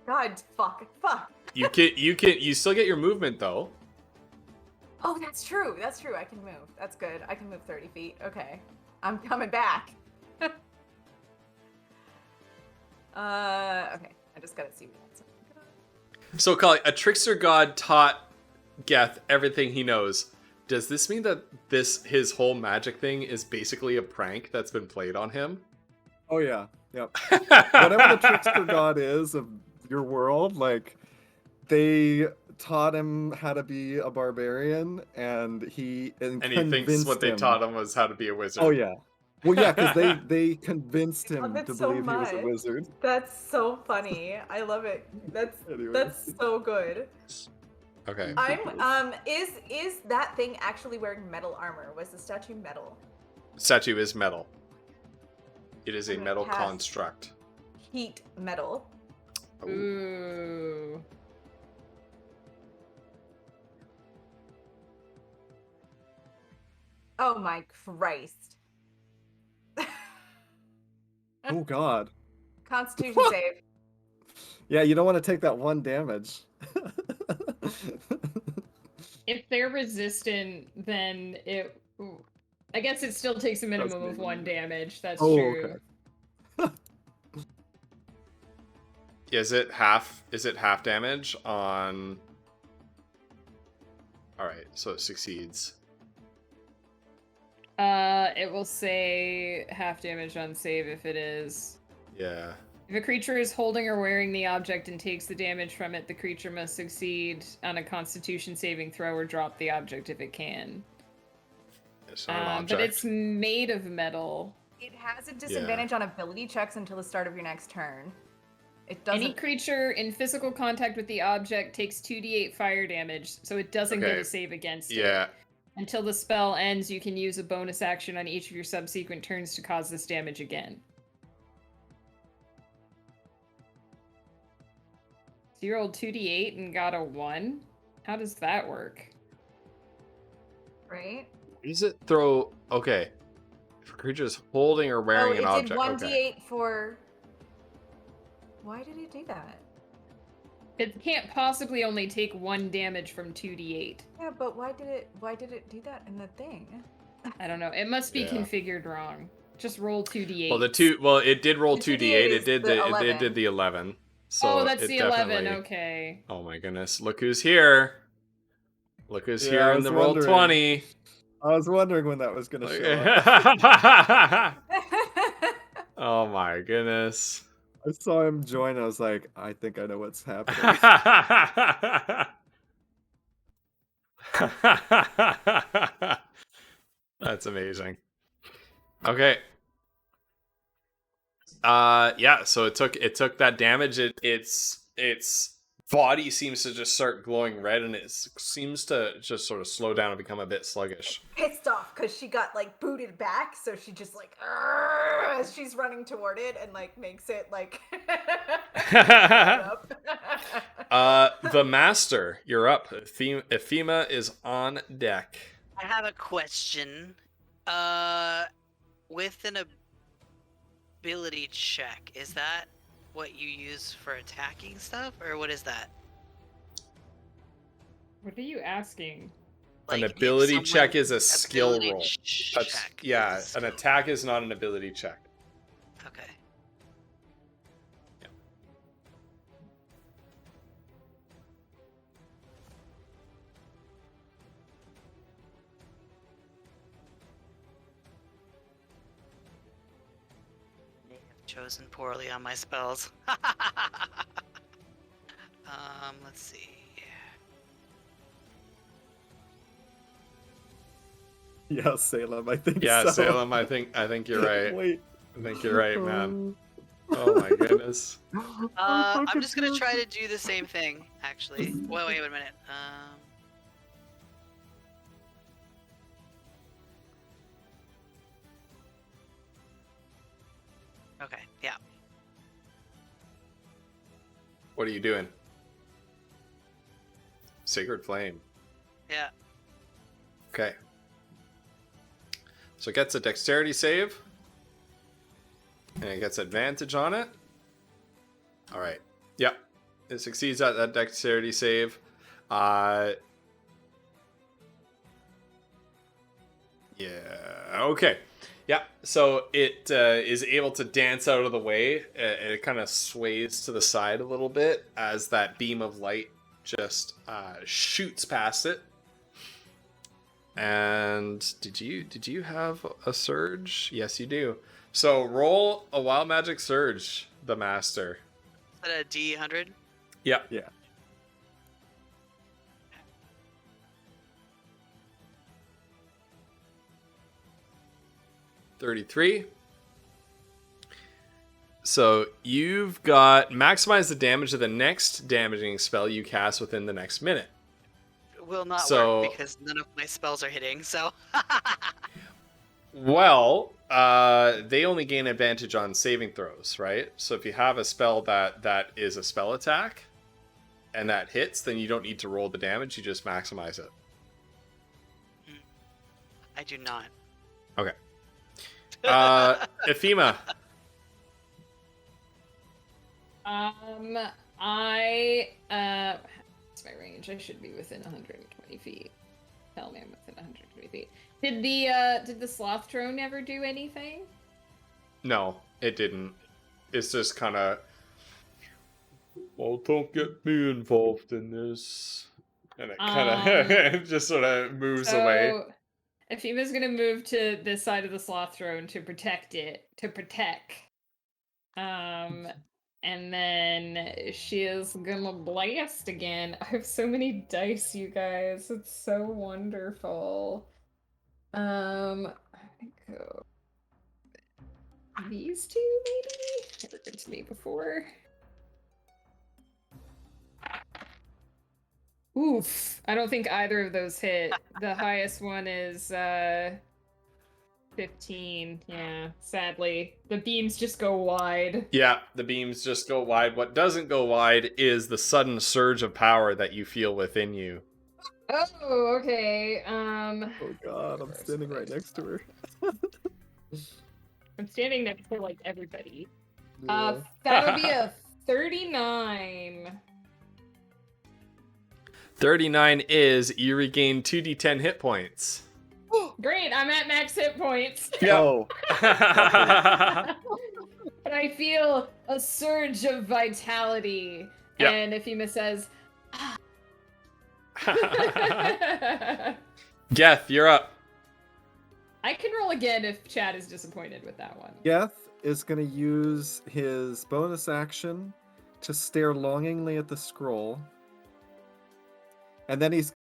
S5: God, fuck.
S4: You still get your movement though.
S5: Oh, that's true. That's true. I can move. That's good. I can move 30 feet. Okay. I'm coming back. Okay. I just gotta see what that's.
S4: So, Kali, a trickster god taught Geth everything he knows. Does this mean that his whole magic thing is basically a prank that's been played on him?
S8: Oh yeah, yep. Whatever the trickster god is of your world, like they taught him how to be a barbarian, and he
S4: And he thinks what they taught him was how to be a wizard.
S8: Oh yeah. Well, yeah, because they convinced
S5: love
S8: him
S5: it
S8: to
S5: so
S8: believe he was a
S5: much.
S8: wizard.
S5: That's so funny. I love it. That's so good.
S4: Okay.
S5: I'm is that thing actually wearing metal armor? Was the statue metal?
S4: Statue is metal. It is a
S5: I'm gonna
S4: metal
S5: cast-
S4: construct.
S5: Heat metal.
S6: Ooh.
S5: Oh my Christ.
S8: Oh god.
S5: Constitution save.
S8: Yeah, you don't want to take that one damage.
S6: If they're resistant, then I guess it still takes a minimum of
S8: maybe-
S6: 1 damage. That's
S8: Oh,
S6: true.
S8: okay.
S4: Is it half damage on? All right, so it succeeds.
S6: It will say half damage on save if it is.
S4: Yeah.
S6: If a creature is holding or wearing the object and takes the damage from it, the creature must succeed on a Constitution saving throw or drop the object if it can.
S4: It's not an object.
S6: But it's made of metal.
S5: It has a disadvantage on ability checks until the start of your next turn. It
S6: Any
S5: doesn't.
S6: creature in physical contact with the object takes 2d8 fire damage, so it doesn't get
S4: Okay.
S6: a save against it.
S4: Yeah.
S6: Until the spell ends, you can use a bonus action on each of your subsequent turns to cause this damage again. So you rolled 2d8 and got a 1? How does that work?
S5: Right?
S4: Does it throw? Okay. If a creature is holding or wearing
S5: it
S4: an object.
S5: did 1d8
S4: Okay.
S5: for. Why did it do that?
S6: It can't possibly only take 1 damage from 2d8.
S5: Yeah, but why did it do that in the thing?
S6: I don't know. It must be
S4: Yeah.
S6: configured wrong. Just roll 2d8.
S4: Well, it did roll
S5: The
S4: 2d8.
S5: is
S4: It did
S5: the
S4: it
S5: 11.
S4: did the 11. So
S6: oh, that's
S4: it
S6: the 11.
S4: definitely-
S6: Okay.
S4: Oh my goodness! Look who's here! Look who's
S8: Yeah,
S4: here
S8: I
S4: in
S8: was
S4: the roll
S8: wondering.
S4: 20.
S8: I was wondering when that was gonna show up.
S4: Oh my goodness!
S8: I saw him join. I was like, I think I know what's happening.
S4: That's amazing. Okay. Yeah, so it took that damage. Its body seems to just start glowing red, and it seems to just sort of slow down and become a bit sluggish.
S5: Pissed off because she got like booted back, so she just like "Arrgh," as she's running toward it and like makes it like.
S4: The master, you're up. Ephema is on deck.
S7: I have a question. With an ability check, is that what you use for attacking stuff, or what is that?
S6: What are you asking?
S7: Like,
S4: An
S7: if
S4: ability check
S7: someone-
S4: is a skill
S7: ability
S4: roll.
S7: check
S4: Yeah,
S7: is
S4: an attack is not an ability check.
S7: Okay. May have chosen poorly on my spells. Let's see.
S8: Yeah, Salem, I think
S4: Yeah,
S8: so.
S4: Salem, I think you're right.
S8: Wait.
S4: I think you're right, man. Oh my goodness.
S7: I'm just gonna try to do the same thing, actually. Wait a minute. Okay, yeah.
S4: What are you doing? Sacred Flame.
S7: Yeah.
S4: Okay. So it gets a dexterity save. And it gets advantage on it. Alright. Yep. It succeeds at that dexterity save. Yeah. Okay. Yeah. So it is able to dance out of the way. It kind of sways to the side a little bit as that beam of light just shoots past it. And did you have a surge? Yes, you do. So roll a wild magic surge, the master.
S7: Is that a D100?
S4: Yeah.
S8: Yeah.
S4: $33. So you've got maximize the damage of the next damaging spell you cast within the next minute.
S7: Will not
S4: So-
S7: work because none of my spells are hitting, so.
S4: Well, they only gain advantage on saving throws, right? So if you have a spell that is a spell attack and that hits, then you don't need to roll the damage, you just maximize it.
S7: I do not.
S4: Okay. Ephema.
S6: What's my range? I should be within 120 feet. Tell me I'm within 120 feet. Did the sloth drone ever do anything?
S4: No, it didn't. It's just kind of, well, don't get me involved in this. And it kind of just sort of moves away.
S6: Epheme's gonna move to this side of the sloth throne to protect it. And then she is gonna blast again. I have so many dice, you guys. It's so wonderful. I think these two maybe? Never been to me before. Oof. I don't think either of those hit. The highest one is 15. Yeah, sadly. The beams just go wide.
S4: Yeah, the beams just go wide. What doesn't go wide is the sudden surge of power that you feel within you.
S6: Oh, okay.
S8: Oh god, I'm standing right next to her.
S6: I'm standing next to like everybody.
S8: Yeah.
S6: That'll be a 39.
S4: 39 is you regain 2d10 hit points.
S6: Great, I'm at max hit points.
S8: Oh.
S6: But I feel a surge of vitality.
S4: Yep.
S6: And Ephema says,
S4: Geth, you're up.
S6: I can roll again if Chad is disappointed with that one.
S8: Geth is going to use his bonus action to stare longingly at the scroll. And then he's